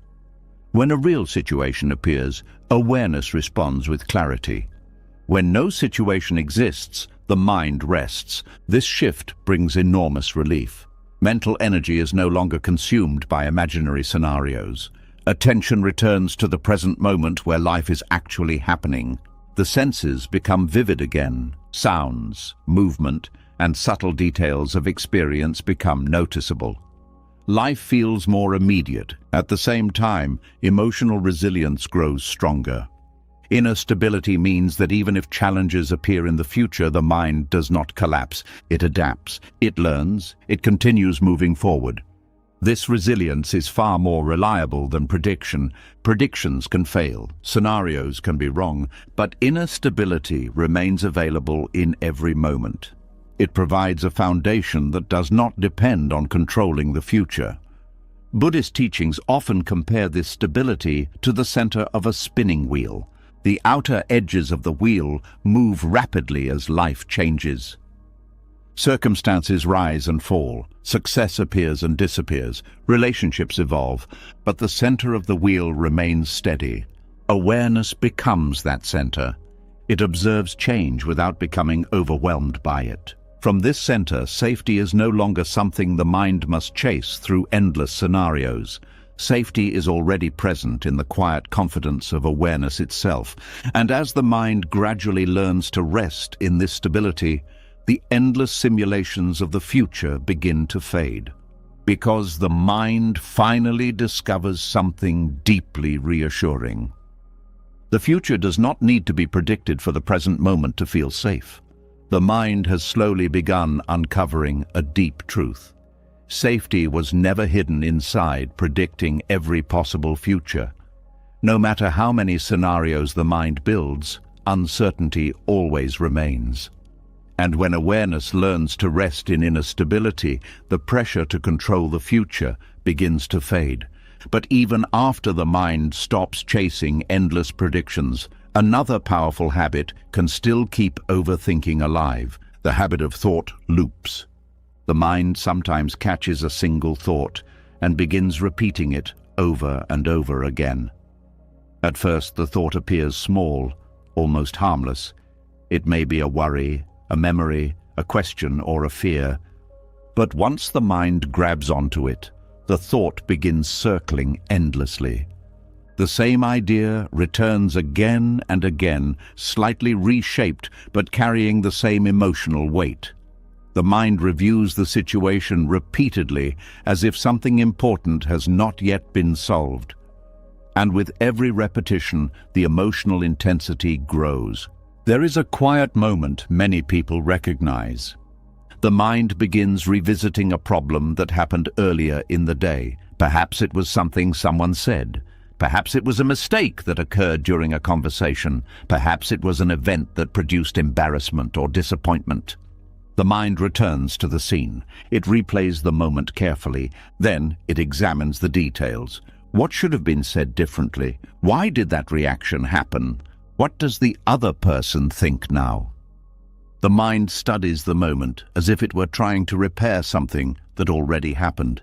When a real situation appears, awareness responds with clarity. When no situation exists, the mind rests. This shift brings enormous relief. Mental energy is no longer consumed by imaginary scenarios. Attention returns to the present moment where life is actually happening. The senses become vivid again. Sounds, movement, and subtle details of experience become noticeable. Life feels more immediate. At the same time, emotional resilience grows stronger. Inner stability means that even if challenges appear in the future, the mind does not collapse. It adapts, it learns, it continues moving forward. This resilience is far more reliable than prediction. Predictions can fail, scenarios can be wrong, but inner stability remains available in every moment. It provides a foundation that does not depend on controlling the future. Buddhist teachings often compare this stability to the center of a spinning wheel. The outer edges of the wheel move rapidly as life changes. Circumstances rise and fall, success appears and disappears, relationships evolve, but the center of the wheel remains steady. Awareness becomes that center. It observes change without becoming overwhelmed by it. From this center, safety is no longer something the mind must chase through endless scenarios. Safety is already present in the quiet confidence of awareness itself, and as the mind gradually learns to rest in this stability, the endless simulations of the future begin to fade. Because the mind finally discovers something deeply reassuring. The future does not need to be predicted for the present moment to feel safe. The mind has slowly begun uncovering a deep truth. Safety was never hidden inside predicting every possible future. No matter how many scenarios the mind builds, uncertainty always remains. And when awareness learns to rest in inner stability, the pressure to control the future begins to fade. But even after the mind stops chasing endless predictions, another powerful habit can still keep overthinking alive, the habit of thought loops. The mind sometimes catches a single thought and begins repeating it over and over again. At first, the thought appears small, almost harmless. It may be a worry, a memory, a question, or a fear. But once the mind grabs onto it, the thought begins circling endlessly. The same idea returns again and again, slightly reshaped but carrying the same emotional weight. The mind reviews the situation repeatedly as if something important has not yet been solved. And with every repetition, the emotional intensity grows. There is a quiet moment many people recognize. The mind begins revisiting a problem that happened earlier in the day. Perhaps it was something someone said. Perhaps it was a mistake that occurred during a conversation. Perhaps it was an event that produced embarrassment or disappointment. The mind returns to the scene. It replays the moment carefully. Then it examines the details. What should have been said differently? Why did that reaction happen? What does the other person think now? The mind studies the moment as if it were trying to repair something that already happened.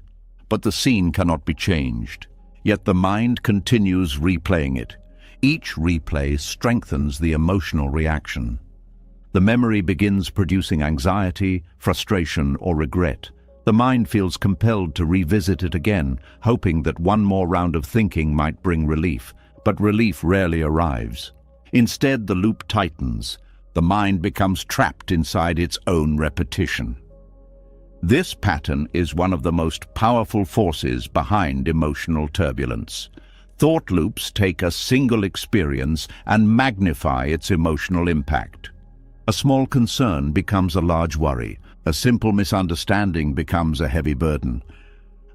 But the scene cannot be changed. Yet the mind continues replaying it. Each replay strengthens the emotional reaction. The memory begins producing anxiety, frustration, or regret. The mind feels compelled to revisit it again, hoping that one more round of thinking might bring relief, but relief rarely arrives. Instead, the loop tightens. The mind becomes trapped inside its own repetition. This pattern is one of the most powerful forces behind emotional turbulence. Thought loops take a single experience and magnify its emotional impact. A small concern becomes a large worry. A simple misunderstanding becomes a heavy burden.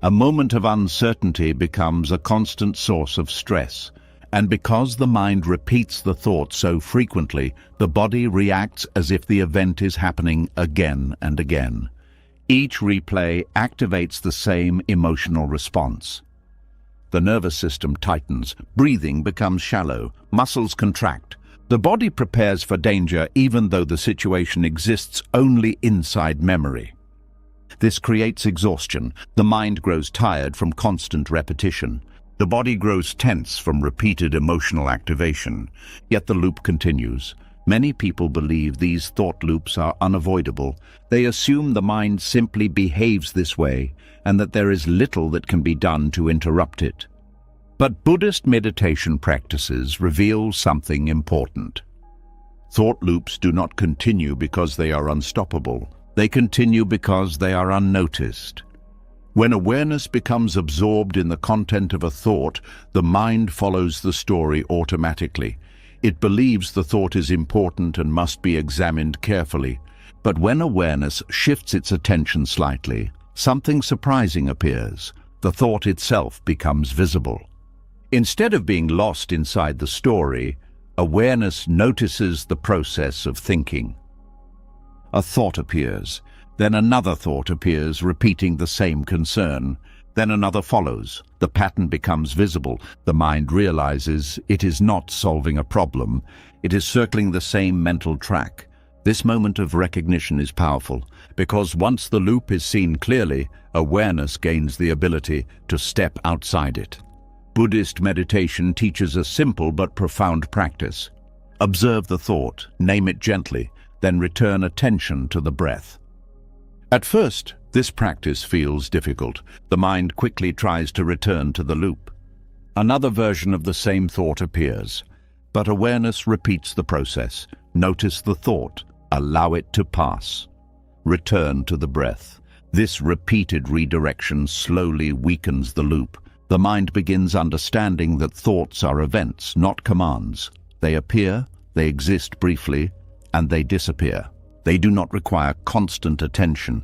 A moment of uncertainty becomes a constant source of stress. And because the mind repeats the thought so frequently, the body reacts as if the event is happening again and again. Each replay activates the same emotional response. The nervous system tightens, breathing becomes shallow, muscles contract. The body prepares for danger even though the situation exists only inside memory. This creates exhaustion. The mind grows tired from constant repetition. The body grows tense from repeated emotional activation, yet the loop continues. Many people believe these thought loops are unavoidable. They assume the mind simply behaves this way and that there is little that can be done to interrupt it. But Buddhist meditation practices reveal something important. Thought loops do not continue because they are unstoppable. They continue because they are unnoticed. When awareness becomes absorbed in the content of a thought, the mind follows the story automatically. It believes the thought is important and must be examined carefully. But when awareness shifts its attention slightly, something surprising appears. The thought itself becomes visible. Instead of being lost inside the story, awareness notices the process of thinking. A thought appears. Then another thought appears, repeating the same concern. Then another follows. The pattern becomes visible. The mind realizes it is not solving a problem. It is circling the same mental track. This moment of recognition is powerful, because once the loop is seen clearly, awareness gains the ability to step outside it. Buddhist meditation teaches a simple but profound practice. Observe the thought, name it gently, then return attention to the breath. At first, this practice feels difficult. The mind quickly tries to return to the loop. Another version of the same thought appears, but awareness repeats the process. Notice the thought, allow it to pass. Return to the breath. This repeated redirection slowly weakens the loop. The mind begins understanding that thoughts are events, not commands. They appear, they exist briefly, and they disappear. They do not require constant attention.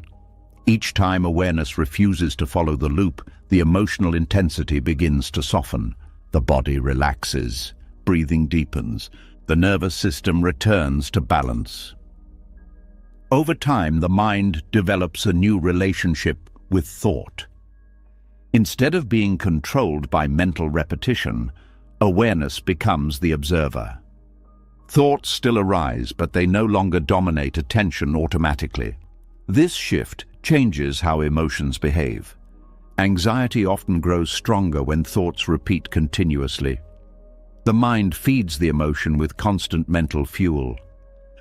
Each time awareness refuses to follow the loop, the emotional intensity begins to soften. The body relaxes, breathing deepens, the nervous system returns to balance. Over time, the mind develops a new relationship with thought. Instead of being controlled by mental repetition, awareness becomes the observer. Thoughts still arise, but they no longer dominate attention automatically. This shift changes how emotions behave. Anxiety often grows stronger when thoughts repeat continuously. The mind feeds the emotion with constant mental fuel.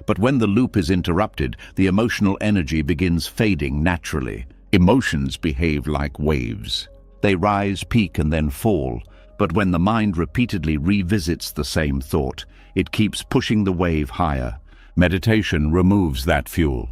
But when the loop is interrupted, the emotional energy begins fading naturally. Emotions behave like waves. They rise, peak, and then fall. But when the mind repeatedly revisits the same thought, it keeps pushing the wave higher. Meditation removes that fuel.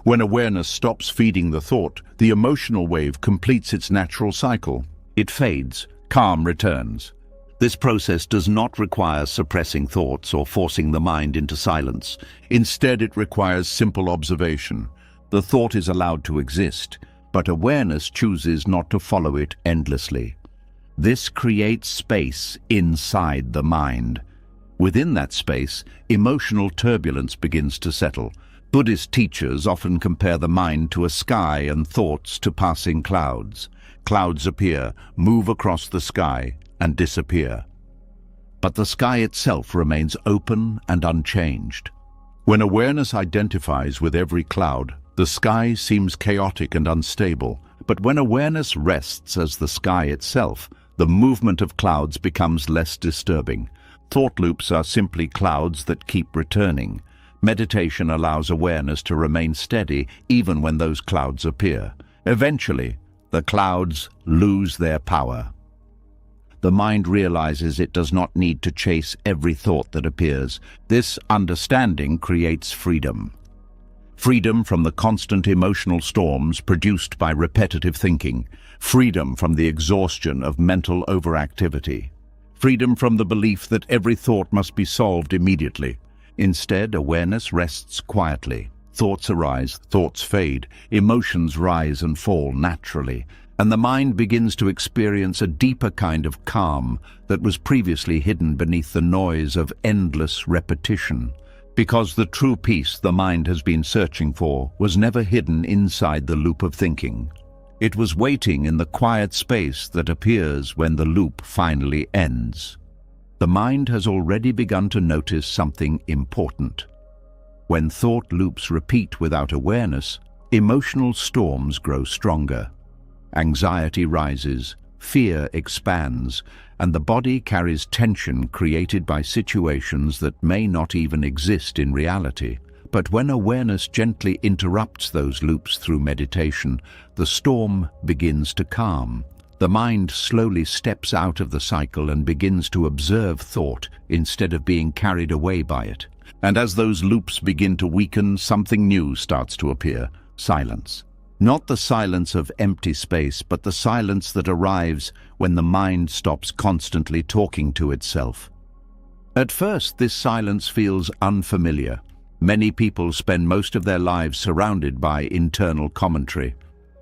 When awareness stops feeding the thought, the emotional wave completes its natural cycle. It fades, calm returns. This process does not require suppressing thoughts or forcing the mind into silence. Instead, it requires simple observation. The thought is allowed to exist, but awareness chooses not to follow it endlessly. This creates space inside the mind. Within that space, emotional turbulence begins to settle. Buddhist teachers often compare the mind to a sky and thoughts to passing clouds. Clouds appear, move across the sky, and disappear. But the sky itself remains open and unchanged. When awareness identifies with every cloud, the sky seems chaotic and unstable. But when awareness rests as the sky itself, the movement of clouds becomes less disturbing. Thought loops are simply clouds that keep returning. Meditation allows awareness to remain steady even when those clouds appear. Eventually, the clouds lose their power. The mind realizes it does not need to chase every thought that appears. This understanding creates freedom. Freedom from the constant emotional storms produced by repetitive thinking. Freedom from the exhaustion of mental overactivity. Freedom from the belief that every thought must be solved immediately. Instead, awareness rests quietly. Thoughts arise, thoughts fade, emotions rise and fall naturally, and the mind begins to experience a deeper kind of calm that was previously hidden beneath the noise of endless repetition. Because the true peace the mind has been searching for was never hidden inside the loop of thinking. It was waiting in the quiet space that appears when the loop finally ends. The mind has already begun to notice something important. When thought loops repeat without awareness, emotional storms grow stronger. Anxiety rises, fear expands, and the body carries tension created by situations that may not even exist in reality. But when awareness gently interrupts those loops through meditation, the storm begins to calm. The mind slowly steps out of the cycle and begins to observe thought instead of being carried away by it. And as those loops begin to weaken, something new starts to appear: silence. Not the silence of empty space, but the silence that arrives when the mind stops constantly talking to itself. At first, this silence feels unfamiliar. Many people spend most of their lives surrounded by internal commentary.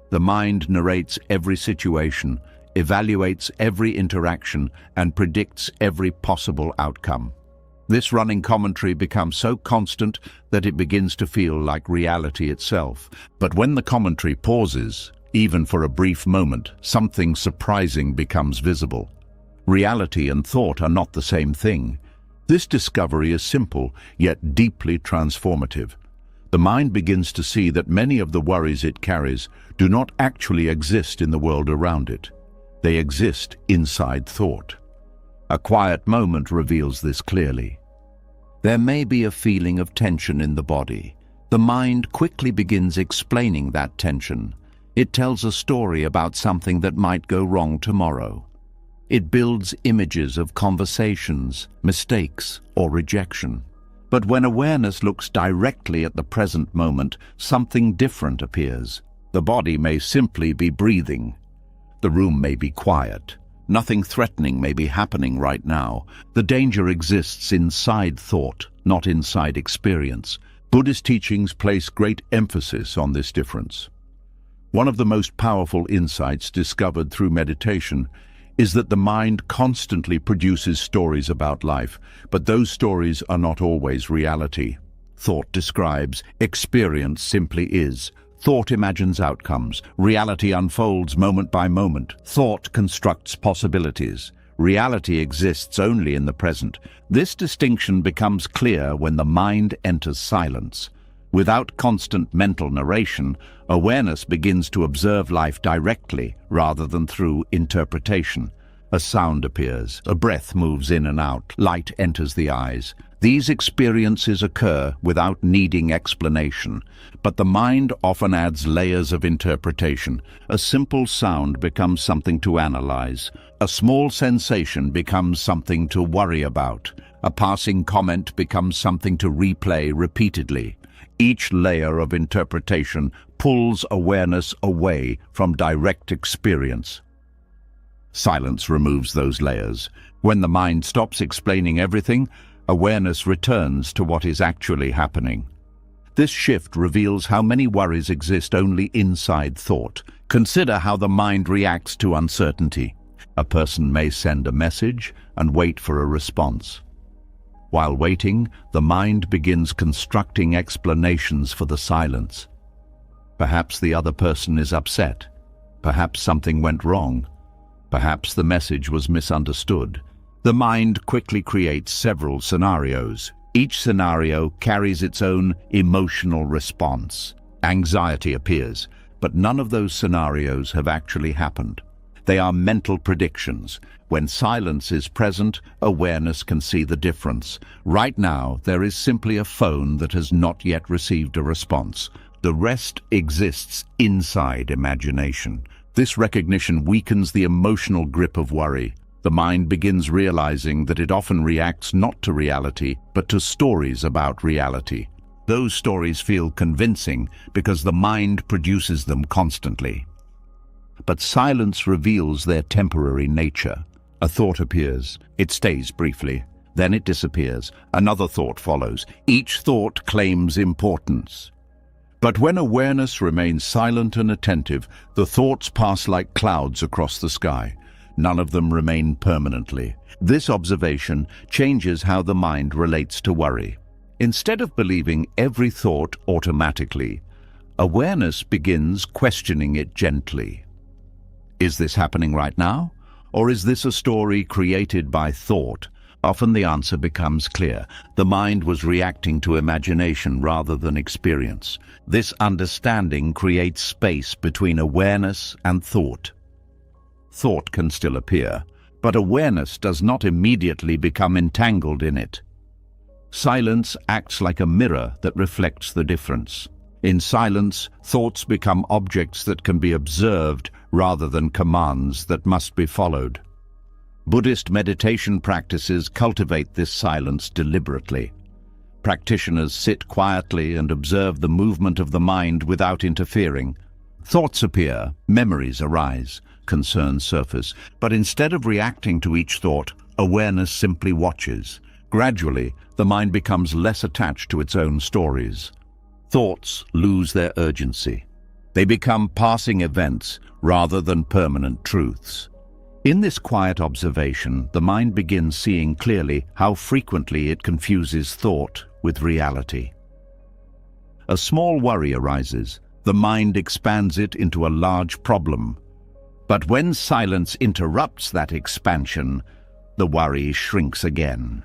The mind narrates every situation, evaluates every interaction, and predicts every possible outcome. This running commentary becomes so constant that it begins to feel like reality itself. But when the commentary pauses, Even for a brief moment, something surprising becomes visible. Reality and thought are not the same thing. This discovery is simple, yet deeply transformative. The mind begins to see that many of the worries it carries do not actually exist in the world around it. They exist inside thought. A quiet moment reveals this clearly. There may be a feeling of tension in the body. The mind quickly begins explaining that tension. It tells a story about something that might go wrong tomorrow. It builds images of conversations, mistakes, or rejection. But when awareness looks directly at the present moment, something different appears. The body may simply be breathing. The room may be quiet. Nothing threatening may be happening right now. The danger exists inside thought, not inside experience. Buddhist teachings place great emphasis on this difference. One of the most powerful insights discovered through meditation is that the mind constantly produces stories about life, but those stories are not always reality. Thought describes, experience simply is. Thought imagines outcomes. Reality unfolds moment by moment. Thought constructs possibilities. Reality exists only in the present. This distinction becomes clear when the mind enters silence. Without constant mental narration, awareness begins to observe life directly rather than through interpretation. A sound appears, a breath moves in and out, light enters the eyes. These experiences occur without needing explanation, but the mind often adds layers of interpretation. A simple sound becomes something to analyze. A small sensation becomes something to worry about. A passing comment becomes something to replay repeatedly. Each layer of interpretation pulls awareness away from direct experience. Silence removes those layers. When the mind stops explaining everything, awareness returns to what is actually happening. This shift reveals how many worries exist only inside thought. Consider how the mind reacts to uncertainty. A person may send a message and wait for a response. While waiting, the mind begins constructing explanations for the silence. Perhaps the other person is upset. Perhaps something went wrong. Perhaps the message was misunderstood. The mind quickly creates several scenarios. Each scenario carries its own emotional response. Anxiety appears, but none of those scenarios have actually happened. They are mental predictions. When silence is present, awareness can see the difference. Right now, there is simply a phone that has not yet received a response. The rest exists inside imagination. This recognition weakens the emotional grip of worry. The mind begins realizing that it often reacts not to reality, but to stories about reality. Those stories feel convincing because the mind produces them constantly. But silence reveals their temporary nature. A thought appears. It stays briefly. Then it disappears. Another thought follows. Each thought claims importance. But when awareness remains silent and attentive, the thoughts pass like clouds across the sky. None of them remain permanently. This observation changes how the mind relates to worry. Instead of believing every thought automatically, awareness begins questioning it gently. Is this happening right now? Or is this a story created by thought? Often the answer becomes clear. The mind was reacting to imagination rather than experience. This understanding creates space between awareness and thought. Thought can still appear, but awareness does not immediately become entangled in it. Silence acts like a mirror that reflects the difference. In silence, thoughts become objects that can be observed rather than commands that must be followed. Buddhist meditation practices cultivate this silence deliberately. Practitioners sit quietly and observe the movement of the mind without interfering. Thoughts appear, memories arise, concerns surface, but instead of reacting to each thought, awareness simply watches. Gradually, the mind becomes less attached to its own stories. Thoughts lose their urgency. They become passing events rather than permanent truths. In this quiet observation, the mind begins seeing clearly how frequently it confuses thought with reality. A small worry arises. The mind expands it into a large problem. But when silence interrupts that expansion, the worry shrinks again.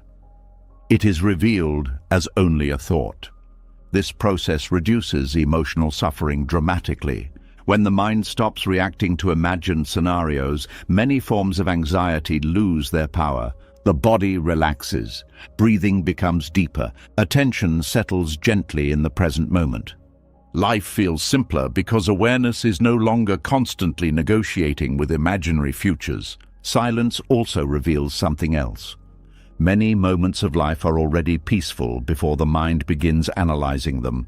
It is revealed as only a thought. This process reduces emotional suffering dramatically. When the mind stops reacting to imagined scenarios, many forms of anxiety lose their power. The body relaxes, breathing becomes deeper, attention settles gently in the present moment. Life feels simpler because awareness is no longer constantly negotiating with imaginary futures. Silence also reveals something else. Many moments of life are already peaceful before the mind begins analyzing them.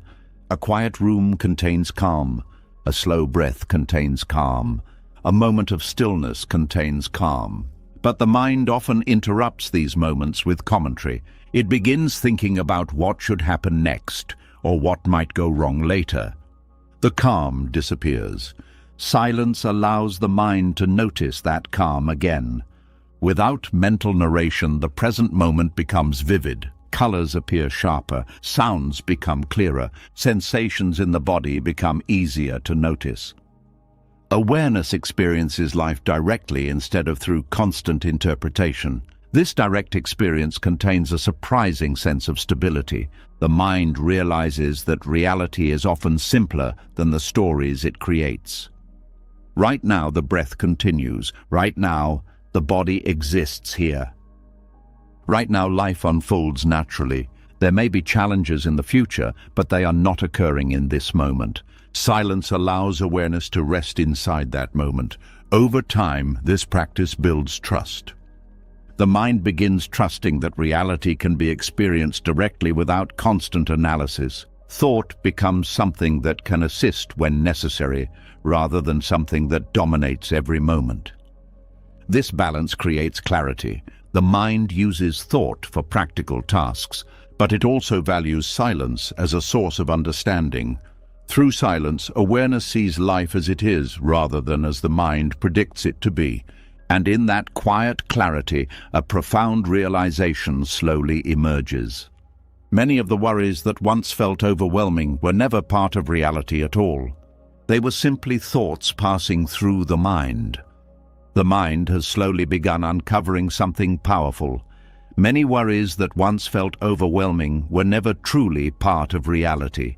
A quiet room contains calm. A slow breath contains calm. A moment of stillness contains calm. But the mind often interrupts these moments with commentary. It begins thinking about what should happen next, or what might go wrong later. The calm disappears. Silence allows the mind to notice that calm again. Without mental narration, the present moment becomes vivid. Colors appear sharper, sounds become clearer, sensations in the body become easier to notice. Awareness experiences life directly instead of through constant interpretation. This direct experience contains a surprising sense of stability. The mind realizes that reality is often simpler than the stories it creates. Right now, the breath continues. Right now, the body exists here. Right now, life unfolds naturally. There may be challenges in the future, but they are not occurring in this moment. Silence allows awareness to rest inside that moment. Over time, this practice builds trust. The mind begins trusting that reality can be experienced directly without constant analysis. Thought becomes something that can assist when necessary, rather than something that dominates every moment. This balance creates clarity. The mind uses thought for practical tasks, but it also values silence as a source of understanding. Through silence, awareness sees life as it is, rather than as the mind predicts it to be. And in that quiet clarity, a profound realization slowly emerges. Many of the worries that once felt overwhelming were never part of reality at all. They were simply thoughts passing through the mind. The mind has slowly begun uncovering something powerful. Many worries that once felt overwhelming were never truly part of reality.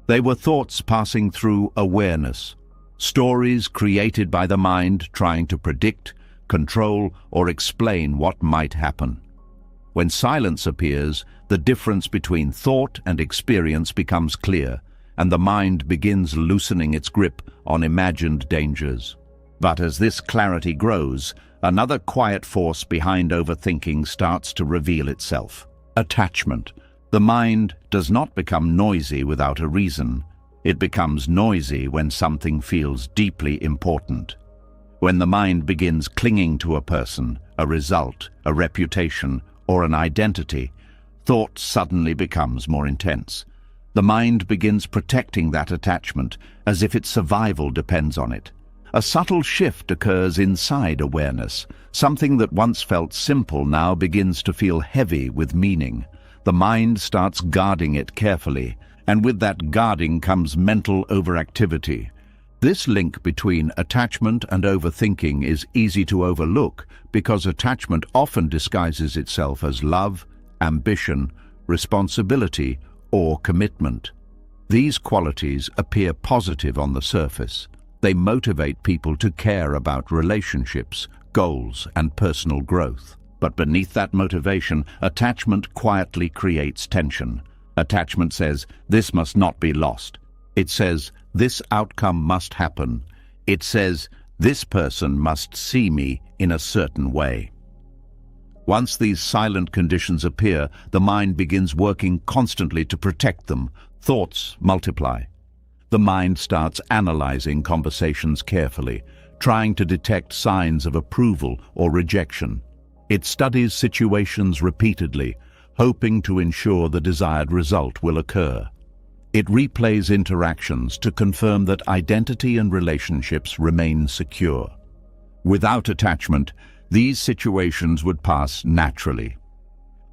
They were thoughts passing through awareness, stories created by the mind trying to predict, control, or explain what might happen. When silence appears, the difference between thought and experience becomes clear, and the mind begins loosening its grip on imagined dangers. But as this clarity grows, another quiet force behind overthinking starts to reveal itself: attachment. The mind does not become noisy without a reason. It becomes noisy when something feels deeply important. When the mind begins clinging to a person, a result, a reputation, or an identity, thought suddenly becomes more intense. The mind begins protecting that attachment as if its survival depends on it. A subtle shift occurs inside awareness. Something that once felt simple now begins to feel heavy with meaning. The mind starts guarding it carefully, and with that guarding comes mental overactivity. This link between attachment and overthinking is easy to overlook because attachment often disguises itself as love, ambition, responsibility, or commitment. These qualities appear positive on the surface. They motivate people to care about relationships, goals, and personal growth. But beneath that motivation, attachment quietly creates tension. Attachment says, "This must not be lost." It says, "This outcome must happen." It says, "This person must see me in a certain way." Once these silent conditions appear, the mind begins working constantly to protect them. Thoughts multiply. The mind starts analyzing conversations carefully, trying to detect signs of approval or rejection. It studies situations repeatedly, hoping to ensure the desired result will occur. It replays interactions to confirm that identity and relationships remain secure. Without attachment, these situations would pass naturally.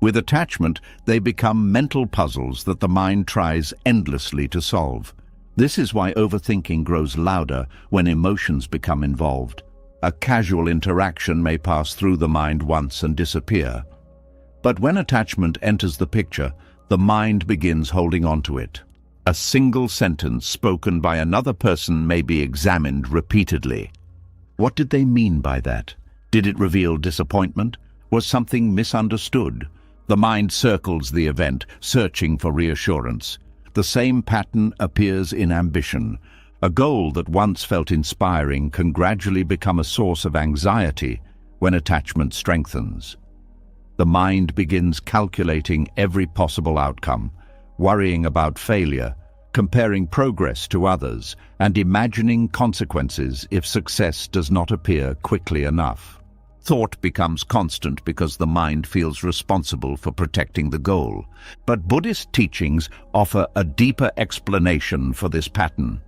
With attachment, they become mental puzzles that the mind tries endlessly to solve. This is why overthinking grows louder when emotions become involved. A casual interaction may pass through the mind once and disappear. But when attachment enters the picture, the mind begins holding on to it. A single sentence spoken by another person may be examined repeatedly. What did they mean by that? Did it reveal disappointment? Was something misunderstood? The mind circles the event, searching for reassurance. The same pattern appears in ambition. A goal that once felt inspiring can gradually become a source of anxiety when attachment strengthens. The mind begins calculating every possible outcome, worrying about failure, comparing progress to others, and imagining consequences if success does not appear quickly enough. Thought becomes constant because the mind feels responsible for protecting the goal. But Buddhist teachings offer a deeper explanation for this pattern.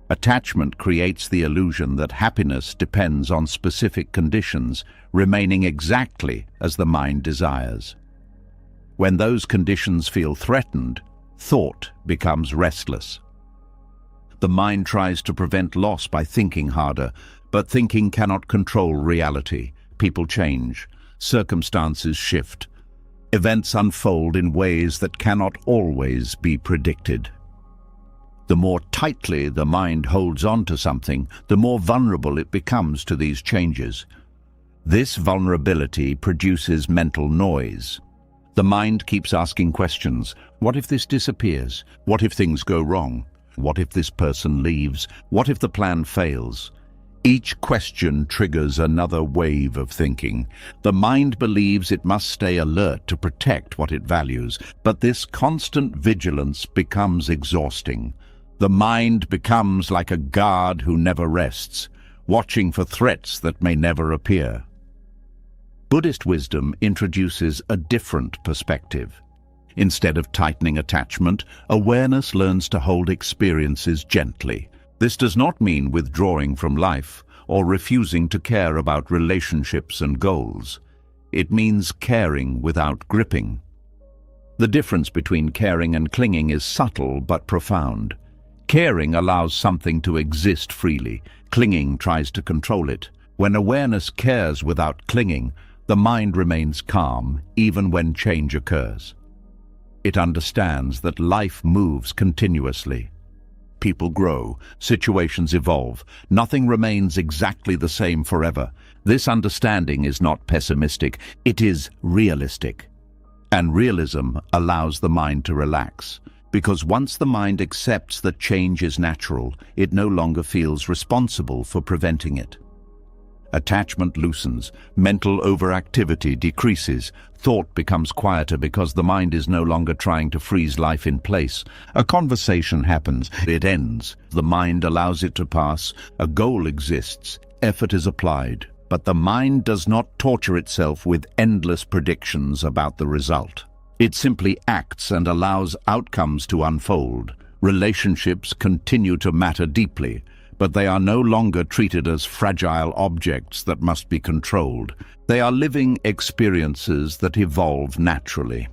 Attachment creates the illusion that happiness depends on specific conditions, remaining exactly as the mind desires. When those conditions feel threatened, thought becomes restless. The mind tries to prevent loss by thinking harder, but thinking cannot control reality. People change, circumstances shift, events unfold in ways that cannot always be predicted. The more tightly the mind holds on to something, the more vulnerable it becomes to these changes. This vulnerability produces mental noise. The mind keeps asking questions. What if this disappears? What if things go wrong? What if this person leaves? What if the plan fails? Each question triggers another wave of thinking. The mind believes it must stay alert to protect what it values, but this constant vigilance becomes exhausting. The mind becomes like a guard who never rests, watching for threats that may never appear. Buddhist wisdom introduces a different perspective. Instead of tightening attachment, awareness learns to hold experiences gently. This does not mean withdrawing from life or refusing to care about relationships and goals. It means caring without gripping. The difference between caring and clinging is subtle but profound. Caring allows something to exist freely. Clinging tries to control it. When awareness cares without clinging, the mind remains calm even when change occurs. It understands that life moves continuously. People grow, situations evolve, nothing remains exactly the same forever. This understanding is not pessimistic, it is realistic. And realism allows the mind to relax, because once the mind accepts that change is natural, it no longer feels responsible for preventing it. Attachment loosens, mental overactivity decreases, thought becomes quieter because the mind is no longer trying to freeze life in place. A conversation happens, it ends. The mind allows it to pass, a goal exists, effort is applied. But the mind does not torture itself with endless predictions about the result. It simply acts and allows outcomes to unfold. Relationships continue to matter deeply, but they are no longer treated as fragile objects that must be controlled. They are living experiences that evolve naturally.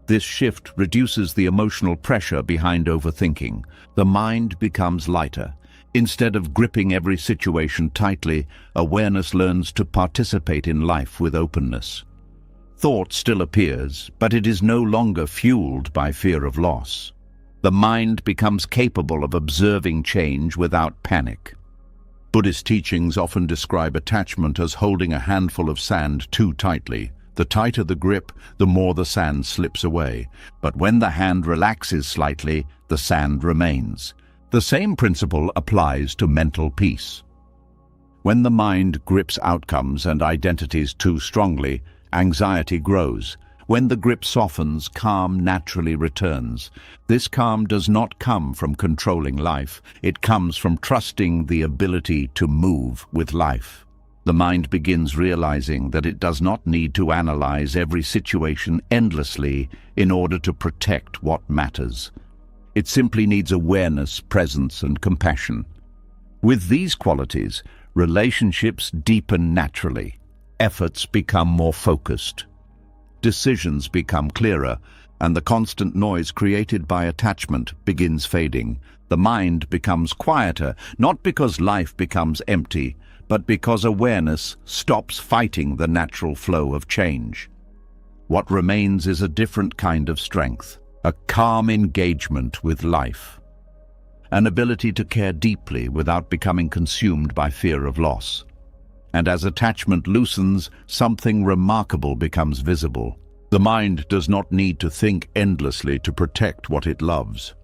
This shift reduces the emotional pressure behind overthinking. The mind becomes lighter. Instead of gripping every situation tightly, awareness learns to participate in life with openness. Thought still appears, but it is no longer fueled by fear of loss. The mind becomes capable of observing change without panic. Buddhist teachings often describe attachment as holding a handful of sand too tightly. The tighter the grip, the more the sand slips away. But when the hand relaxes slightly, the sand remains. The same principle applies to mental peace. When the mind grips outcomes and identities too strongly, anxiety grows. When the grip softens, calm naturally returns. This calm does not come from controlling life. It comes from trusting the ability to move with life. The mind begins realizing that it does not need to analyze every situation endlessly in order to protect what matters. It simply needs awareness, presence, and compassion. With these qualities, relationships deepen naturally. Efforts become more focused. Decisions become clearer, and the constant noise created by attachment begins fading. The mind becomes quieter, not because life becomes empty, but because awareness stops fighting the natural flow of change. What remains is a different kind of strength, a calm engagement with life, an ability to care deeply without becoming consumed by fear of loss. And as attachment loosens, something remarkable becomes visible. The mind does not need to think endlessly to protect what it loves.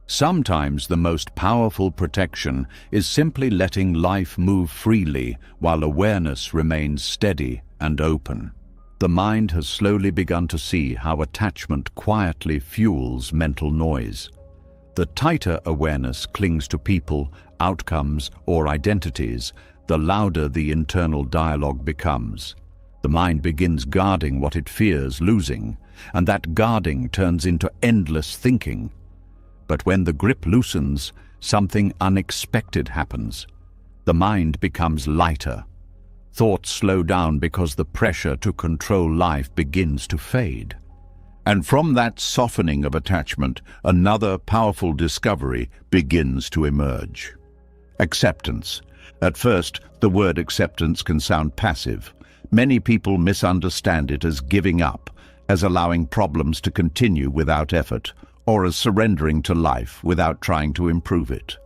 Sometimes the most powerful protection is simply letting life move freely while awareness remains steady and open. The mind has slowly begun to see how attachment quietly fuels mental noise. The tighter awareness clings to people, outcomes, or identities, the louder the internal dialogue becomes. The mind begins guarding what it fears losing, and that guarding turns into endless thinking. But when the grip loosens, something unexpected happens. The mind becomes lighter. Thoughts slow down because the pressure to control life begins to fade. And from that softening of attachment, another powerful discovery begins to emerge. Acceptance. At first, the word acceptance can sound passive. Many people misunderstand it as giving up, as allowing problems to continue without effort, or as surrendering to life without trying to improve it.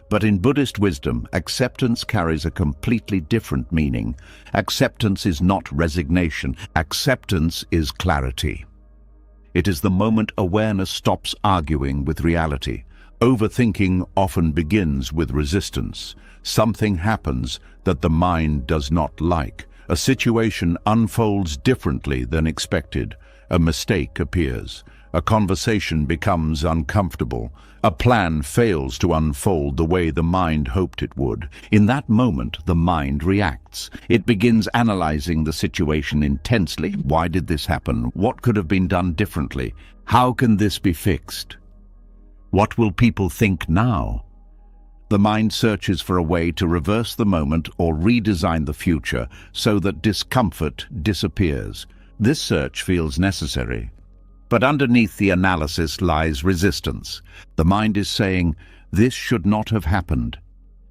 But in Buddhist wisdom, acceptance carries a completely different meaning. Acceptance is not resignation. Acceptance is clarity. It is the moment awareness stops arguing with reality. Overthinking often begins with resistance. Something happens that the mind does not like. A situation unfolds differently than expected. A mistake appears. A conversation becomes uncomfortable. A plan fails to unfold the way the mind hoped it would. In that moment, the mind reacts. It begins analyzing the situation intensely. Why did this happen? What could have been done differently? How can this be fixed? What will people think now? The mind searches for a way to reverse the moment or redesign the future so that discomfort disappears. This search feels necessary. But underneath the analysis lies resistance. The mind is saying, this should not have happened.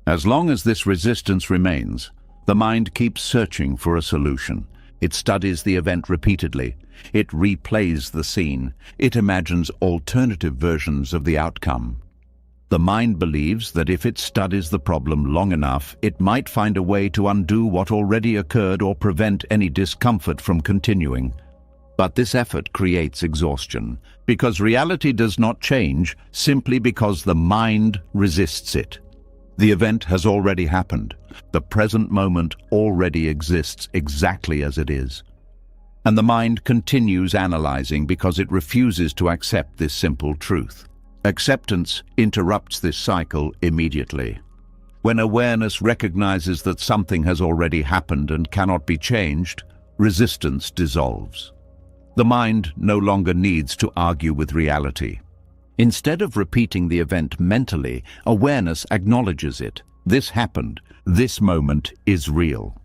As long as this resistance remains, the mind keeps searching for a solution. It studies the event repeatedly. It replays the scene. It imagines alternative versions of the outcome. The mind believes that if it studies the problem long enough, it might find a way to undo what already occurred or prevent any discomfort from continuing. But this effort creates exhaustion, because reality does not change simply because the mind resists it. The event has already happened. The present moment already exists exactly as it is. And the mind continues analyzing because it refuses to accept this simple truth. Acceptance interrupts this cycle immediately. When awareness recognizes that something has already happened and cannot be changed, resistance dissolves. The mind no longer needs to argue with reality. Instead of repeating the event mentally, awareness acknowledges it. This happened. This moment is real.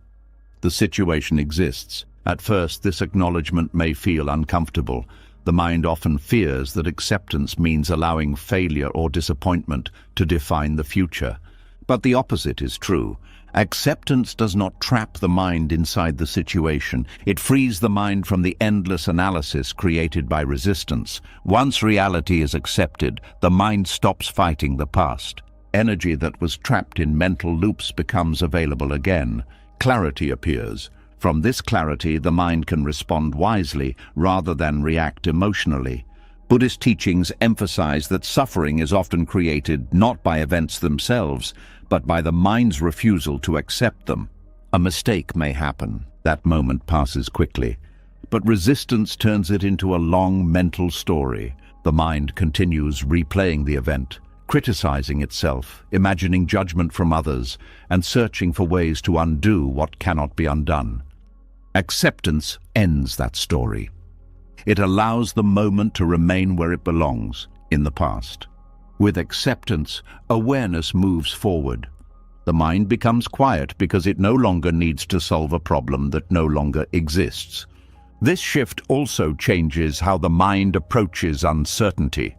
The situation exists. At first, this acknowledgement may feel uncomfortable. The mind often fears that acceptance means allowing failure or disappointment to define the future. But the opposite is true. Acceptance does not trap the mind inside the situation. It frees the mind from the endless analysis created by resistance. Once reality is accepted, the mind stops fighting the past. Energy that was trapped in mental loops becomes available again. Clarity appears. From this clarity, the mind can respond wisely rather than react emotionally. Buddhist teachings emphasize that suffering is often created not by events themselves, but by the mind's refusal to accept them. A mistake may happen. That moment passes quickly. But resistance turns it into a long mental story. The mind continues replaying the event, criticizing itself, imagining judgment from others, and searching for ways to undo what cannot be undone. Acceptance ends that story. It allows the moment to remain where it belongs, in the past. With acceptance, awareness moves forward. The mind becomes quiet because it no longer needs to solve a problem that no longer exists. This shift also changes how the mind approaches uncertainty.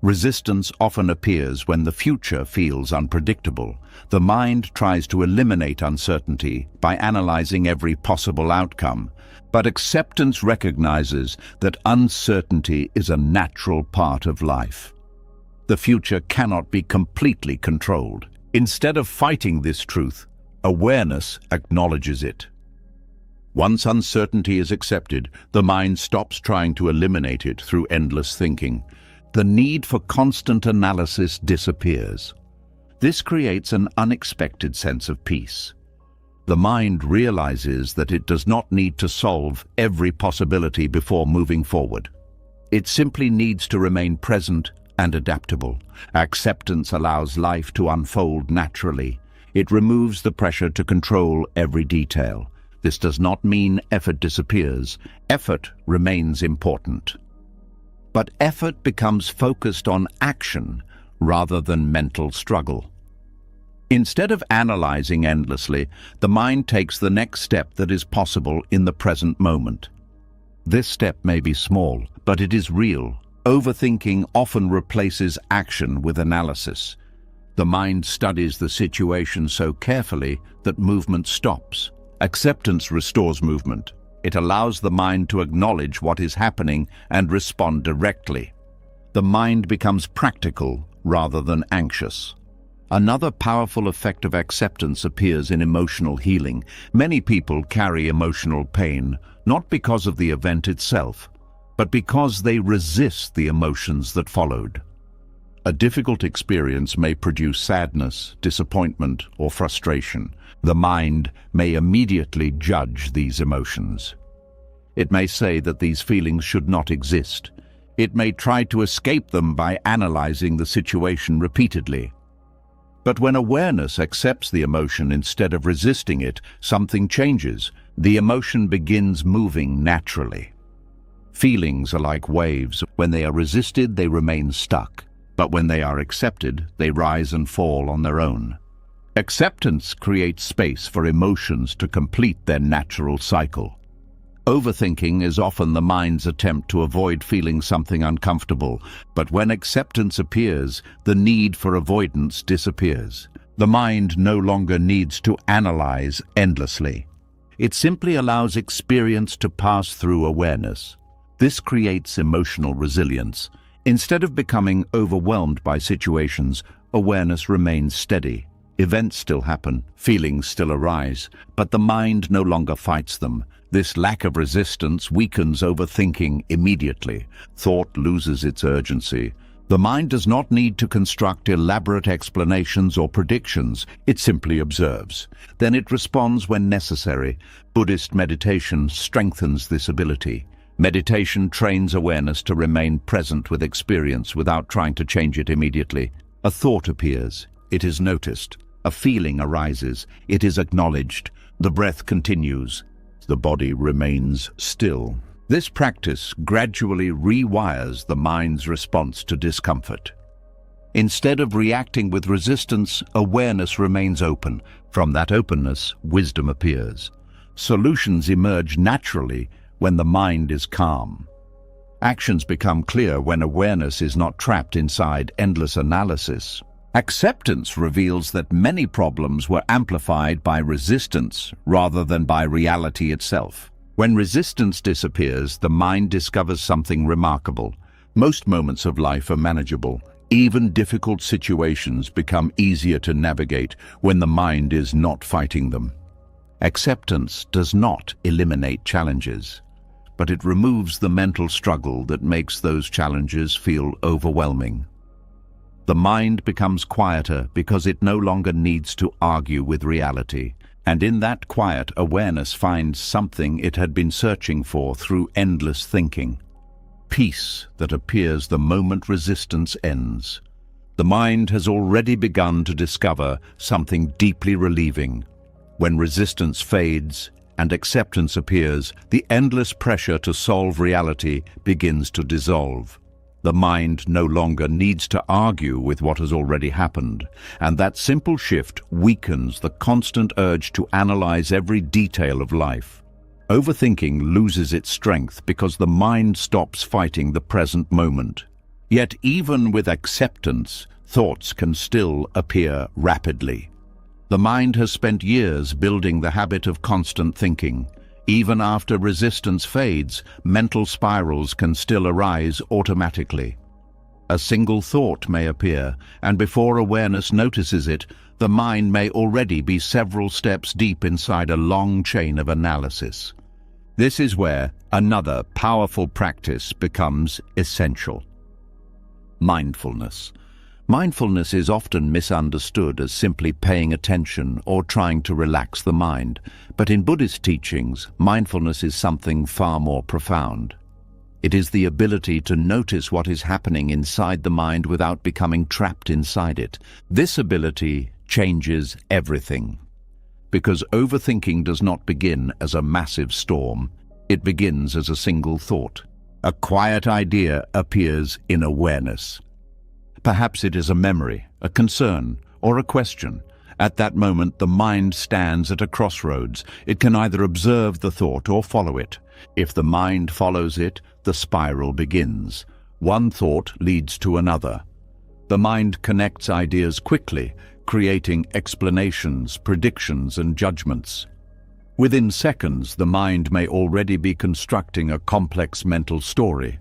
Resistance often appears when the future feels unpredictable. The mind tries to eliminate uncertainty by analyzing every possible outcome, but acceptance recognizes that uncertainty is a natural part of life. The future cannot be completely controlled. Instead of fighting this truth, awareness acknowledges it. Once uncertainty is accepted, the mind stops trying to eliminate it through endless thinking. The need for constant analysis disappears. This creates an unexpected sense of peace. The mind realizes that it does not need to solve every possibility before moving forward. It simply needs to remain present and adaptable. Acceptance allows life to unfold naturally. It removes the pressure to control every detail. This does not mean effort disappears. Effort remains important. But effort becomes focused on action rather than mental struggle. Instead of analyzing endlessly, the mind takes the next step that is possible in the present moment. This step may be small, but it is real. Overthinking often replaces action with analysis. The mind studies the situation so carefully that movement stops. Acceptance restores movement. It allows the mind to acknowledge what is happening and respond directly. The mind becomes practical rather than anxious. Another powerful effect of acceptance appears in emotional healing. Many people carry emotional pain, not because of the event itself, but because they resist the emotions that followed. A difficult experience may produce sadness, disappointment, or frustration. The mind may immediately judge these emotions. It may say that these feelings should not exist. It may try to escape them by analyzing the situation repeatedly. But when awareness accepts the emotion instead of resisting it, something changes. The emotion begins moving naturally. Feelings are like waves. When they are resisted, they remain stuck. But when they are accepted, they rise and fall on their own. Acceptance creates space for emotions to complete their natural cycle. Overthinking is often the mind's attempt to avoid feeling something uncomfortable, but when acceptance appears, the need for avoidance disappears. The mind no longer needs to analyze endlessly. It simply allows experience to pass through awareness. This creates emotional resilience. Instead of becoming overwhelmed by situations, awareness remains steady. Events still happen, feelings still arise, but the mind no longer fights them. This lack of resistance weakens overthinking immediately. Thought loses its urgency. The mind does not need to construct elaborate explanations or predictions. It simply observes. Then it responds when necessary. Buddhist meditation strengthens this ability. Meditation trains awareness to remain present with experience without trying to change it immediately. A thought appears. It is noticed. A feeling arises. It is acknowledged. The breath continues. The body remains still. This practice gradually rewires the mind's response to discomfort. Instead of reacting with resistance, awareness remains open. From that openness, wisdom appears. Solutions emerge naturally when the mind is calm. Actions become clear when awareness is not trapped inside endless analysis. Acceptance reveals that many problems were amplified by resistance rather than by reality itself. When resistance disappears, the mind discovers something remarkable. Most moments of life are manageable. Even difficult situations become easier to navigate when the mind is not fighting them. Acceptance does not eliminate challenges, but it removes the mental struggle that makes those challenges feel overwhelming. The mind becomes quieter because it no longer needs to argue with reality, and in that quiet, awareness finds something it had been searching for through endless thinking. Peace that appears the moment resistance ends. The mind has already begun to discover something deeply relieving. When resistance fades and acceptance appears, the endless pressure to solve reality begins to dissolve. The mind no longer needs to argue with what has already happened, and that simple shift weakens the constant urge to analyze every detail of life. Overthinking loses its strength because the mind stops fighting the present moment. Yet even with acceptance, thoughts can still appear rapidly. The mind has spent years building the habit of constant thinking. Even after resistance fades, mental spirals can still arise automatically. A single thought may appear, and before awareness notices it, the mind may already be several steps deep inside a long chain of analysis. This is where another powerful practice becomes essential. Mindfulness. Mindfulness is often misunderstood as simply paying attention or trying to relax the mind, but in Buddhist teachings, mindfulness is something far more profound. It is the ability to notice what is happening inside the mind without becoming trapped inside it. This ability changes everything. Because overthinking does not begin as a massive storm, it begins as a single thought. A quiet idea appears in awareness. Perhaps it is a memory, a concern, or a question. At that moment, the mind stands at a crossroads. It can either observe the thought or follow it. If the mind follows it, the spiral begins. One thought leads to another. The mind connects ideas quickly, creating explanations, predictions, and judgments. Within seconds, the mind may already be constructing a complex mental story.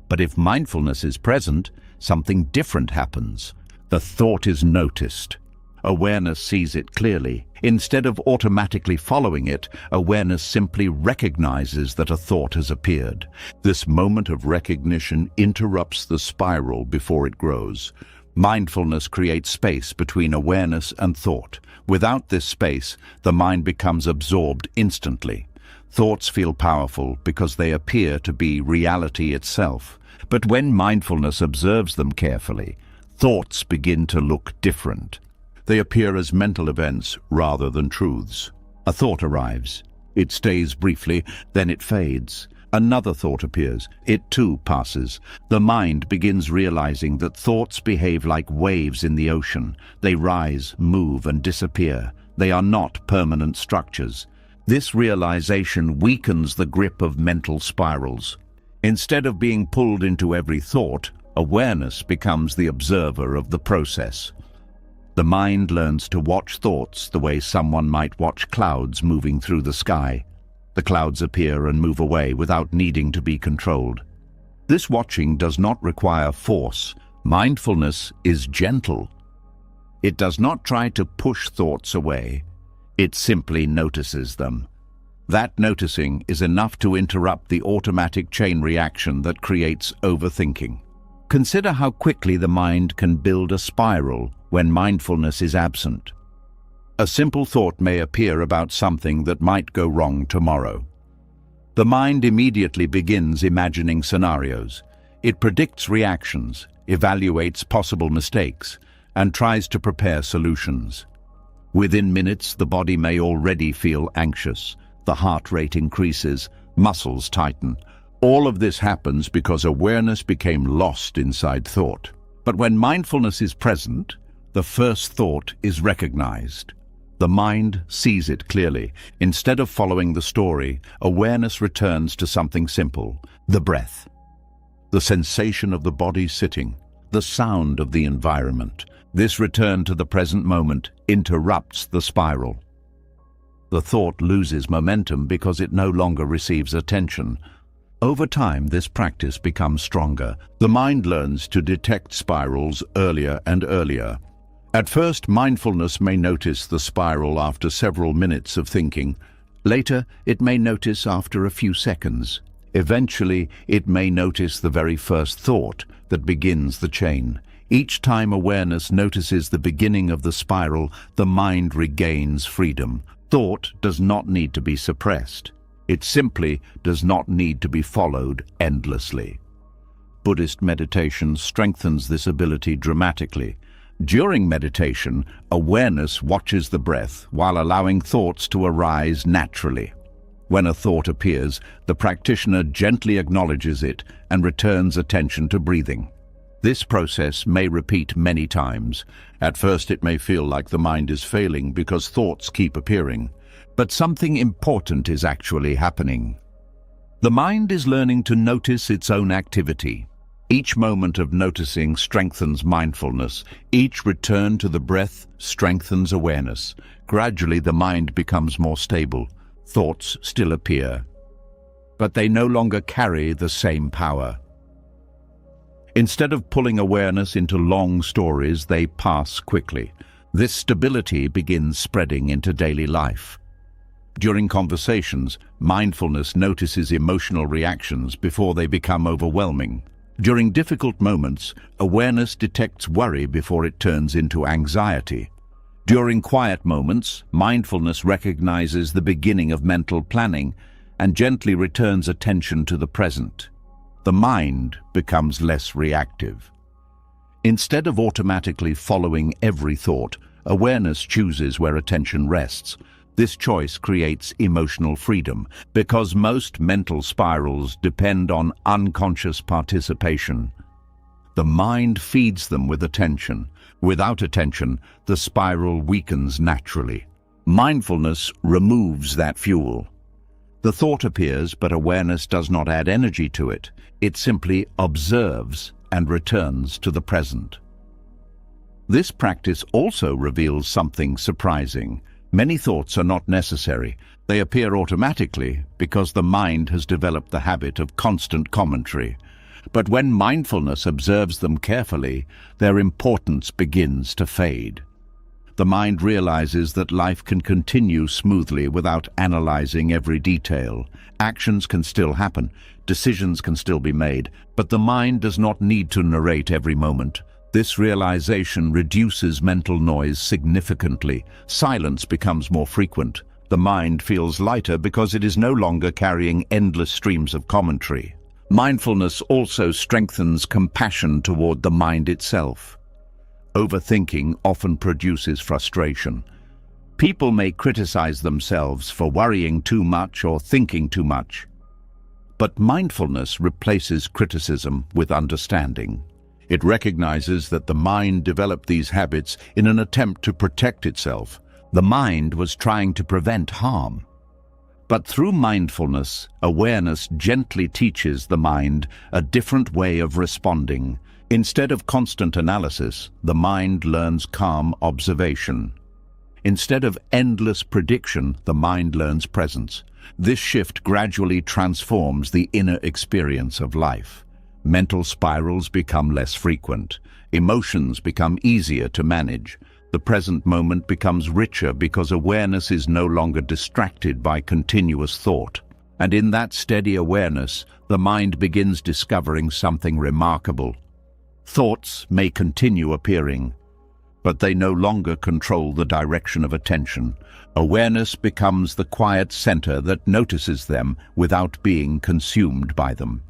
But if mindfulness is present, something different happens. The thought is noticed. Awareness sees it clearly. Instead of automatically following it, awareness simply recognizes that a thought has appeared. This moment of recognition interrupts the spiral before it grows. Mindfulness creates space between awareness and thought. Without this space, the mind becomes absorbed instantly. Thoughts feel powerful because they appear to be reality itself. But when mindfulness observes them carefully, thoughts begin to look different. They appear as mental events rather than truths. A thought arrives. It stays briefly, then it fades. Another thought appears. It too passes. The mind begins realizing that thoughts behave like waves in the ocean. They rise, move, and disappear. They are not permanent structures. This realization weakens the grip of mental spirals. Instead of being pulled into every thought, awareness becomes the observer of the process. The mind learns to watch thoughts the way someone might watch clouds moving through the sky. The clouds appear and move away without needing to be controlled. This watching does not require force. Mindfulness is gentle. It does not try to push thoughts away. It simply notices them. That noticing is enough to interrupt the automatic chain reaction that creates overthinking. Consider how quickly the mind can build a spiral when mindfulness is absent. A simple thought may appear about something that might go wrong tomorrow. The mind immediately begins imagining scenarios. It predicts reactions, evaluates possible mistakes, and tries to prepare solutions. Within minutes, the body may already feel anxious. The heart rate increases, muscles tighten. All of this happens because awareness became lost inside thought. But when mindfulness is present, the first thought is recognized. The mind sees it clearly. Instead of following the story, awareness returns to something simple: the breath. The sensation of the body sitting, the sound of the environment. This return to the present moment interrupts the spiral. The thought loses momentum because it no longer receives attention. Over time, this practice becomes stronger. The mind learns to detect spirals earlier and earlier. At first, mindfulness may notice the spiral after several minutes of thinking. Later, it may notice after a few seconds. Eventually, it may notice the very first thought that begins the chain. Each time awareness notices the beginning of the spiral, the mind regains freedom. Thought does not need to be suppressed. It simply does not need to be followed endlessly. Buddhist meditation strengthens this ability dramatically. During meditation, awareness watches the breath while allowing thoughts to arise naturally. When a thought appears, the practitioner gently acknowledges it and returns attention to breathing. This process may repeat many times. At first, it may feel like the mind is failing because thoughts keep appearing. But something important is actually happening. The mind is learning to notice its own activity. Each moment of noticing strengthens mindfulness. Each return to the breath strengthens awareness. Gradually, the mind becomes more stable. Thoughts still appear, but they no longer carry the same power. Instead of pulling awareness into long stories, they pass quickly. This stability begins spreading into daily life. During conversations, mindfulness notices emotional reactions before they become overwhelming. During difficult moments, awareness detects worry before it turns into anxiety. During quiet moments, mindfulness recognizes the beginning of mental planning and gently returns attention to the present. The mind becomes less reactive. Instead of automatically following every thought, awareness chooses where attention rests. This choice creates emotional freedom because most mental spirals depend on unconscious participation. The mind feeds them with attention. Without attention, the spiral weakens naturally. Mindfulness removes that fuel. The thought appears, but awareness does not add energy to it. It simply observes and returns to the present. This practice also reveals something surprising. Many thoughts are not necessary. They appear automatically because the mind has developed the habit of constant commentary. But when mindfulness observes them carefully, their importance begins to fade. The mind realizes that life can continue smoothly without analyzing every detail. Actions can still happen, decisions can still be made, but the mind does not need to narrate every moment. This realization reduces mental noise significantly. Silence becomes more frequent. The mind feels lighter because it is no longer carrying endless streams of commentary. Mindfulness also strengthens compassion toward the mind itself. Overthinking often produces frustration. People may criticize themselves for worrying too much or thinking too much. But mindfulness replaces criticism with understanding. It recognizes that the mind developed these habits in an attempt to protect itself. The mind was trying to prevent harm. But through mindfulness, awareness gently teaches the mind a different way of responding. Instead of constant analysis, the mind learns calm observation. Instead of endless prediction, the mind learns presence. This shift gradually transforms the inner experience of life. Mental spirals become less frequent. Emotions become easier to manage. The present moment becomes richer because awareness is no longer distracted by continuous thought. And in that steady awareness, the mind begins discovering something remarkable. Thoughts may continue appearing, but they no longer control the direction of attention. Awareness becomes the quiet center that notices them without being consumed by them.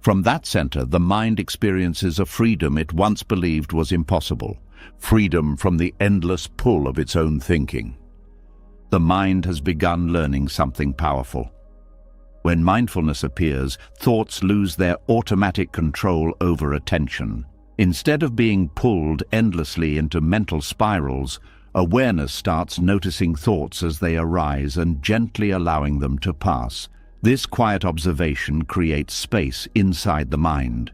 From that center, the mind experiences a freedom it once believed was impossible, freedom from the endless pull of its own thinking. The mind has begun learning something powerful. When mindfulness appears, thoughts lose their automatic control over attention. Instead of being pulled endlessly into mental spirals, awareness starts noticing thoughts as they arise and gently allowing them to pass. This quiet observation creates space inside the mind.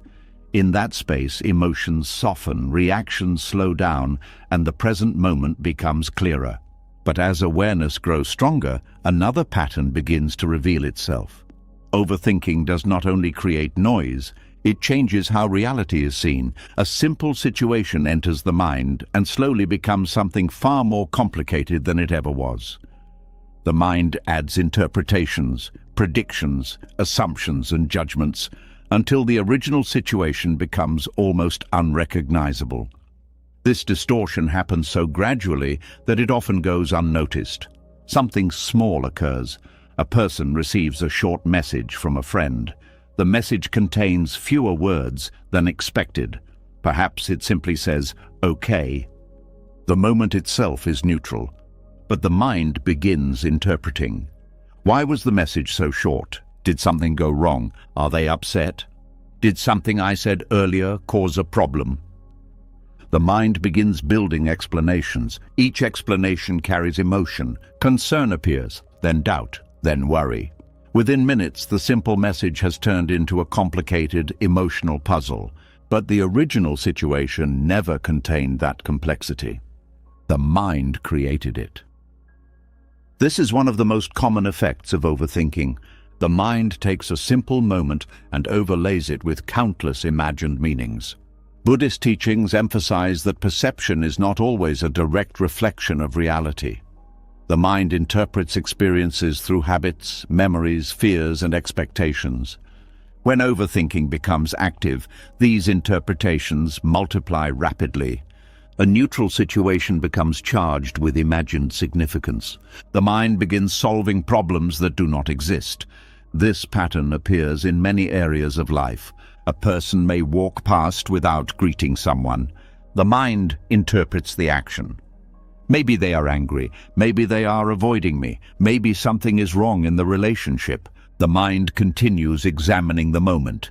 In that space, emotions soften, reactions slow down, and the present moment becomes clearer. But as awareness grows stronger, another pattern begins to reveal itself. Overthinking does not only create noise, it changes how reality is seen. A simple situation enters the mind and slowly becomes something far more complicated than it ever was. The mind adds interpretations, predictions, assumptions, and judgments until the original situation becomes almost unrecognizable. This distortion happens so gradually that it often goes unnoticed. Something small occurs. A person receives a short message from a friend. The message contains fewer words than expected. Perhaps it simply says, "Okay." The moment itself is neutral, but the mind begins interpreting. Why was the message so short? Did something go wrong? Are they upset? Did something I said earlier cause a problem? The mind begins building explanations. Each explanation carries emotion. Concern appears, then doubt, then worry. Within minutes, the simple message has turned into a complicated, emotional puzzle. But the original situation never contained that complexity. The mind created it. This is one of the most common effects of overthinking. The mind takes a simple moment and overlays it with countless imagined meanings. Buddhist teachings emphasize that perception is not always a direct reflection of reality. The mind interprets experiences through habits, memories, fears, and expectations. When overthinking becomes active, these interpretations multiply rapidly. A neutral situation becomes charged with imagined significance. The mind begins solving problems that do not exist. This pattern appears in many areas of life. A person may walk past without greeting someone. The mind interprets the action. Maybe they are angry. Maybe they are avoiding me. Maybe something is wrong in the relationship. The mind continues examining the moment.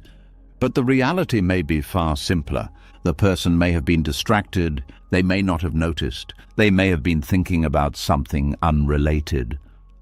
But the reality may be far simpler. The person may have been distracted. They may not have noticed. They may have been thinking about something unrelated.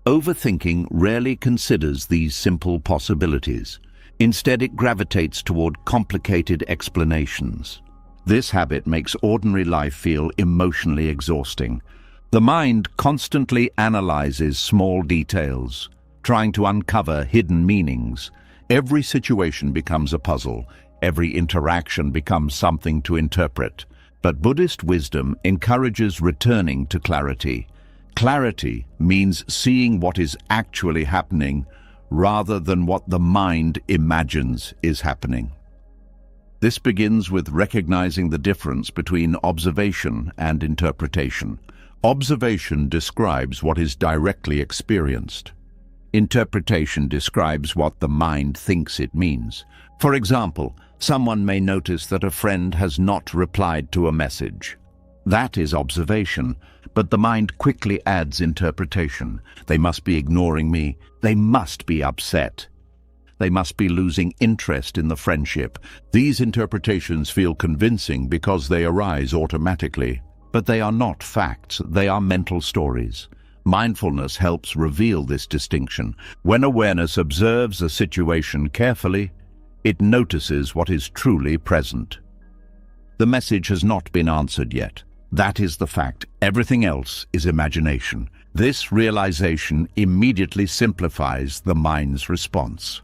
Overthinking rarely considers these simple possibilities. Instead, it gravitates toward complicated explanations. This habit makes ordinary life feel emotionally exhausting. The mind constantly analyzes small details, trying to uncover hidden meanings. Every situation becomes a puzzle. Every interaction becomes something to interpret. But Buddhist wisdom encourages returning to clarity. Clarity means seeing what is actually happening rather than what the mind imagines is happening. This begins with recognizing the difference between observation and interpretation. Observation describes what is directly experienced. Interpretation describes what the mind thinks it means. For example, someone may notice that a friend has not replied to a message. That is observation, but the mind quickly adds interpretation. They must be ignoring me. They must be upset. They must be losing interest in the friendship. These interpretations feel convincing because they arise automatically. But they are not facts. They are mental stories. Mindfulness helps reveal this distinction. When awareness observes a situation carefully, it notices what is truly present. The message has not been answered yet. That is the fact. Everything else is imagination. This realization immediately simplifies the mind's response.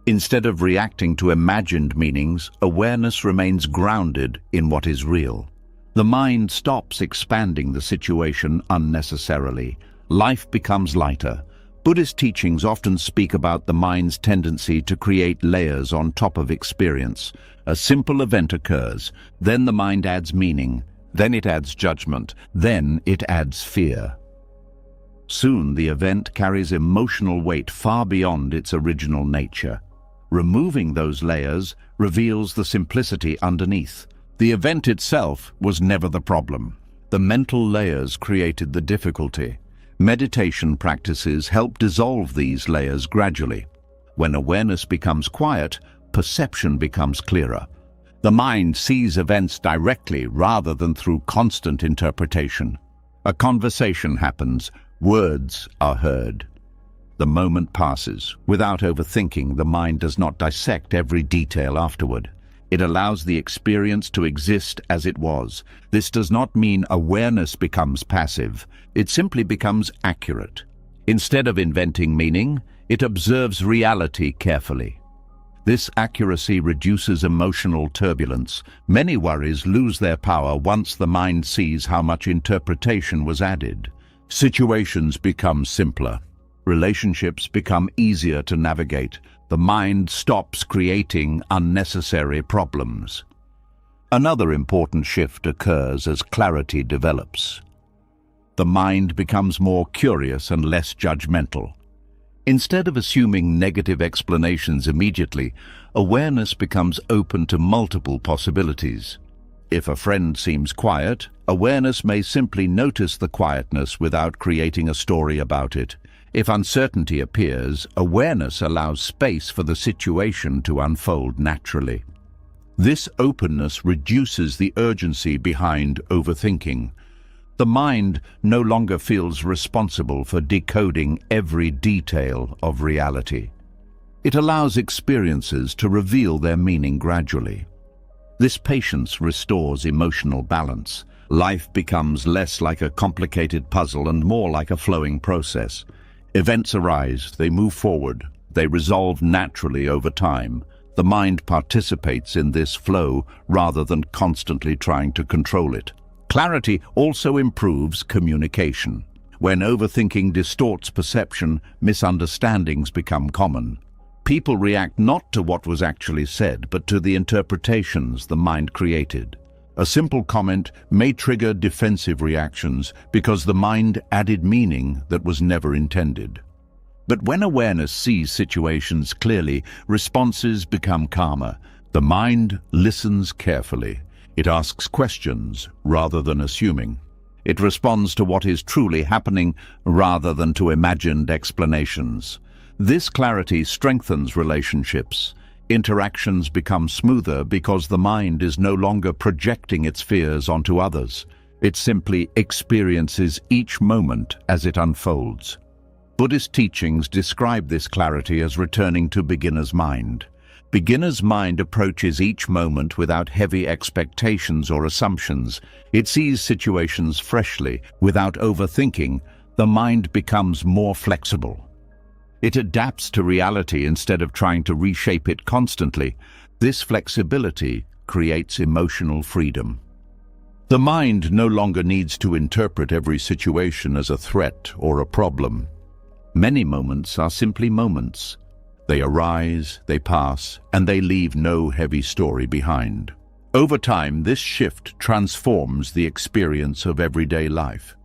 Instead of reacting to imagined meanings, awareness remains grounded in what is real. The mind stops expanding the situation unnecessarily. Life becomes lighter. Buddhist teachings often speak about the mind's tendency to create layers on top of experience. A simple event occurs, then the mind adds meaning, then it adds judgment, then it adds fear. Soon the event carries emotional weight far beyond its original nature. Removing those layers reveals the simplicity underneath. The event itself was never the problem. The mental layers created the difficulty. Meditation practices help dissolve these layers gradually. When awareness becomes quiet, perception becomes clearer. The mind sees events directly rather than through constant interpretation. A conversation happens, words are heard. The moment passes. Without overthinking, the mind does not dissect every detail afterward. It allows the experience to exist as it was. This does not mean awareness becomes passive. It simply becomes accurate. Instead of inventing meaning, it observes reality carefully. This accuracy reduces emotional turbulence. Many worries lose their power once the mind sees how much interpretation was added. Situations become simpler. Relationships become easier to navigate. The mind stops creating unnecessary problems. Another important shift occurs as clarity develops. The mind becomes more curious and less judgmental. Instead of assuming negative explanations immediately, awareness becomes open to multiple possibilities. If a friend seems quiet, awareness may simply notice the quietness without creating a story about it. If uncertainty appears, awareness allows space for the situation to unfold naturally. This openness reduces the urgency behind overthinking. The mind no longer feels responsible for decoding every detail of reality. It allows experiences to reveal their meaning gradually. This patience restores emotional balance. Life becomes less like a complicated puzzle and more like a flowing process. Events arise, they move forward, they resolve naturally over time. The mind participates in this flow rather than constantly trying to control it. Clarity also improves communication. When overthinking distorts perception, misunderstandings become common. People react not to what was actually said, but to the interpretations the mind created. A simple comment may trigger defensive reactions because the mind added meaning that was never intended. But when awareness sees situations clearly, responses become calmer. The mind listens carefully. It asks questions rather than assuming. It responds to what is truly happening rather than to imagined explanations. This clarity strengthens relationships. Interactions become smoother because the mind is no longer projecting its fears onto others. It simply experiences each moment as it unfolds. Buddhist teachings describe this clarity as returning to beginner's mind. Beginner's mind approaches each moment without heavy expectations or assumptions. It sees situations freshly, without overthinking. The mind becomes more flexible. It adapts to reality instead of trying to reshape it constantly. This flexibility creates emotional freedom. The mind no longer needs to interpret every situation as a threat or a problem. Many moments are simply moments. They arise, they pass, and they leave no heavy story behind. Over time, this shift transforms the experience of everyday life.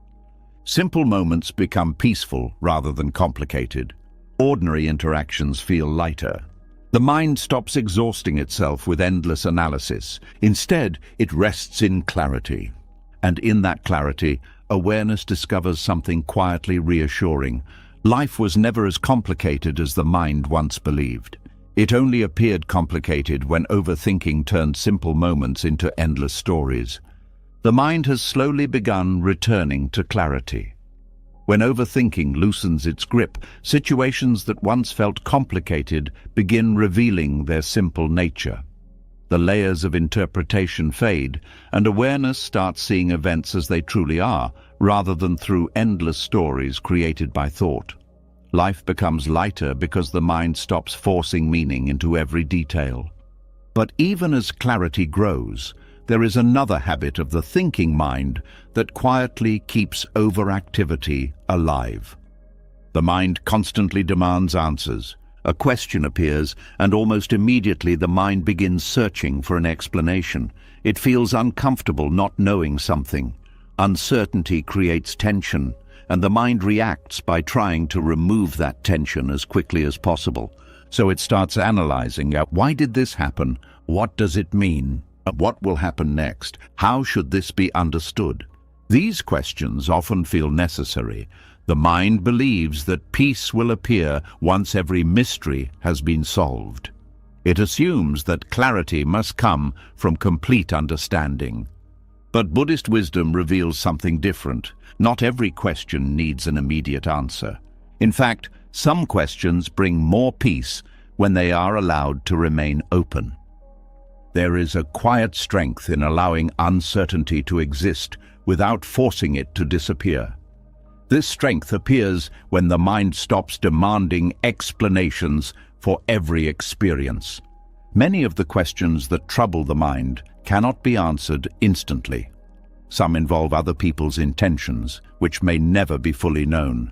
Simple moments become peaceful rather than complicated. Ordinary interactions feel lighter. The mind stops exhausting itself with endless analysis. Instead, it rests in clarity. And in that clarity, awareness discovers something quietly reassuring. Life was never as complicated as the mind once believed. It only appeared complicated when overthinking turned simple moments into endless stories. The mind has slowly begun returning to clarity. When overthinking loosens its grip, situations that once felt complicated begin revealing their simple nature. The layers of interpretation fade, and awareness starts seeing events as they truly are, rather than through endless stories created by thought. Life becomes lighter because the mind stops forcing meaning into every detail. But even as clarity grows, there is another habit of the thinking mind that quietly keeps overactivity alive. The mind constantly demands answers. A question appears, and almost immediately the mind begins searching for an explanation. It feels uncomfortable not knowing something. Uncertainty creates tension, and the mind reacts by trying to remove that tension as quickly as possible. So it starts analyzing, why did this happen? What does it mean? What will happen next? How should this be understood? These questions often feel necessary. The mind believes that peace will appear once every mystery has been solved. It assumes that clarity must come from complete understanding. But Buddhist wisdom reveals something different. Not every question needs an immediate answer. In fact, some questions bring more peace when they are allowed to remain open. There is a quiet strength in allowing uncertainty to exist without forcing it to disappear. This strength appears when the mind stops demanding explanations for every experience. Many of the questions that trouble the mind cannot be answered instantly. Some involve other people's intentions, which may never be fully known.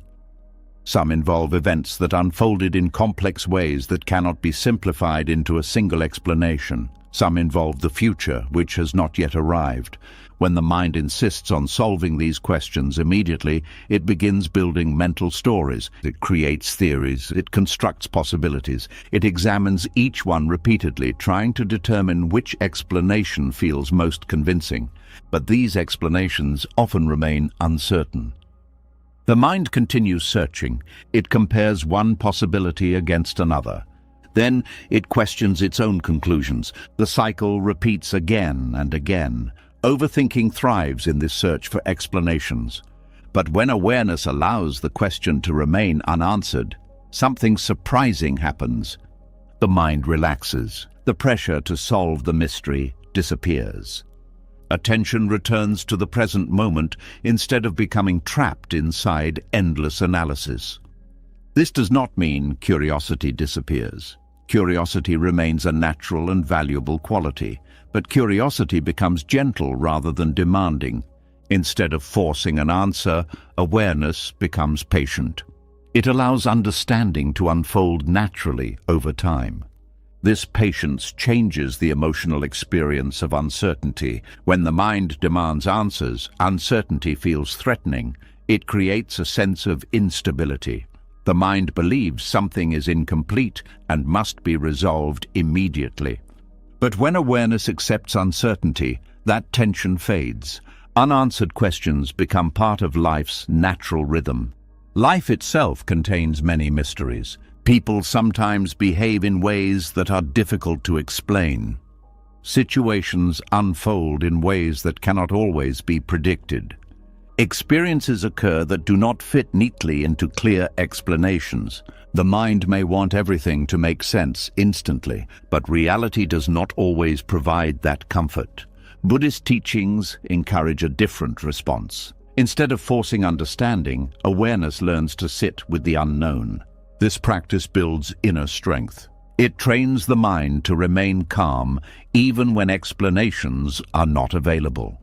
Some involve events that unfolded in complex ways that cannot be simplified into a single explanation. Some involve the future, which has not yet arrived. When the mind insists on solving these questions immediately, it begins building mental stories. It creates theories. It constructs possibilities. It examines each one repeatedly, trying to determine which explanation feels most convincing. But these explanations often remain uncertain. The mind continues searching. It compares one possibility against another. Then it questions its own conclusions. The cycle repeats again and again. Overthinking thrives in this search for explanations. But when awareness allows the question to remain unanswered, something surprising happens. The mind relaxes. The pressure to solve the mystery disappears. Attention returns to the present moment instead of becoming trapped inside endless analysis. This does not mean curiosity disappears. Curiosity remains a natural and valuable quality, but curiosity becomes gentle rather than demanding. Instead of forcing an answer, awareness becomes patient. It allows understanding to unfold naturally over time. This patience changes the emotional experience of uncertainty. When the mind demands answers, uncertainty feels threatening. It creates a sense of instability. The mind believes something is incomplete and must be resolved immediately. But when awareness accepts uncertainty, that tension fades. Unanswered questions become part of life's natural rhythm. Life itself contains many mysteries. People sometimes behave in ways that are difficult to explain. Situations unfold in ways that cannot always be predicted. Experiences occur that do not fit neatly into clear explanations. The mind may want everything to make sense instantly, but reality does not always provide that comfort. Buddhist teachings encourage a different response. Instead of forcing understanding, awareness learns to sit with the unknown. This practice builds inner strength. It trains the mind to remain calm even when explanations are not available.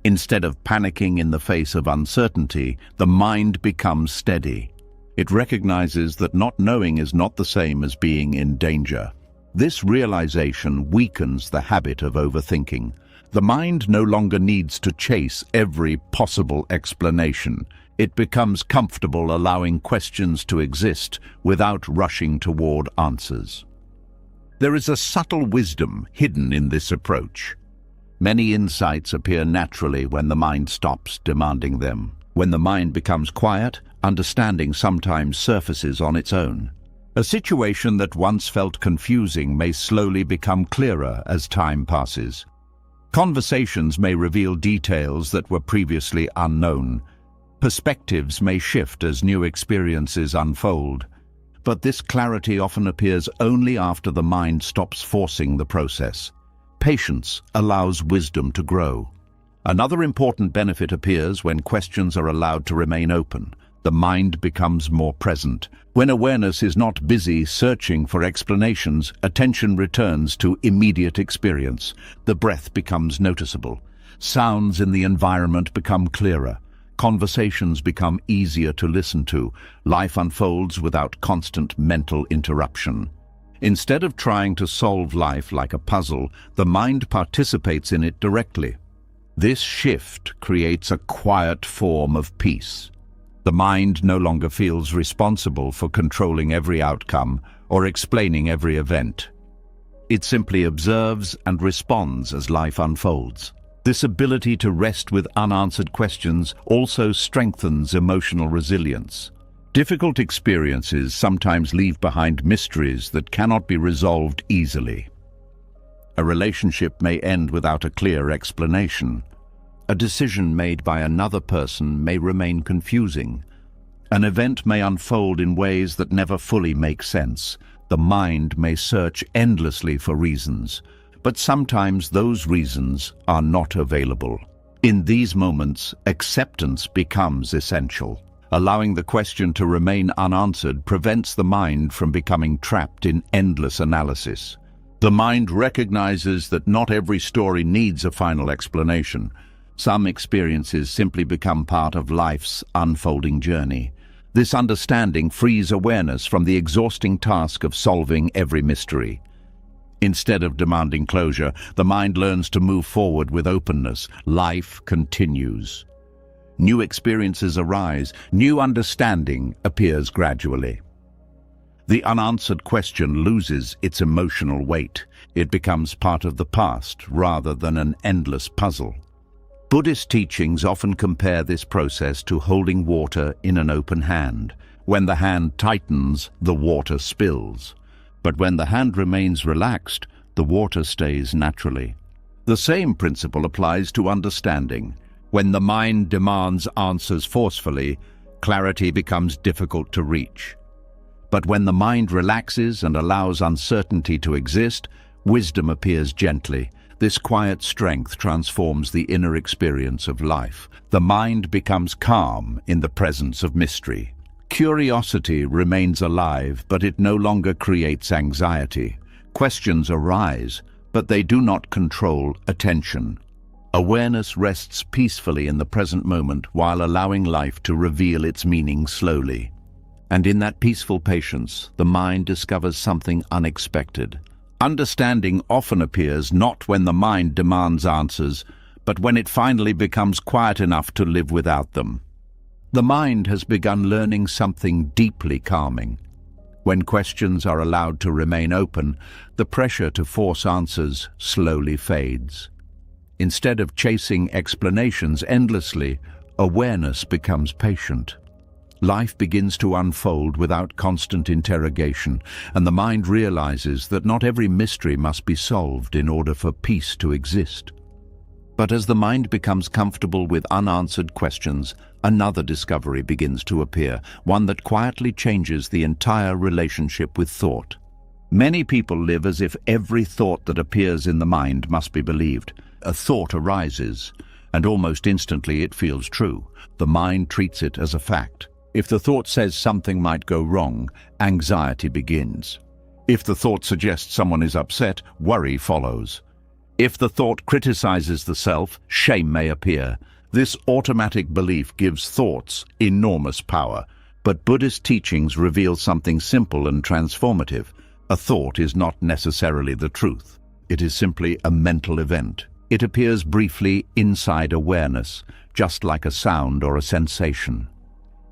Instead of panicking in the face of uncertainty, the mind becomes steady. It recognizes that not knowing is not the same as being in danger. This realization weakens the habit of overthinking. The mind no longer needs to chase every possible explanation. It becomes comfortable allowing questions to exist without rushing toward answers. There is a subtle wisdom hidden in this approach. Many insights appear naturally when the mind stops demanding them. When the mind becomes quiet, understanding sometimes surfaces on its own. A situation that once felt confusing may slowly become clearer as time passes. Conversations may reveal details that were previously unknown. Perspectives may shift as new experiences unfold, but this clarity often appears only after the mind stops forcing the process. Patience allows wisdom to grow. Another important benefit appears when questions are allowed to remain open. The mind becomes more present. When awareness is not busy searching for explanations, attention returns to immediate experience. The breath becomes noticeable. Sounds in the environment become clearer. Conversations become easier to listen to. Life unfolds without constant mental interruption. Instead of trying to solve life like a puzzle, the mind participates in it directly. This shift creates a quiet form of peace. The mind no longer feels responsible for controlling every outcome or explaining every event. It simply observes and responds as life unfolds. This ability to rest with unanswered questions also strengthens emotional resilience. Difficult experiences sometimes leave behind mysteries that cannot be resolved easily. A relationship may end without a clear explanation. A decision made by another person may remain confusing. An event may unfold in ways that never fully make sense. The mind may search endlessly for reasons, but sometimes those reasons are not available. In these moments, acceptance becomes essential. Allowing the question to remain unanswered prevents the mind from becoming trapped in endless analysis. The mind recognizes that not every story needs a final explanation. Some experiences simply become part of life's unfolding journey. This understanding frees awareness from the exhausting task of solving every mystery. Instead of demanding closure, the mind learns to move forward with openness. Life continues. New experiences arise, new understanding appears gradually. The unanswered question loses its emotional weight. It becomes part of the past rather than an endless puzzle. Buddhist teachings often compare this process to holding water in an open hand. When the hand tightens, the water spills. But when the hand remains relaxed, the water stays naturally. The same principle applies to understanding. When the mind demands answers forcefully, clarity becomes difficult to reach. But when the mind relaxes and allows uncertainty to exist, wisdom appears gently. This quiet strength transforms the inner experience of life. The mind becomes calm in the presence of mystery. Curiosity remains alive, but it no longer creates anxiety. Questions arise, but they do not control attention. Awareness rests peacefully in the present moment while allowing life to reveal its meaning slowly. And in that peaceful patience, the mind discovers something unexpected. Understanding often appears not when the mind demands answers, but when it finally becomes quiet enough to live without them. The mind has begun learning something deeply calming. When questions are allowed to remain open, the pressure to force answers slowly fades. Instead of chasing explanations endlessly, awareness becomes patient. Life begins to unfold without constant interrogation, and the mind realizes that not every mystery must be solved in order for peace to exist. But as the mind becomes comfortable with unanswered questions, another discovery begins to appear, one that quietly changes the entire relationship with thought. Many people live as if every thought that appears in the mind must be believed. A thought arises, and almost instantly it feels true. The mind treats it as a fact. If the thought says something might go wrong, anxiety begins. If the thought suggests someone is upset, worry follows. If the thought criticizes the self, shame may appear. This automatic belief gives thoughts enormous power. But Buddhist teachings reveal something simple and transformative. A thought is not necessarily the truth. It is simply a mental event. It appears briefly inside awareness, just like a sound or a sensation.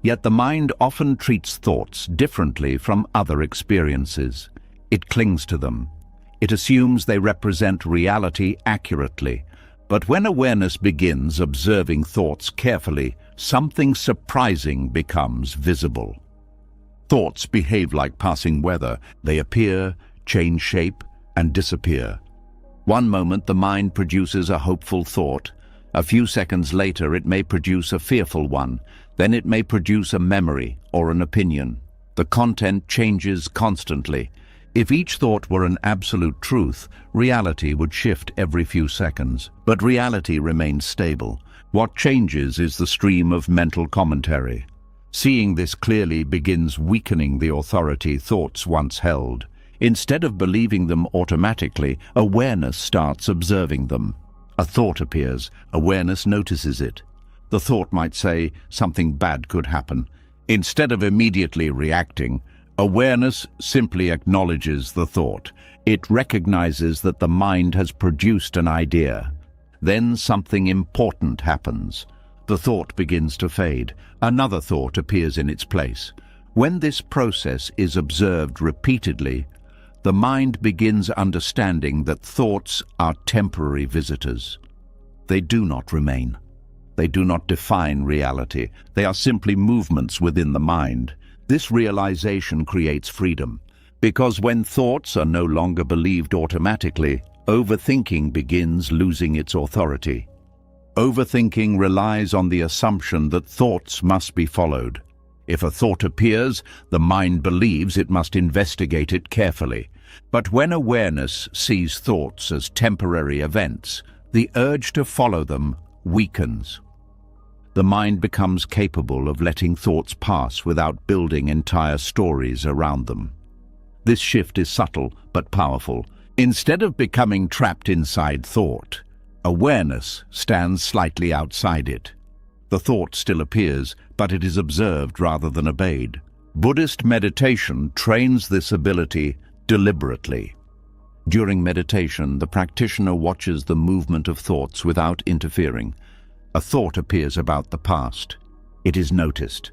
Yet the mind often treats thoughts differently from other experiences. It clings to them. It assumes they represent reality accurately. But when awareness begins observing thoughts carefully, something surprising becomes visible. Thoughts behave like passing weather. They appear, change shape, and disappear. One moment the mind produces a hopeful thought. A few seconds later it may produce a fearful one. Then it may produce a memory or an opinion. The content changes constantly. If each thought were an absolute truth, reality would shift every few seconds. But reality remains stable. What changes is the stream of mental commentary. Seeing this clearly begins weakening the authority thoughts once held. Instead of believing them automatically, awareness starts observing them. A thought appears. Awareness notices it. The thought might say something bad could happen. Instead of immediately reacting, awareness simply acknowledges the thought. It recognizes that the mind has produced an idea. Then something important happens. The thought begins to fade. Another thought appears in its place. When this process is observed repeatedly, the mind begins understanding that thoughts are temporary visitors. They do not remain. They do not define reality. They are simply movements within the mind. This realization creates freedom, because when thoughts are no longer believed automatically, overthinking begins losing its authority. Overthinking relies on the assumption that thoughts must be followed. If a thought appears, the mind believes it must investigate it carefully. But when awareness sees thoughts as temporary events, the urge to follow them weakens. The mind becomes capable of letting thoughts pass without building entire stories around them. This shift is subtle but powerful. Instead of becoming trapped inside thought, awareness stands slightly outside it. The thought still appears, but it is observed rather than obeyed. Buddhist meditation trains this ability deliberately. During meditation, the practitioner watches the movement of thoughts without interfering. A thought appears about the past. It is noticed.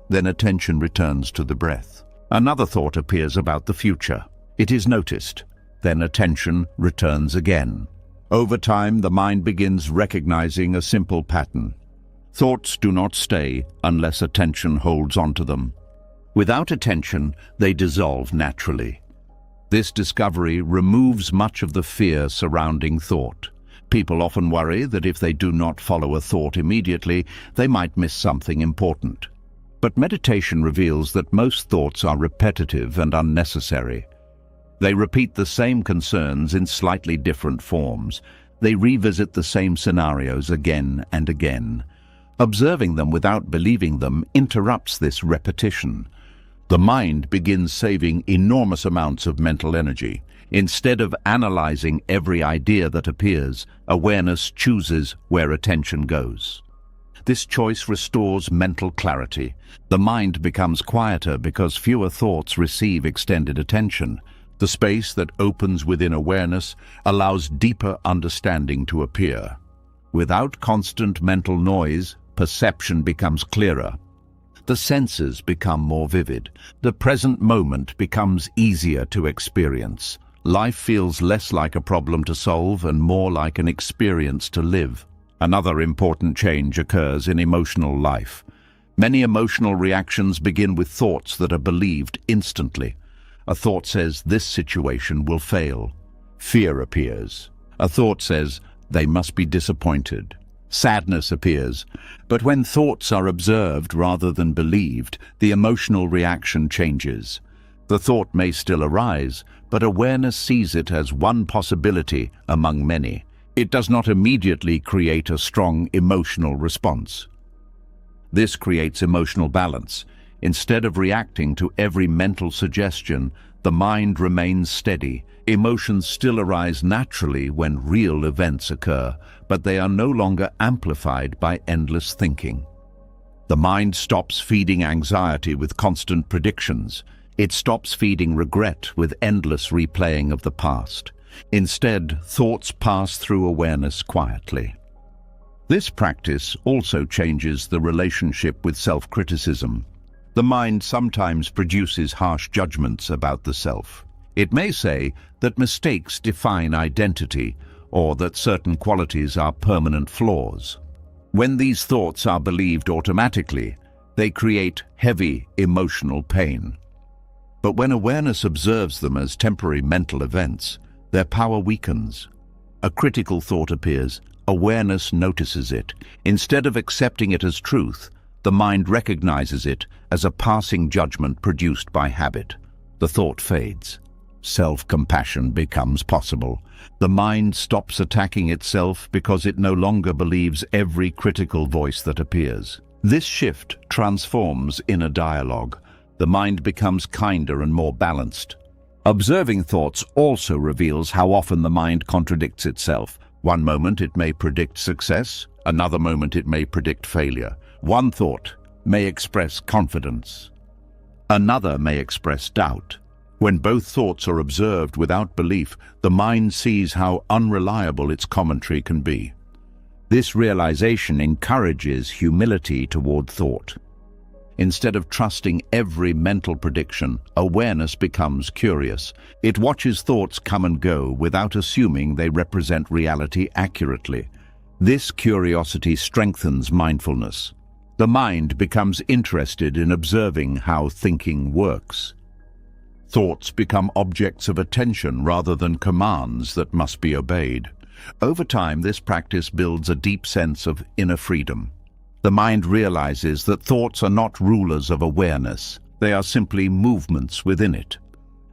Then attention returns to the breath. Another thought appears about the future. It is noticed. Then attention returns again. Over time, the mind begins recognizing a simple pattern. Thoughts do not stay unless attention holds onto them. Without attention, they dissolve naturally. This discovery removes much of the fear surrounding thought. People often worry that if they do not follow a thought immediately, they might miss something important. But meditation reveals that most thoughts are repetitive and unnecessary. They repeat the same concerns in slightly different forms. They revisit the same scenarios again and again. Observing them without believing them interrupts this repetition. The mind begins saving enormous amounts of mental energy. Instead of analyzing every idea that appears, awareness chooses where attention goes. This choice restores mental clarity. The mind becomes quieter because fewer thoughts receive extended attention. The space that opens within awareness allows deeper understanding to appear. Without constant mental noise, perception becomes clearer. The senses become more vivid. The present moment becomes easier to experience. Life feels less like a problem to solve and more like an experience to live. Another important change occurs in emotional life. Many emotional reactions begin with thoughts that are believed instantly. A thought says, "This situation will fail." Fear appears. A thought says, "They must be disappointed." Sadness appears. But when thoughts are observed rather than believed, the emotional reaction changes. The thought may still arise, but awareness sees it as one possibility among many. It does not immediately create a strong emotional response. This creates emotional balance. Instead of reacting to every mental suggestion, the mind remains steady. Emotions still arise naturally when real events occur, but they are no longer amplified by endless thinking. The mind stops feeding anxiety with constant predictions. It stops feeding regret with endless replaying of the past. Instead, thoughts pass through awareness quietly. This practice also changes the relationship with self-criticism. The mind sometimes produces harsh judgments about the self. It may say that mistakes define identity or that certain qualities are permanent flaws. When these thoughts are believed automatically, they create heavy emotional pain. But when awareness observes them as temporary mental events, their power weakens. A critical thought appears. Awareness notices it. Instead of accepting it as truth, the mind recognizes it as a passing judgment produced by habit. The thought fades. Self-compassion becomes possible. The mind stops attacking itself because it no longer believes every critical voice that appears. This shift transforms inner dialogue. The mind becomes kinder and more balanced. Observing thoughts also reveals how often the mind contradicts itself. One moment it may predict success, another moment it may predict failure. One thought may express confidence, another may express doubt. When both thoughts are observed without belief, the mind sees how unreliable its commentary can be. This realization encourages humility toward thought. Instead of trusting every mental prediction, awareness becomes curious. It watches thoughts come and go without assuming they represent reality accurately. This curiosity strengthens mindfulness. The mind becomes interested in observing how thinking works. Thoughts become objects of attention rather than commands that must be obeyed. Over time, this practice builds a deep sense of inner freedom. The mind realizes that thoughts are not rulers of awareness. They are simply movements within it.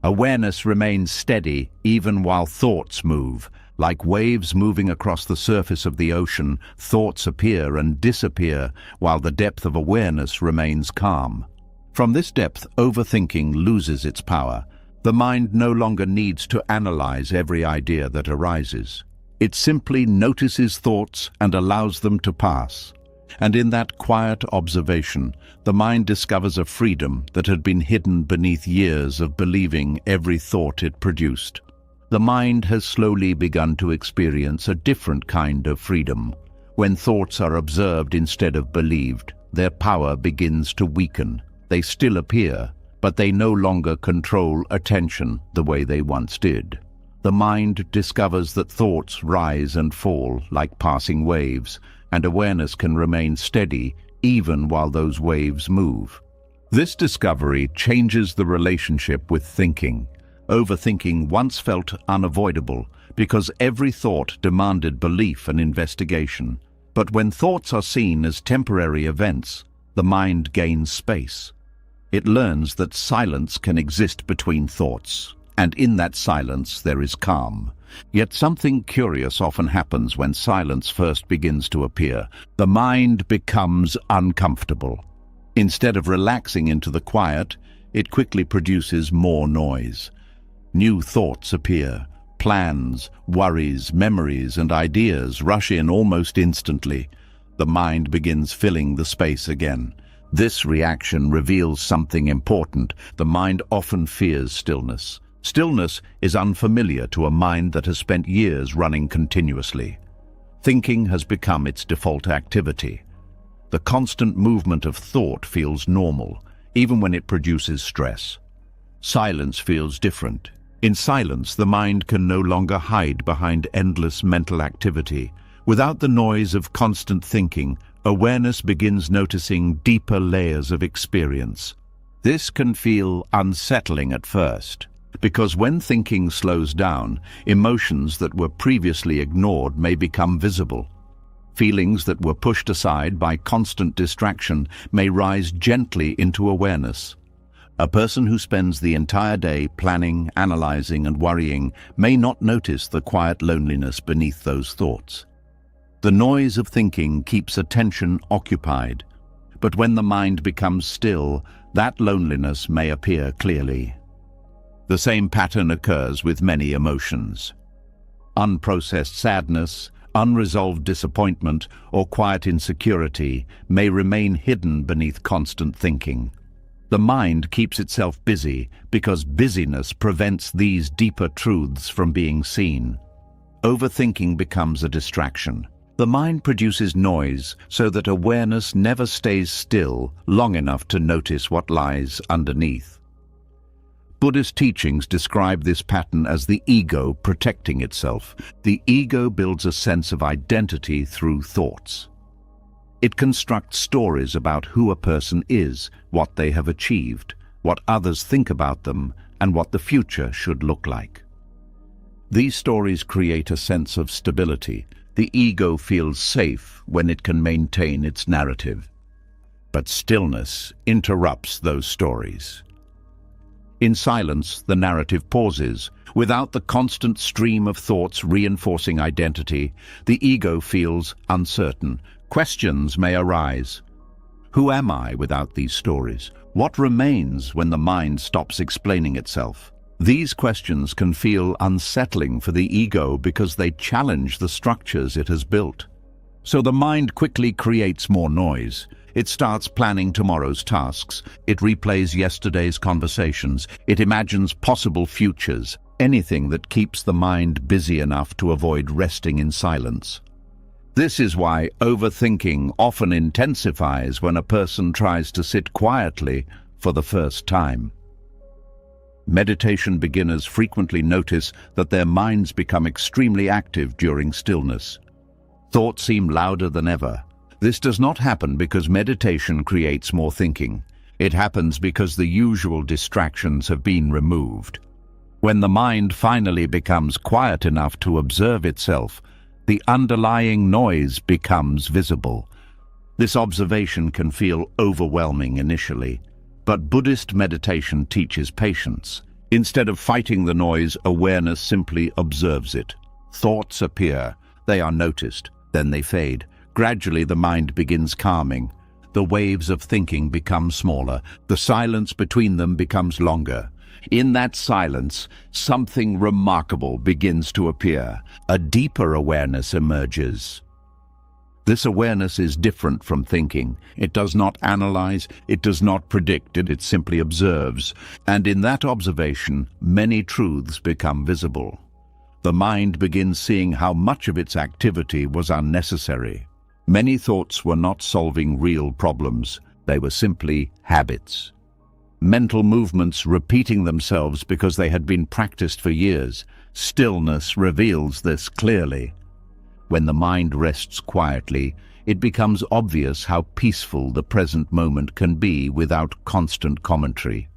Awareness remains steady even while thoughts move. Like waves moving across the surface of the ocean, thoughts appear and disappear while the depth of awareness remains calm. From this depth, overthinking loses its power. The mind no longer needs to analyze every idea that arises. It simply notices thoughts and allows them to pass. And in that quiet observation, the mind discovers a freedom that had been hidden beneath years of believing every thought it produced. The mind has slowly begun to experience a different kind of freedom. When thoughts are observed instead of believed, their power begins to weaken. They still appear, but they no longer control attention the way they once did. The mind discovers that thoughts rise and fall like passing waves, and awareness can remain steady even while those waves move. This discovery changes the relationship with thinking. Overthinking once felt unavoidable because every thought demanded belief and investigation. But when thoughts are seen as temporary events, the mind gains space. It learns that silence can exist between thoughts, and in that silence there is calm. Yet something curious often happens when silence first begins to appear. The mind becomes uncomfortable. Instead of relaxing into the quiet, it quickly produces more noise. New thoughts appear. Plans, worries, memories, and ideas rush in almost instantly. The mind begins filling the space again. This reaction reveals something important. The mind often fears stillness. Stillness is unfamiliar to a mind that has spent years running continuously. Thinking has become its default activity. The constant movement of thought feels normal, even when it produces stress. Silence feels different. In silence, the mind can no longer hide behind endless mental activity. Without the noise of constant thinking, awareness begins noticing deeper layers of experience. This can feel unsettling at first, because when thinking slows down, emotions that were previously ignored may become visible. Feelings that were pushed aside by constant distraction may rise gently into awareness. A person who spends the entire day planning, analyzing, and worrying may not notice the quiet loneliness beneath those thoughts. The noise of thinking keeps attention occupied, but when the mind becomes still, that loneliness may appear clearly. The same pattern occurs with many emotions. Unprocessed sadness, unresolved disappointment, or quiet insecurity may remain hidden beneath constant thinking. The mind keeps itself busy because busyness prevents these deeper truths from being seen. Overthinking becomes a distraction. The mind produces noise so that awareness never stays still long enough to notice what lies underneath. Buddhist teachings describe this pattern as the ego protecting itself. The ego builds a sense of identity through thoughts. It constructs stories about who a person is, what they have achieved, what others think about them, and what the future should look like. These stories create a sense of stability. The ego feels safe when it can maintain its narrative. But stillness interrupts those stories. In silence, the narrative pauses. Without the constant stream of thoughts reinforcing identity, the ego feels uncertain. Questions may arise. Who am I without these stories? What remains when the mind stops explaining itself? These questions can feel unsettling for the ego because they challenge the structures it has built. So the mind quickly creates more noise. It starts planning tomorrow's tasks. It replays yesterday's conversations. It imagines possible futures, anything that keeps the mind busy enough to avoid resting in silence. This is why overthinking often intensifies when a person tries to sit quietly for the first time. Meditation beginners frequently notice that their minds become extremely active during stillness. Thoughts seem louder than ever. This does not happen because meditation creates more thinking. It happens because the usual distractions have been removed. When the mind finally becomes quiet enough to observe itself, the underlying noise becomes visible. This observation can feel overwhelming initially, but Buddhist meditation teaches patience. Instead of fighting the noise, awareness simply observes it. Thoughts appear, they are noticed, then they fade. Gradually the mind begins calming. The waves of thinking become smaller. The silence between them becomes longer. In that silence, something remarkable begins to appear. A deeper awareness emerges. This awareness is different from thinking. It does not analyze, it does not predict, it simply observes. And in that observation, many truths become visible. The mind begins seeing how much of its activity was unnecessary. Many thoughts were not solving real problems. They were simply habits. Mental movements repeating themselves because they had been practiced for years. Stillness reveals this clearly. When the mind rests quietly, it becomes obvious how peaceful the present moment can be without constant commentary.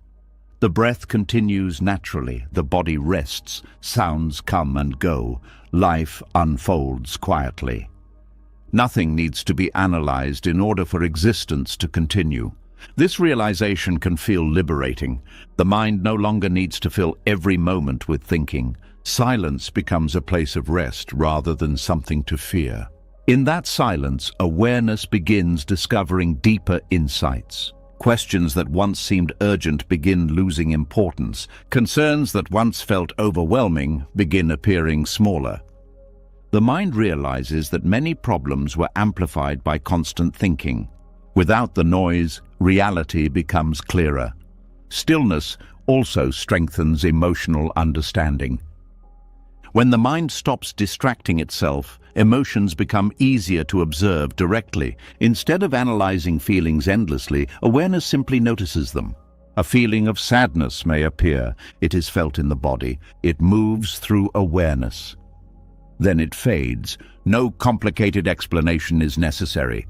The breath continues naturally, the body rests, sounds come and go, life unfolds quietly. Nothing needs to be analyzed in order for existence to continue. This realization can feel liberating. The mind no longer needs to fill every moment with thinking. Silence becomes a place of rest rather than something to fear. In that silence, awareness begins discovering deeper insights. Questions that once seemed urgent begin losing importance. Concerns that once felt overwhelming begin appearing smaller. The mind realizes that many problems were amplified by constant thinking. Without the noise, reality becomes clearer. Stillness also strengthens emotional understanding. When the mind stops distracting itself, emotions become easier to observe directly. Instead of analyzing feelings endlessly, awareness simply notices them. A feeling of sadness may appear. It is felt in the body. It moves through awareness. Then it fades. No complicated explanation is necessary.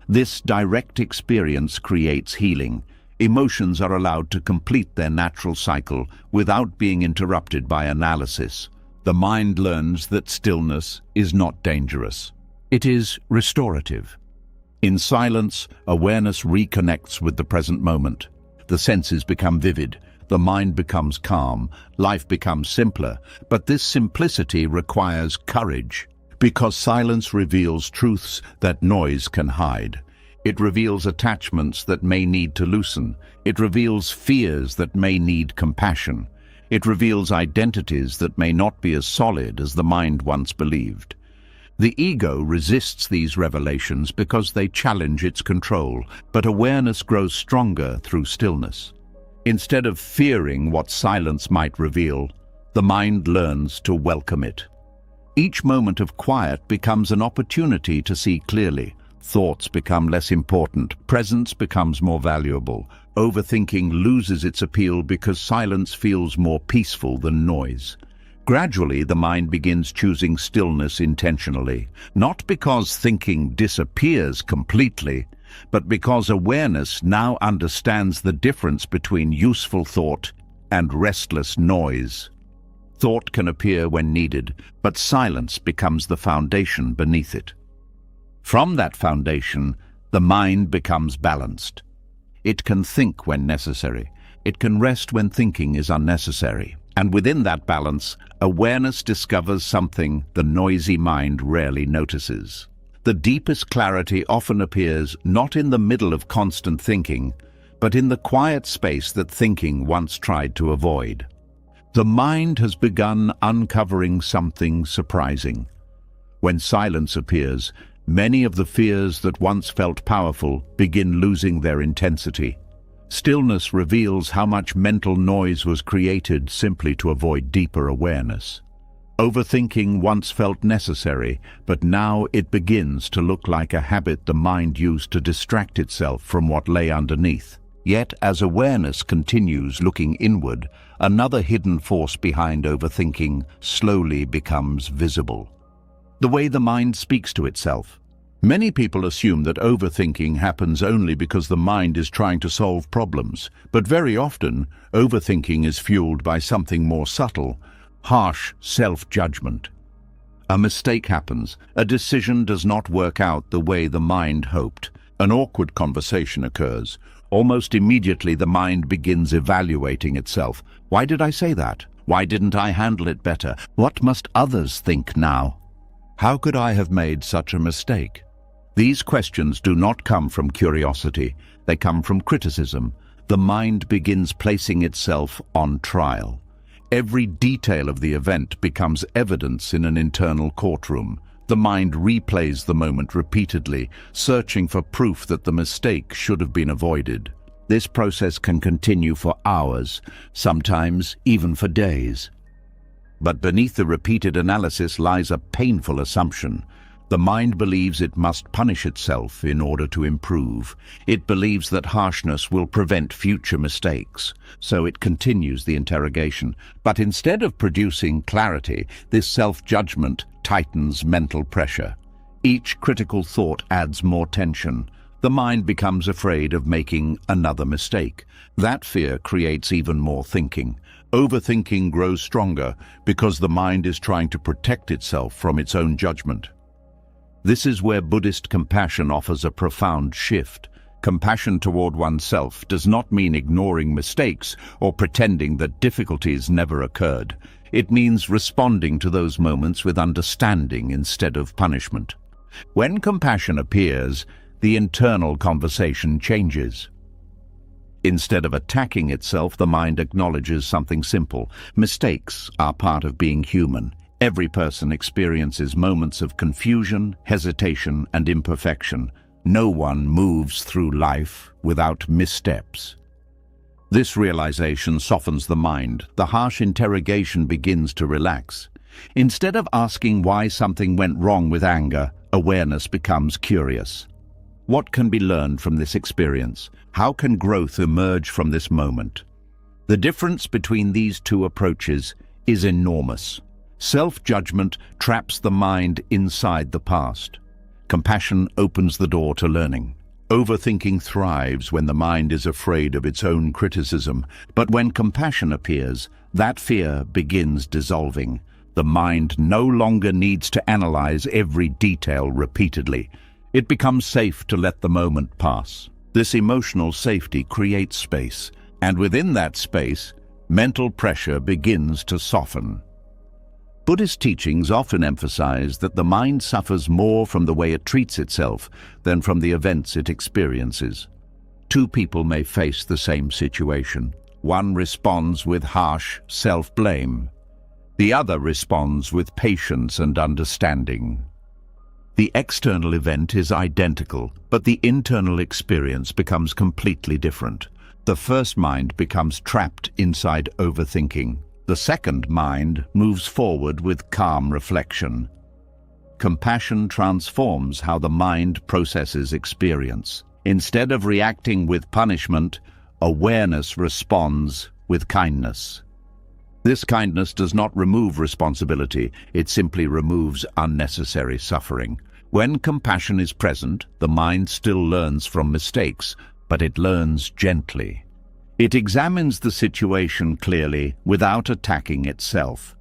This direct experience creates healing. Emotions are allowed to complete their natural cycle without being interrupted by analysis. The mind learns that stillness is not dangerous. It is restorative. In silence, awareness reconnects with the present moment. The senses become vivid. The mind becomes calm. Life becomes simpler. But this simplicity requires courage, because silence reveals truths that noise can hide. It reveals attachments that may need to loosen. It reveals fears that may need compassion. It reveals identities that may not be as solid as the mind once believed. The ego resists these revelations because they challenge its control, but awareness grows stronger through stillness. Instead of fearing what silence might reveal, the mind learns to welcome it. Each moment of quiet becomes an opportunity to see clearly. Thoughts become less important. Presence becomes more valuable. Overthinking loses its appeal because silence feels more peaceful than noise. Gradually, the mind begins choosing stillness intentionally, not because thinking disappears completely, but because awareness now understands the difference between useful thought and restless noise. Thought can appear when needed, but silence becomes the foundation beneath it. From that foundation, the mind becomes balanced. It can think when necessary. It can rest when thinking is unnecessary. And within that balance, awareness discovers something the noisy mind rarely notices. The deepest clarity often appears not in the middle of constant thinking, but in the quiet space that thinking once tried to avoid. The mind has begun uncovering something surprising. When silence appears, many of the fears that once felt powerful begin losing their intensity. Stillness reveals how much mental noise was created simply to avoid deeper awareness. Overthinking once felt necessary, but now it begins to look like a habit the mind used to distract itself from what lay underneath. Yet, as awareness continues looking inward, another hidden force behind overthinking slowly becomes visible. The way the mind speaks to itself. Many people assume that overthinking happens only because the mind is trying to solve problems, but very often, overthinking is fueled by something more subtle, harsh self-judgment. A mistake happens, a decision does not work out the way the mind hoped, an awkward conversation occurs. Almost immediately the mind begins evaluating itself. Why did I say that? Why didn't I handle it better? What must others think now? How could I have made such a mistake? These questions do not come from curiosity, they come from criticism. The mind begins placing itself on trial. Every detail of the event becomes evidence in an internal courtroom. The mind replays the moment repeatedly, searching for proof that the mistake should have been avoided. This process can continue for hours, sometimes even for days. But beneath the repeated analysis lies a painful assumption. The mind believes it must punish itself in order to improve. It believes that harshness will prevent future mistakes, so it continues the interrogation. But instead of producing clarity, this self-judgment tightens mental pressure. Each critical thought adds more tension. the mind becomes afraid of making another mistake. That fear creates even more thinking. Overthinking grows stronger because the mind is trying to protect itself from its own judgment. This is where Buddhist compassion offers a profound shift. Compassion toward oneself does not mean ignoring mistakes or pretending that difficulties never occurred. It means responding to those moments with understanding instead of punishment. When compassion appears, the internal conversation changes. Instead of attacking itself, the mind acknowledges something simple. Mistakes are part of being human. Every person experiences moments of confusion, hesitation, and imperfection. No one moves through life without missteps. This realization softens the mind. The harsh interrogation begins to relax. Instead of asking why something went wrong with anger, awareness becomes curious. What can be learned from this experience? How can growth emerge from this moment? The difference between these two approaches is enormous. Self-judgment traps the mind inside the past. Compassion opens the door to learning. Overthinking thrives when the mind is afraid of its own criticism, but when compassion appears, that fear begins dissolving. The mind no longer needs to analyze every detail repeatedly. It becomes safe to let the moment pass. This emotional safety creates space, and within that space, mental pressure begins to soften. Buddhist teachings often emphasize that the mind suffers more from the way it treats itself than from the events it experiences. Two people may face the same situation. One responds with harsh self-blame. The other responds with patience and understanding. The external event is identical, but the internal experience becomes completely different. The first mind becomes trapped inside overthinking. The second mind moves forward with calm reflection. Compassion transforms how the mind processes experience. Instead of reacting with punishment, awareness responds with kindness. This kindness does not remove responsibility, it simply removes unnecessary suffering. When compassion is present, the mind still learns from mistakes, but it learns gently. It examines the situation clearly without attacking itself.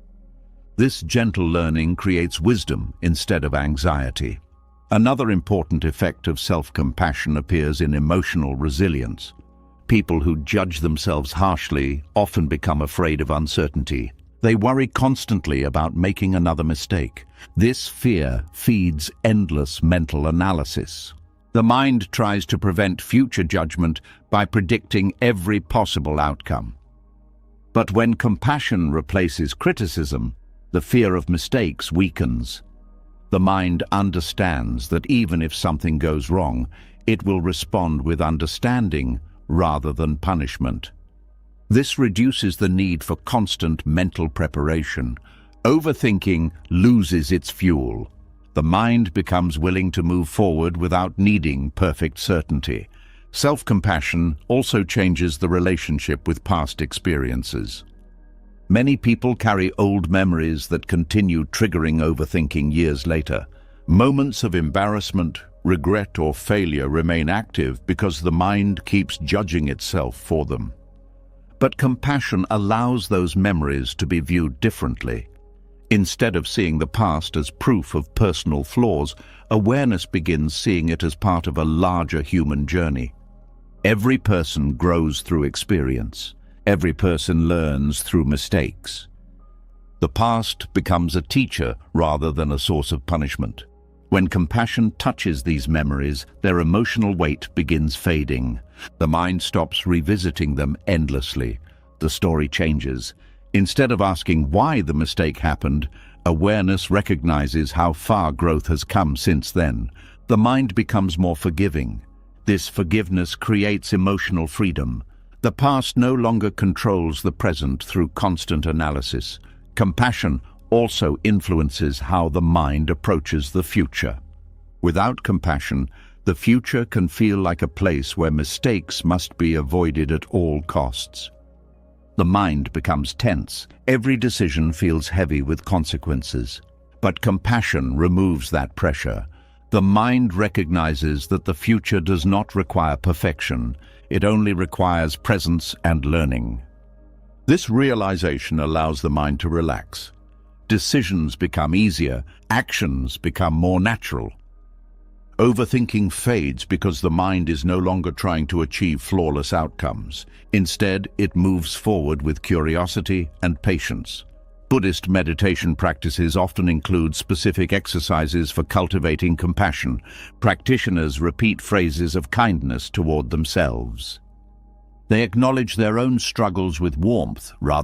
This gentle learning creates wisdom instead of anxiety. Another important effect of self-compassion appears in emotional resilience. People who judge themselves harshly often become afraid of uncertainty. They worry constantly about making another mistake. This fear feeds endless mental analysis. The mind tries to prevent future judgment by predicting every possible outcome. But when compassion replaces criticism, the fear of mistakes weakens. The mind understands that even if something goes wrong, it will respond with understanding rather than punishment. This reduces the need for constant mental preparation. Overthinking loses its fuel. The mind becomes willing to move forward without needing perfect certainty. Self-compassion also changes the relationship with past experiences. Many people carry old memories that continue triggering overthinking years later. Moments of embarrassment, regret, or failure remain active because the mind keeps judging itself for them. But compassion allows those memories to be viewed differently. Instead of seeing the past as proof of personal flaws, awareness begins seeing it as part of a larger human journey. Every person grows through experience. Every person learns through mistakes. The past becomes a teacher rather than a source of punishment. When compassion touches these memories, their emotional weight begins fading. The mind stops revisiting them endlessly. The story changes. Instead of asking why the mistake happened, awareness recognizes how far growth has come since then. The mind becomes more forgiving. This forgiveness creates emotional freedom. The past no longer controls the present through constant analysis. Compassion also influences how the mind approaches the future. Without compassion, the future can feel like a place where mistakes must be avoided at all costs. The mind becomes tense. Every decision feels heavy with consequences. But compassion removes that pressure. The mind recognizes that the future does not require perfection. It only requires presence and learning. This realization allows the mind to relax. Decisions become easier, actions become more natural. Overthinking fades because the mind is no longer trying to achieve flawless outcomes. Instead, it moves forward with curiosity and patience. Buddhist meditation practices often include specific exercises for cultivating compassion. Practitioners repeat phrases of kindness toward themselves. They acknowledge their own struggles with warmth rather